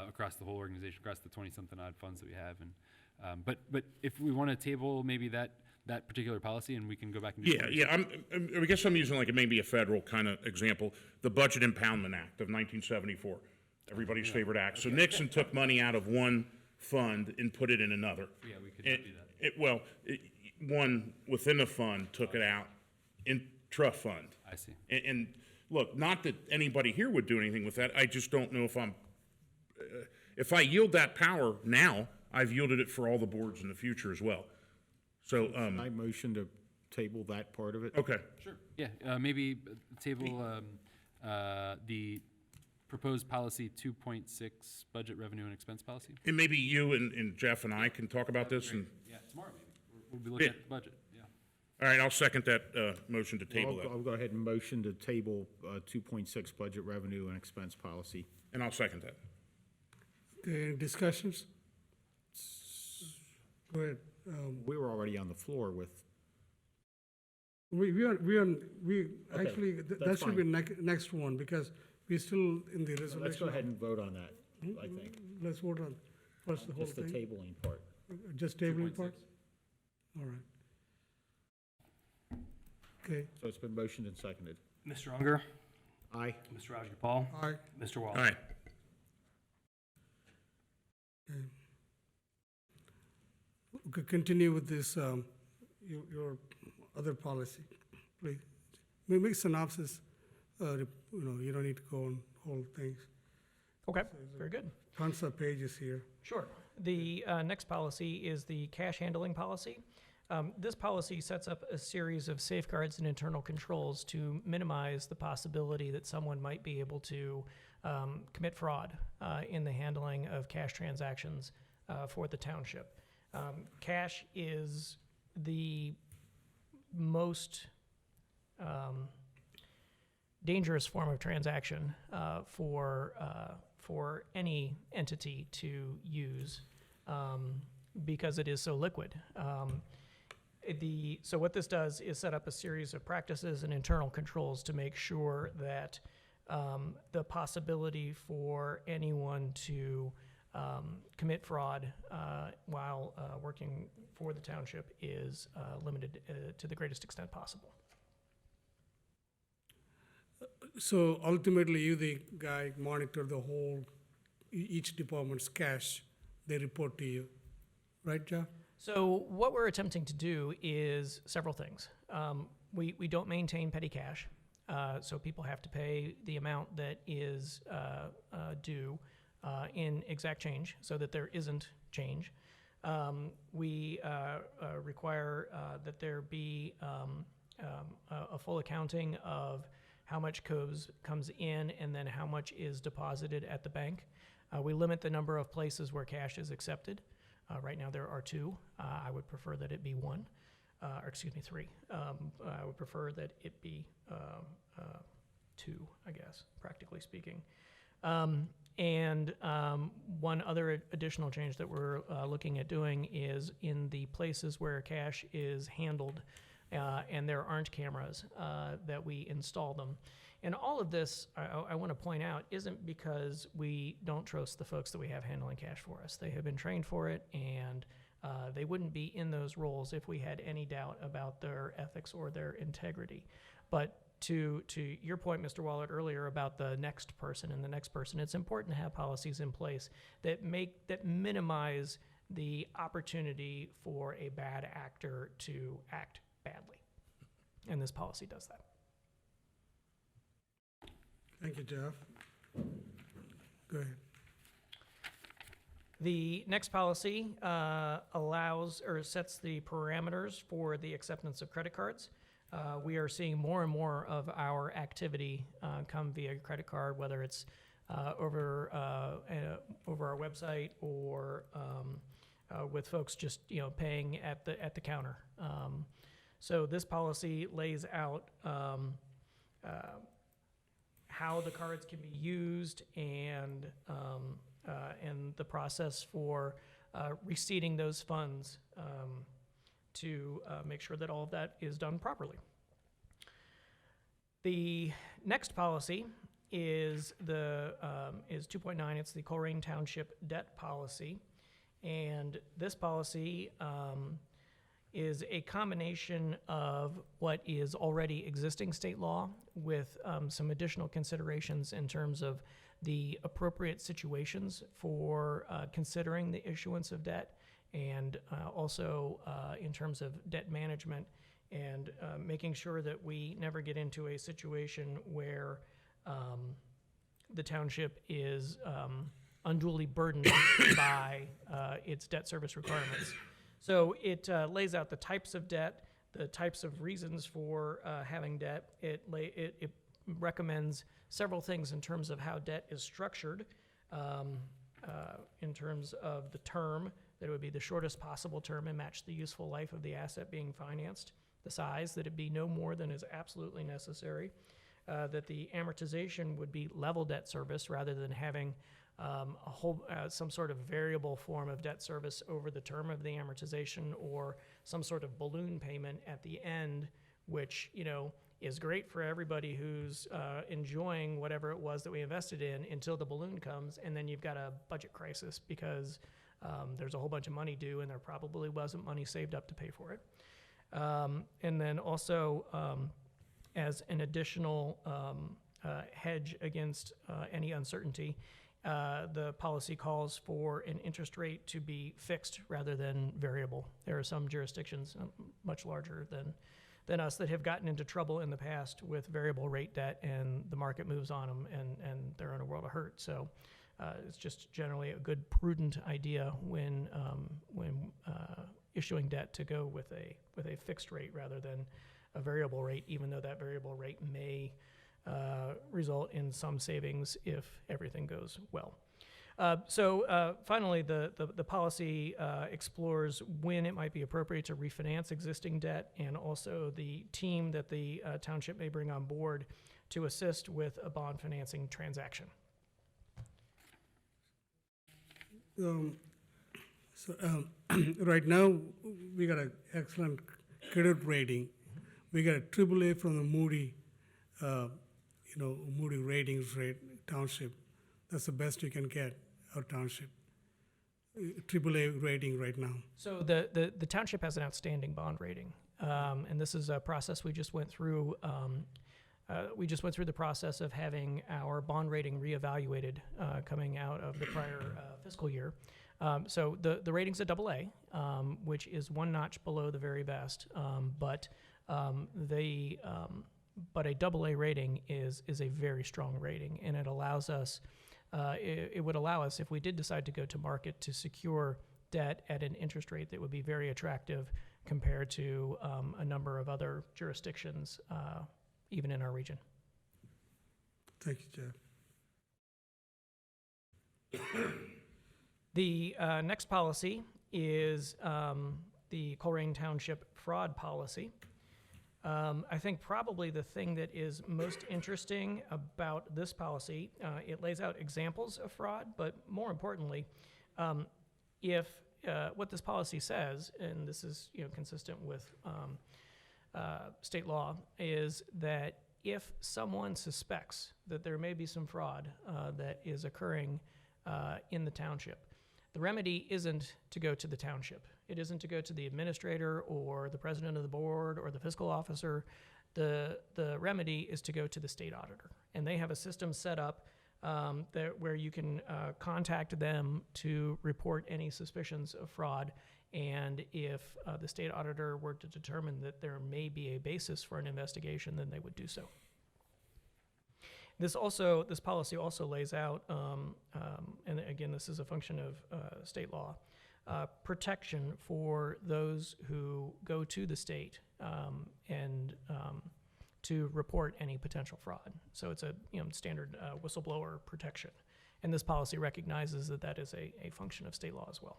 across the whole organization, across the 20-something odd funds that we have. And but if we want to table maybe that particular policy, and we can go back and do I guess I'm using like maybe a federal kind of example, the Budget Impoundment Act of 1974, everybody's favorite act. So Nixon took money out of one fund and put it in another. Yeah, we could do that. One within the fund took it out, intra-fund. I see. And look, not that anybody here would do anything with that. I just don't know if I yield that power now, I've yielded it for all the boards in the future as well. So, I motion to table that part of it. okay. Sure. Yeah, maybe table the proposed policy 2.6 budget revenue and expense policy. And maybe you and Jeff and I can talk about this. And Yeah, tomorrow maybe. We'll be looking at the budget, yeah. all right, I'll second that motion to table that. I'll go ahead and motion to table 2.6 budget revenue and expense policy. And I'll second that. Okay, discussions? Go ahead. We were already on the floor with Actually, that that's should be fine. next one, because we're still in the resolution. Let's go ahead and vote on that, I think. Let's vote on first the whole Just the thing. tabling part. Just tabling part? All right. Okay, So it's been motioned and seconded. Mr. Unger, Aye. Mr. Rajagopal, aye. Mr. Waller. Aye. We could continue with this, your other policy, please. Make synopsis, you don't need to go on whole things. Okay, very good. Tons of pages here. Sure. The next policy is the cash handling policy. This policy sets up a series of safeguards and internal controls to minimize the possibility that someone might be able to commit fraud in the handling of cash transactions for the township. Cash is the most dangerous form of transaction for any entity to use because it is so liquid. So what this does is set up a series of practices and internal controls to make sure that the possibility for anyone to commit fraud while working for the township is limited to the greatest extent possible. So ultimately, you, the guy, monitor the whole, each department's cash, they report to you, right, Jeff? So what we're attempting to do is several things. We don't maintain petty cash, so people have to pay the amount that is due in exact change so that there isn't change. We require that there be a full accounting of how much comes in and then how much is deposited at the bank. We limit the number of places where cash is accepted. Right now there are 2. I would prefer that it be 1, or excuse me, 3. I would prefer that it be 2, I guess, practically speaking. And one other additional change that we're looking at doing is in the places where cash is handled and there aren't cameras, that we install them. And all of this, I want to point out, isn't because we don't trust the folks that we have handling cash for us. They have been trained for it, and they wouldn't be in those roles if we had any doubt about their ethics or their integrity. But to your point, Mr. Waller, earlier about the next person and the next person, it's important to have policies in place that minimize the opportunity for a bad actor to act badly. And this policy does that. Thank you, Jeff. Go ahead. The next policy allows or sets the parameters for the acceptance of credit cards. We are seeing more and more of our activity come via credit card, whether it's over our website or with folks just paying at the counter. So this policy lays out how the cards can be used and the process for receipting those funds to make sure that all of that is done properly. The next policy is 2.9. It's the Colerain Township debt policy, and this policy is a combination of what is already existing state law with some additional considerations in terms of the appropriate situations for considering the issuance of debt, and also in terms of debt management and making sure that we never get into a situation where the township is unduly burdened by its debt service requirements. So it lays out the types of debt, the types of reasons for having debt. It recommends several things in terms of how debt is structured, in terms of the term, that it would be the shortest possible term and match the useful life of the asset being financed, the size, that it be no more than is absolutely necessary, that the amortization would be level debt service rather than having some sort of variable form of debt service over the term of the amortization, or some sort of balloon payment at the end which, is great for everybody who's enjoying whatever it was that we invested in until the balloon comes, and then you've got a budget crisis because there's a whole bunch of money due, and there probably wasn't money saved up to pay for it. And then also, as an additional hedge against any uncertainty, the policy calls for an interest rate to be fixed rather than variable. There are some jurisdictions much larger than us that have gotten into trouble in the past with variable rate debt, and the market moves on them, and they're in a world of hurt. So it's just generally a good, prudent idea when issuing debt to go with a fixed rate rather than a variable rate, even though that variable rate may result in some savings if everything goes well. So finally, the policy explores when it might be appropriate to refinance existing debt, and also the team that the township may bring on board to assist with a bond financing transaction. Right now, we got an excellent credit rating. We got a AAA from the Moody, Moody ratings rate township. That's the best you can get, our township. AAA rating right now. So the township has an outstanding bond rating, and this is a process we just went through. We just went through the process of having our bond rating reevaluated coming out of the prior fiscal year. So the rating's a AA, which is one notch below the very best, but a AA rating is a very strong rating, and it allows us. It would allow us, if we did decide to go to market, to secure debt at an interest rate that would be very attractive compared to a number of other jurisdictions, even in our region. Thank you, Jeff. The next policy is the Colerain Township fraud policy. I think probably the thing that is most interesting about this policy, it lays out examples of fraud, but more importantly, if what this policy says, and this is consistent with state law, is that if someone suspects that there may be some fraud that is occurring in the township, the remedy isn't to go to the township. It isn't to go to the administrator or the president of the board or the fiscal officer. The remedy is to go to the state auditor. And they have a system set up where you can contact them to report any suspicions of fraud. And if the state auditor were to determine that there may be a basis for an investigation, then they would do so. This policy also lays out, and again, this is a function of state law, protection for those who go to the state and to report any potential fraud. So it's a standard whistleblower protection, and this policy recognizes that that is a function of state law as well.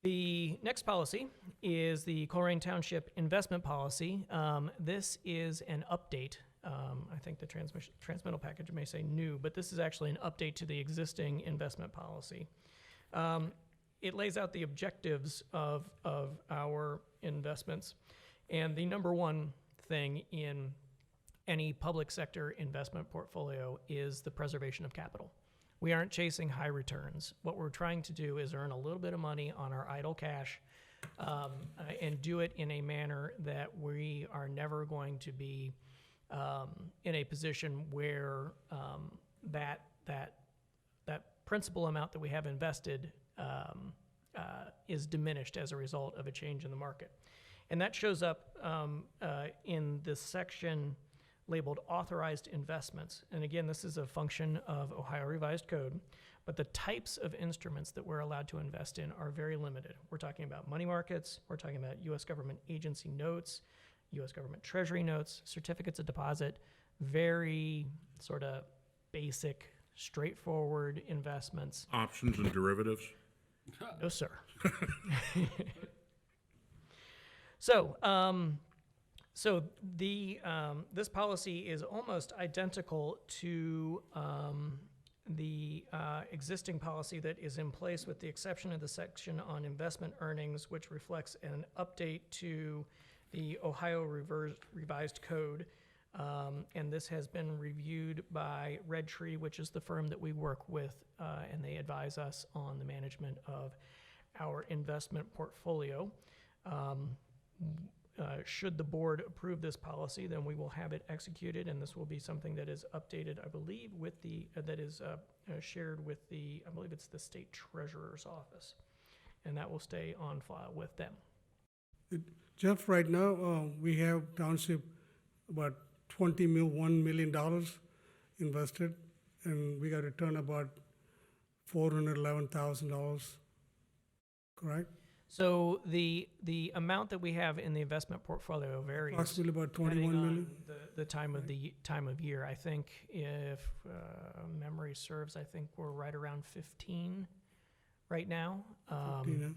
The next policy is the Colerain Township investment policy. This is an update. I think the transmittal package may say new, but this is actually an update to the existing investment policy. It lays out the objectives of our investments, and the number one thing in any public sector investment portfolio is the preservation of capital. We aren't chasing high returns. What we're trying to do is earn a little bit of money on our idle cash and do it in a manner that we are never going to be in a position where that principal amount that we have invested is diminished as a result of a change in the market. And that shows up in this section labeled authorized investments. And again, this is a function of Ohio Revised Code, but the types of instruments that we're allowed to invest in are very limited. We're talking about money markets, we're talking about U.S. government agency notes, U.S. government treasury notes, certificates of deposit, very sort of basic, straightforward investments. Options and derivatives? No, sir. So this policy is almost identical to the existing policy that is in place, with the exception of the section on investment earnings, which reflects an update to the Ohio Revised Code. And this has been reviewed by Red Tree, which is the firm that we work with, and they advise us on the management of our investment portfolio. Should the board approve this policy, then we will have it executed, and this will be something that is updated, I believe, with the, that is shared with the, I believe it's the state treasurer's office, and that will stay on file with them. Jeff, right now, we have Township about $1 million invested, and we got to return about $411,000, correct? So the amount that we have in the investment portfolio varies. Approximately about depending 21 on million? The time of the time of year. I think if memory serves, I think we're right around 15 right now. 15, yeah.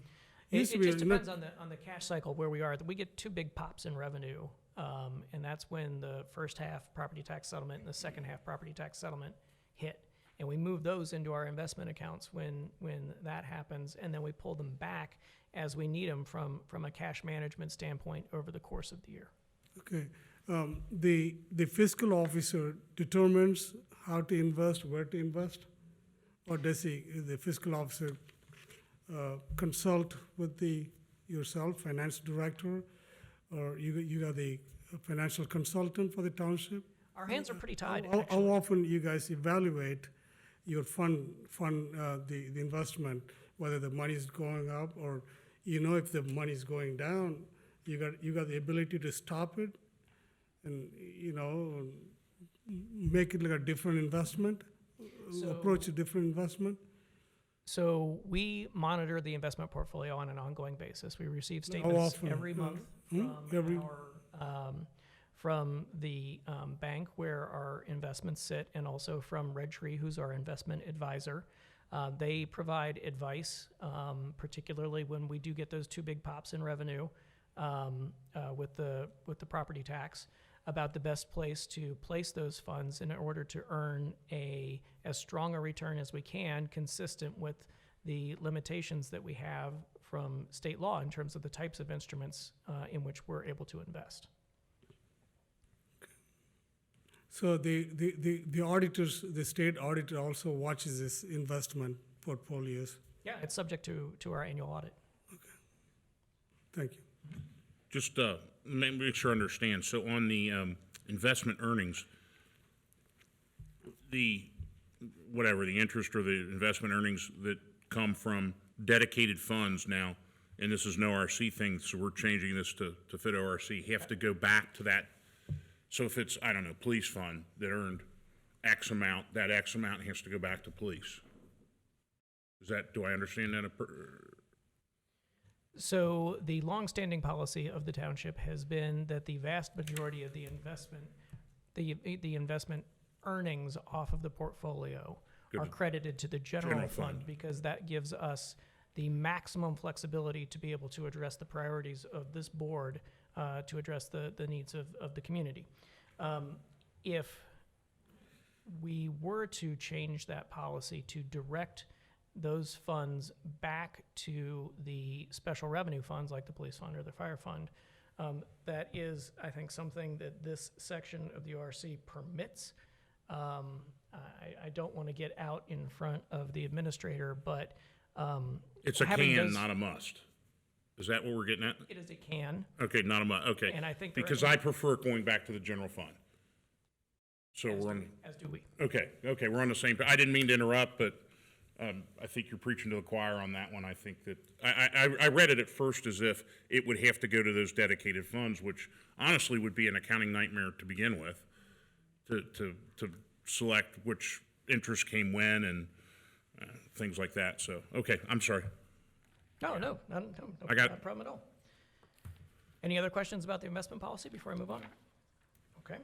It Used to it be just a depends lot- on the cash cycle where we are. We get two big pops in revenue, and that's when the first half property tax settlement and the second half property tax settlement hit. And we move those into our investment accounts when that happens, and then we pull them back as we need them from a cash management standpoint over the course of the year. Okay. The fiscal officer determines how to invest, where to invest? Or does the fiscal officer consult with yourself, finance director? Or you got the financial consultant for the township? Our hands are pretty tied, How actually. often you guys evaluate your fund the investment, whether the money is going up, or if the money is going down, you got the ability to stop it and make it like a different investment, approach a different investment. So we monitor the investment portfolio on an ongoing basis. We receive How statements often? every month from the bank where our investments sit, and also from Red Tree, who's our investment advisor. They provide advice, particularly when we do get those two big pops in revenue with the property tax, about the best place to place those funds in order to earn as strong a return as we can, consistent with the limitations that we have from state law in terms of the types of instruments in which we're able to invest. So the auditors, the state auditor also watches this investment portfolios. Yeah, it's subject to our annual audit. Thank you. Just make sure I understand. So on the investment earnings, the interest or the investment earnings that come from dedicated funds now, and this is no RC thing, so we're changing this to fit ORC, have to go back to that. So if it's, I don't know, police fund that earned X amount, that X amount has to go back to police. Do I understand that? So the longstanding policy of the township has been that the vast majority of the investment earnings off of the portfolio are credited to the general fund, because that gives us the maximum flexibility to be able to address the priorities of this board, to address the needs of the community. If we were to change that policy to direct those funds back to the special revenue funds like the police fund or the fire fund, that is, I think, something that this section of the ORC permits. I don't want to get out in front of the administrator, but it's a can, not a must. Is that what we're getting at? It is a can. Okay, not a must. Okay. And I think because I prefer going back to the general fund. So as do we. Okay, we're on the same. I didn't mean to interrupt, but I think you're preaching to the choir on that one. I think that I read it at first as if it would have to go to those dedicated funds, which honestly would be an accounting nightmare to begin with, to select which interest came when and things like that. So, okay, I'm sorry. No, not a problem at all. Any other questions about the investment policy before I move on? Okay.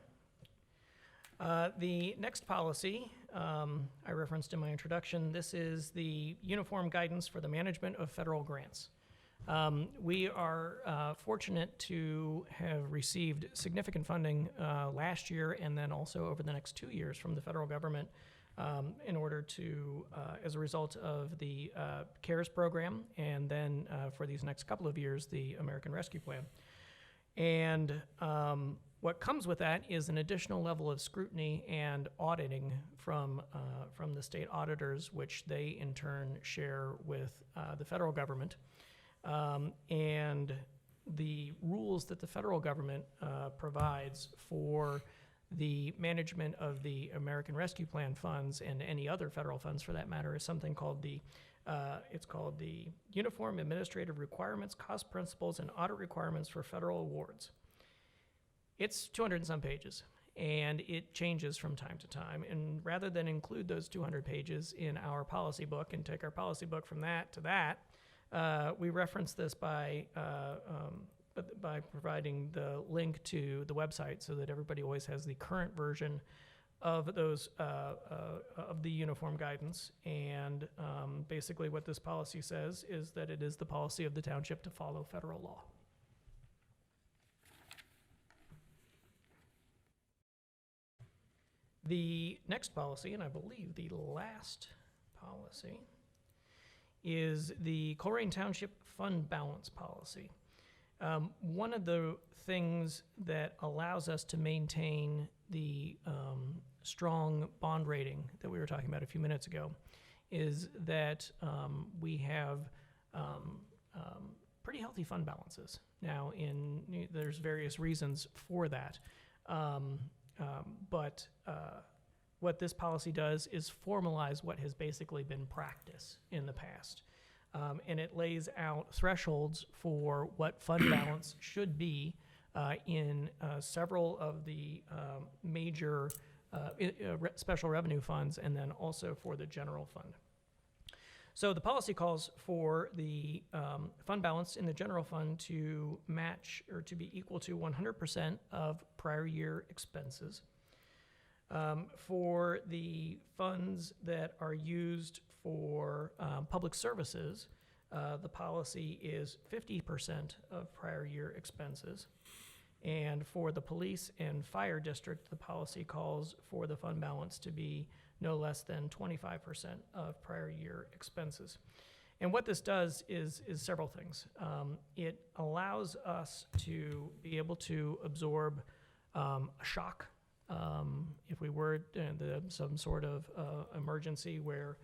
The next policy I referenced in my introduction. This is the uniform guidance for the management of federal grants. We are fortunate to have received significant funding last year and then also over the next 2 years from the federal government in order to, as a result of the CARES program, and then for these next couple of years, the American Rescue Plan. And what comes with that is an additional level of scrutiny and auditing from the state auditors, which they in turn share with the federal government. And the rules that the federal government provides for the management of the American Rescue Plan funds and any other federal funds for that matter is something called the Uniform Administrative Requirements, Cost Principles, and Audit Requirements for Federal Awards. It's 200 and some pages, and it changes from time to time. And rather than include those 200 pages in our policy book and take our policy book from that to that, we reference this by providing the link to the website so that everybody always has the current version of those of the uniform guidance. And basically what this policy says is that it is the policy of the township to follow federal law. The next policy, and I believe the last policy, is the Colerain Township Fund Balance Policy. One of the things that allows us to maintain the strong bond rating that we were talking about a few minutes ago is that we have pretty healthy fund balances. Now, there's various reasons for that. But what this policy does is formalize what has basically been practice in the past. And it lays out thresholds for what fund balance should be in several of the major special revenue funds, and then also for the general fund. So the policy calls for the fund balance in the general fund to match or to be equal to 100% of prior year expenses. For the funds that are used for public services, the policy is 50% of prior year expenses. And for the police and fire district, the policy calls for the fund balance to be no less than 25% of prior year expenses. And what this does is several things. It allows us to be able to absorb a shock if we were in some sort of emergency where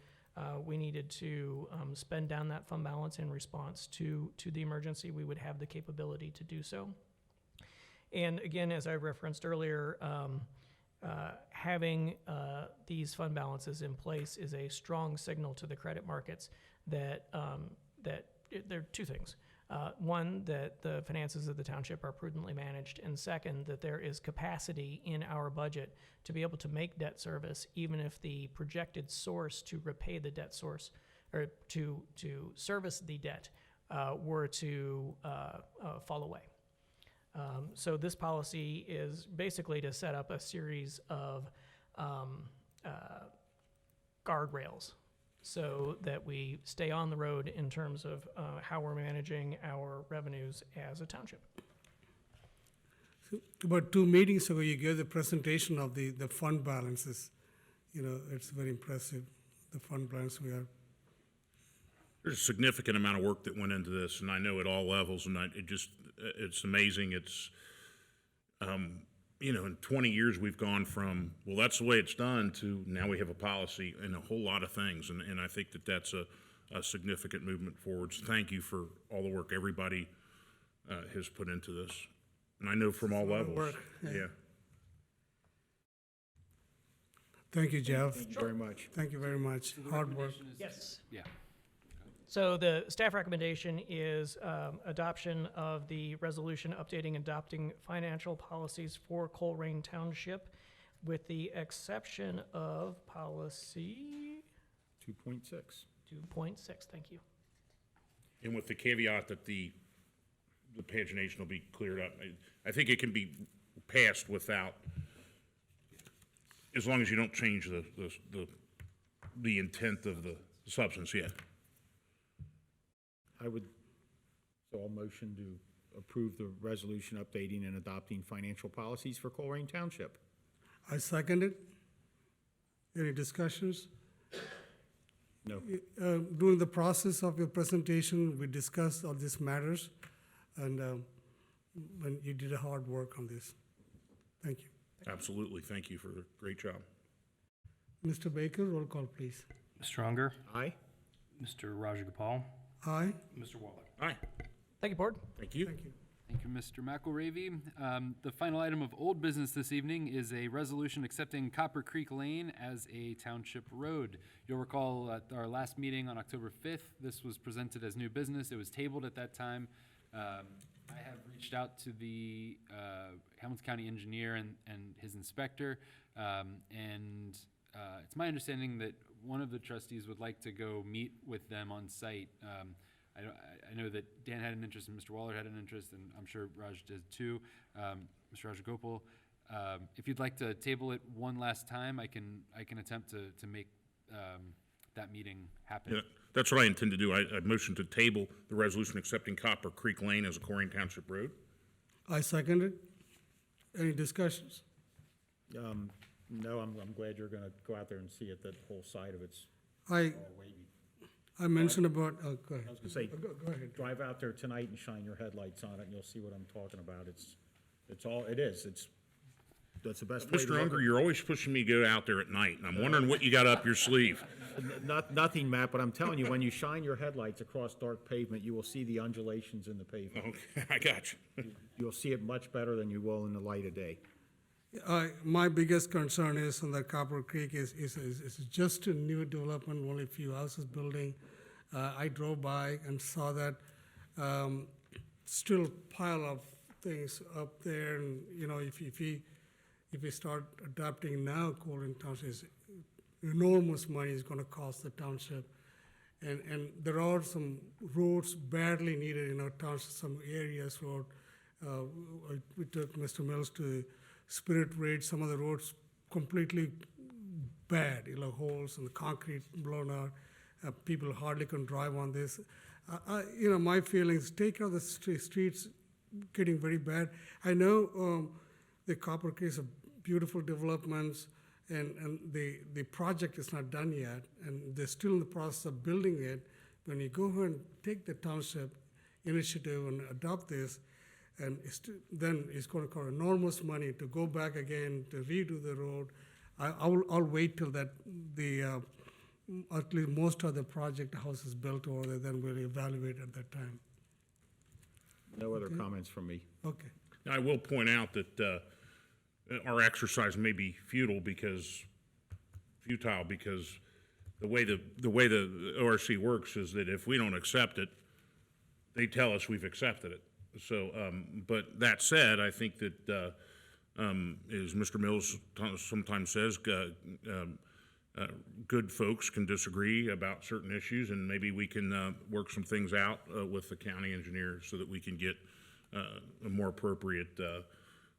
we needed to spend down that fund balance in response to the emergency. We would have the capability to do so. And again, as I referenced earlier, having these fund balances in place is a strong signal to the credit markets that there are two things. One, that the finances of the township are prudently managed, and second, that there is capacity in our budget to be able to make debt service, even if the projected source to repay the debt source, or to service the debt, were to fall away. So this policy is basically to set up a series of guardrails so that we stay on the road in terms of how we're managing our revenues as a township. So about 2 meetings ago, you gave the presentation of the fund balances. You know, it's very impressive, the fund balance we are. There's a significant amount of work that went into this, and I know at all levels, and it's amazing. It's, in 20 years we've gone from, well, that's the way it's done, to now we have a policy and a whole lot of things, and I think that that's a significant movement forward. So thank you for all the work everybody has put into this, and I know from all levels. Work, yeah. Yeah. Thank you, Jeff. Thank you very much. Thank you very much. Hard work. Yes. Yeah. So the staff recommendation is adoption of the resolution updating and adopting financial policies for Colerain Township, with the exception of policy 2.6. 2.6. Thank you. And with the caveat that the pagination will be cleared up. I think it can be passed without, as long as you don't change the intent of the substance, yeah. I'll motion to approve the resolution updating and adopting financial policies for Colerain Township. I second it. Any discussions? No. During the process of your presentation, we discussed all these matters, and when you did a hard work on this. Thank you. Absolutely. Thank you for the great job. Mr. Baker, roll call, please. Mr. Unger, Aye? Mr. Rajagopal, Aye. Mr. Waller. Aye. Thank you, Board. Thank you. Thank you. Thank you, Mr. McElravy. The final item of old business this evening is a resolution accepting Copper Creek Lane as a township road. You'll recall at our last meeting on October 5th, this was presented as new business. It was tabled at that time. I have reached out to the Hamilton County engineer and his inspector, and it's my understanding that one of the trustees would like to go meet with them on site. I know that Dan had an interest and Mr. Waller had an interest, and I'm sure Raj did too. Mr. Rajagopal, if you'd like to table it one last time, I can attempt to make that meeting happen. Yeah, that's what I intend to do. I motion to table the resolution accepting Copper Creek Lane as a Colerain Township road. I second it. Any discussions? No, I'm glad you're gonna go out there and see it, that whole side of it's I all wavy. mentioned about, go ahead. I was gonna say, Go ahead. drive out there tonight and shine your headlights on it, and you'll see what I'm talking about. It's all, it is, that's the best way to Mr. look Unger, at it. you're always pushing me to go out there at night, and I'm wondering what you got up your sleeve. Nothing, Matt, but I'm telling you, when you shine your headlights across dark pavement, you will see the undulations in the pavement. Okay, I got you. You'll see it much better than you will in the light of day. My biggest concern is on the Copper Creek is just a new development, only a few houses building. I drove by and saw that still pile of things up there, and if we start adopting now, Colerain Township is enormous money is going to cost the township, and there are some roads badly needed in our township. Some areas road. We took Mr. Mills to Spirit Ridge. Some of the roads completely bad, holes and the concrete blown out. People hardly can drive on this. My feelings, take out the streets getting very bad. I know the Copper Creek is a beautiful developments, and the project is not done yet, and they're still in the process of building it. When you go ahead and take the township initiative and adopt this, and then it's going to cost enormous money to go back again to redo the road. I'll wait till that at least most of the project house is built over there, then we'll evaluate at that time. No other comments from me. Okay. I will point out that our exercise may be futile because the way the ORC works is that if we don't accept it, they tell us we've accepted it. So, but that said, I think that, as Mr. Mills sometimes says, good folks can disagree about certain issues, and maybe we can work some things out with the county engineer so that we can get a more appropriate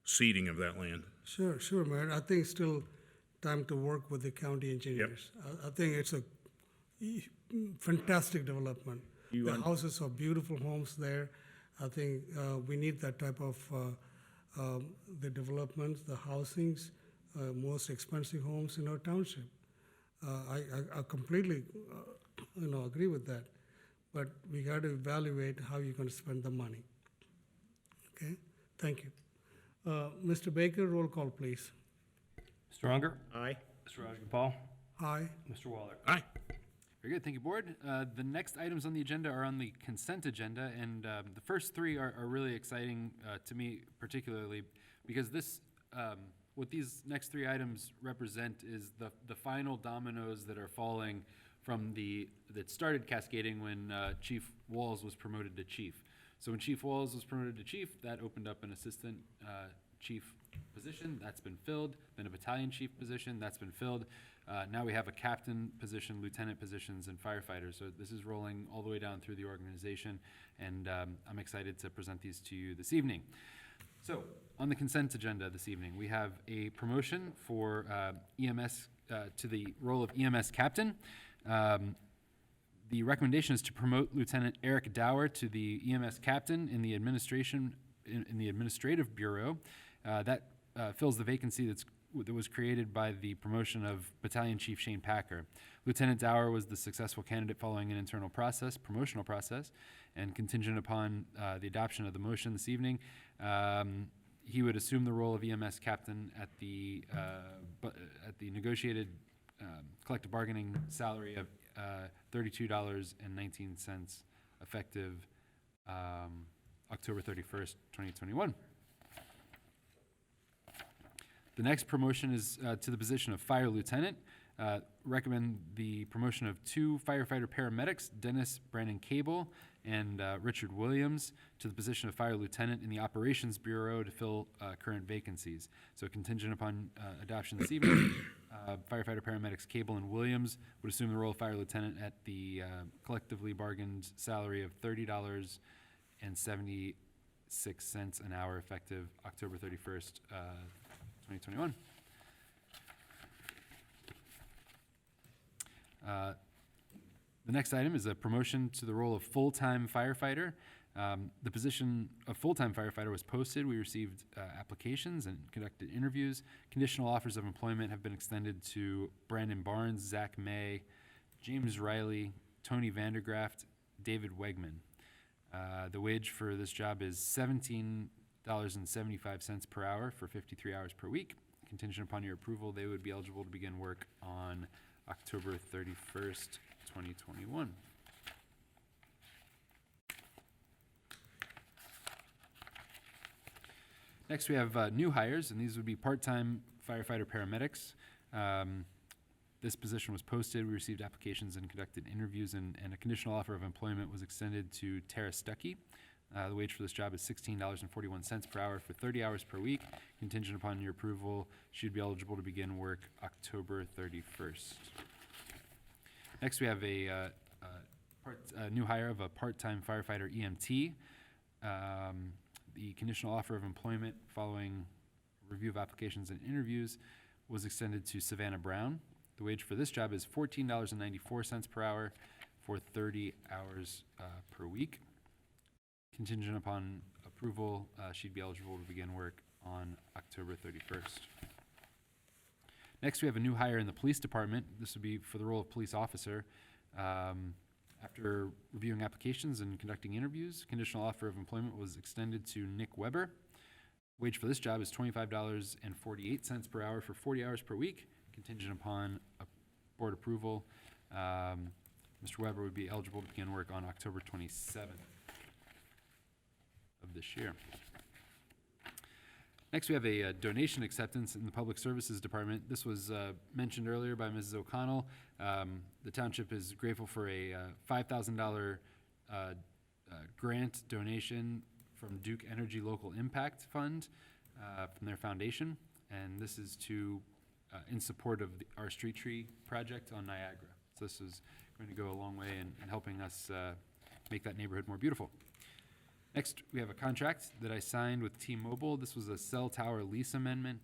seeding of that land. Sure, Mayor. I think it's still time to work with the county engineers. I think it's a fantastic development. The houses are beautiful homes there. I think we need that type of the developments, the housings, most expensive homes in our township. I completely, agree with that. But we got to evaluate how you're going to spend the money. Okay, thank you. Mr. Baker, roll call, please. Mr. Unger, Aye? Mr. Rajagopal, Aye. Mr. Waller. Aye. Very good, thank you, Board. The next items on the agenda are on the consent agenda, and the first three are really exciting to me particularly, because this, what these next three items represent is the final dominoes that are falling from that started cascading when Chief Walls was promoted to chief. So when Chief Walls was promoted to chief, that opened up an assistant chief position, that's been filled, then a battalion chief position, that's been filled. Now we have a captain position, lieutenant positions, and firefighters. So this is rolling all the way down through the organization, and I'm excited to present these to you this evening. So on the consent agenda this evening, we have a promotion for EMS to the role of EMS captain. The recommendation is to promote Lieutenant Eric Dower to the EMS captain in the administrative bureau. That fills the vacancy that's that was created by the promotion of Battalion Chief Shane Packer. Lieutenant Dower was the successful candidate following an internal process, promotional process, and contingent upon the adoption of the motion this evening. He would assume the role of EMS captain at the negotiated collective bargaining salary of $32.19 effective October 31st, 2021. The next promotion is to the position of fire lieutenant. Recommend the promotion of 2 firefighter paramedics, Dennis Brandon Cable and Richard Williams, to the position of fire lieutenant in the Operations Bureau to fill current vacancies. So contingent upon adoption this evening, firefighter paramedics Cable and Williams would assume the role of fire lieutenant at the collectively bargained salary of $30.76 an hour effective October 31st, 2021. The next item is a promotion to the role of full-time firefighter. The position of full-time firefighter was posted. We received applications and conducted interviews. Conditional offers of employment have been extended to Brandon Barnes, Zach May, James Riley, Tony Vandergraft, David Wegman. The wage for this job is $17.75 per hour for 53 hours per week. Contingent upon your approval, they would be eligible to begin work on October 31st, 2021. Next, we have new hires, and these would be part-time firefighter paramedics. This position was posted. We received applications and conducted interviews, and a conditional offer of employment was extended to Tara Stuckey. The wage for this job is $16.41 per hour for 30 hours per week. Contingent upon your approval, she'd be eligible to begin work October 31st. Next, we have a new hire of a part-time firefighter EMT. The conditional offer of employment following review of applications and interviews was extended to Savannah Brown. The wage for this job is $14.94 per hour for 30 hours per week. Contingent upon approval, she'd be eligible to begin work on October 31st. Next, we have a new hire in the police department. This would be for the role of police officer. After reviewing applications and conducting interviews, conditional offer of employment was extended to Nick Weber. Wage for this job is $25.48 per hour for 40 hours per week. Contingent upon board approval, Mr. Weber would be eligible to begin work on October 27th of this year. Next, we have a donation acceptance in the Public Services Department. This was mentioned earlier by Mrs. O'Connell. The township is grateful for a $5,000 grant donation from Duke Energy Local Impact Fund from their foundation, and this is to in support of our street tree project on Niagara. So this is going to go a long way in helping us make that neighborhood more beautiful. Next, we have a contract that I signed with T-Mobile. This was a cell tower lease amendment.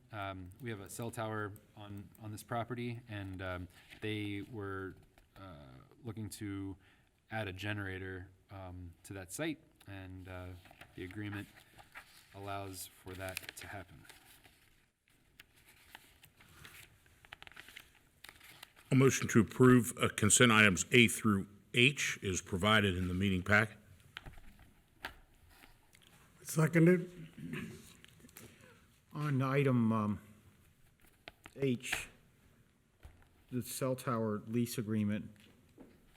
We have a cell tower on this property, and they were looking to add a generator to that site, and the agreement allows for that to happen. A motion to approve consent items A through H is provided in the meeting pack. Seconded. On item H, the cell tower lease agreement,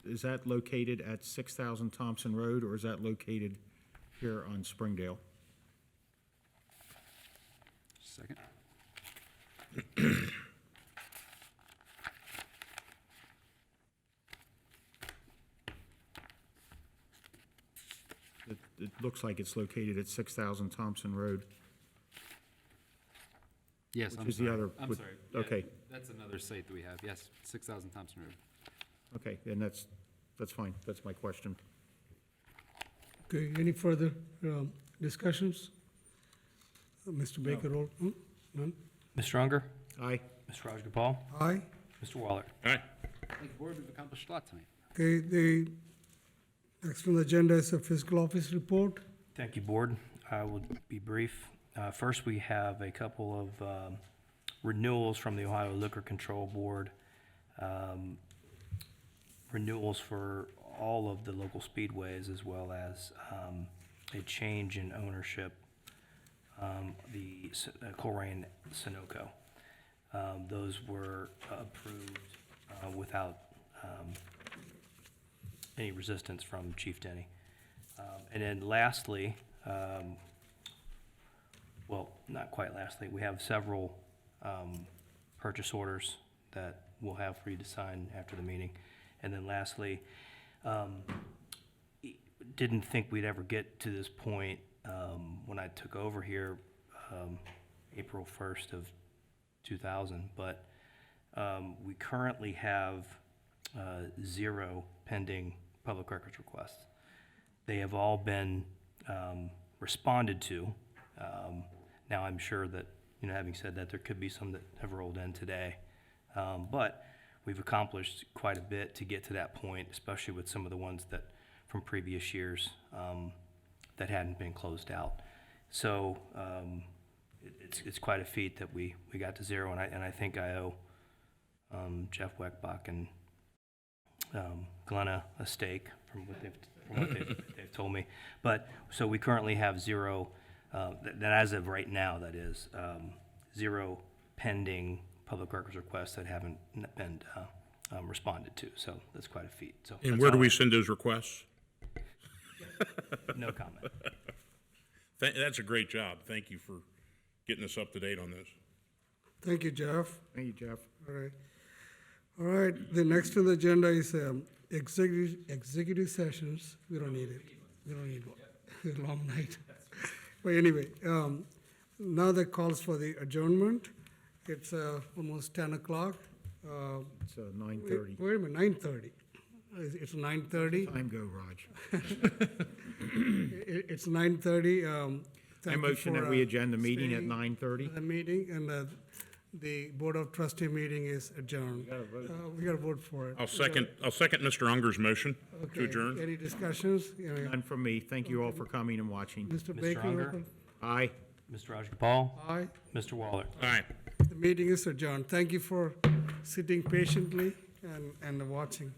is that located at 6,000 Thompson Road, or is that located here on Springdale? Second. It looks like it's located at 6,000 Thompson Road. Yes, Which I'm is the sorry. other- I'm with- sorry. Yeah, okay. That's another site that we have. Yes, 6,000 Thompson Road. Okay, and that's fine. That's my question. Okay, any further discussions? Mr. Baker, roll, none? Mr. Unger? Aye. Mr. Rajagopal? Aye. Mr. Waller? Aye. Thank you, board. We've accomplished a lot tonight. Okay, the next on the agenda is a fiscal office report. Thank you, Board. I will be brief. First, we have a couple of renewals from the Ohio Liquor Control Board, renewals for all of the local speedways, as well as a change in ownership, the Colerain Sunoco. Those were approved without any resistance from Chief Denny. And then lastly, well, not quite lastly, we have several purchase orders that we'll have for you to sign after the meeting. And then lastly, didn't think we'd ever get to this point when I took over here April 1st of 2000, but we currently have 0 pending public records requests. They have all been responded to. Now, I'm sure that, having said that, there could be some that have rolled in today. But we've accomplished quite a bit to get to that point, especially with some of the ones that from previous years that hadn't been closed out. So it's quite a feat that we got to 0, and I think I owe Jeff Weckbach and Glenna a steak from what they've told me. But so we currently have 0, that as of right now, that is 0 pending public records requests that haven't been responded to. So that's quite a feat. So And that's where do all. we send those requests? No comment. That's a great job. Thank you for getting us up to date on this. Thank you, Jeff. Thank you, Jeff. All right. All right, the next on the agenda is executive sessions. We don't need it. We don't need one. It's a long night. But anyway, now the calls for the adjournment. It's almost 10 o'clock. It's 9:30. Wait a minute, 9:30. It's 9:30. Time go, Raj. It's 9:30. I motion that we adjourn the meeting at 9:30. The meeting, and the Board of Trustee meeting is adjourned. We got to vote for it. I'll second Mr. Unger's motion to Okay, adjourn. any discussions? None from me. Thank you all for coming and watching. Mr. Mr. Baker? Unger? Aye. Mr. Rajagopal, Aye. Mr. Waller. All right. The meeting is adjourned. Thank you for sitting patiently and watching.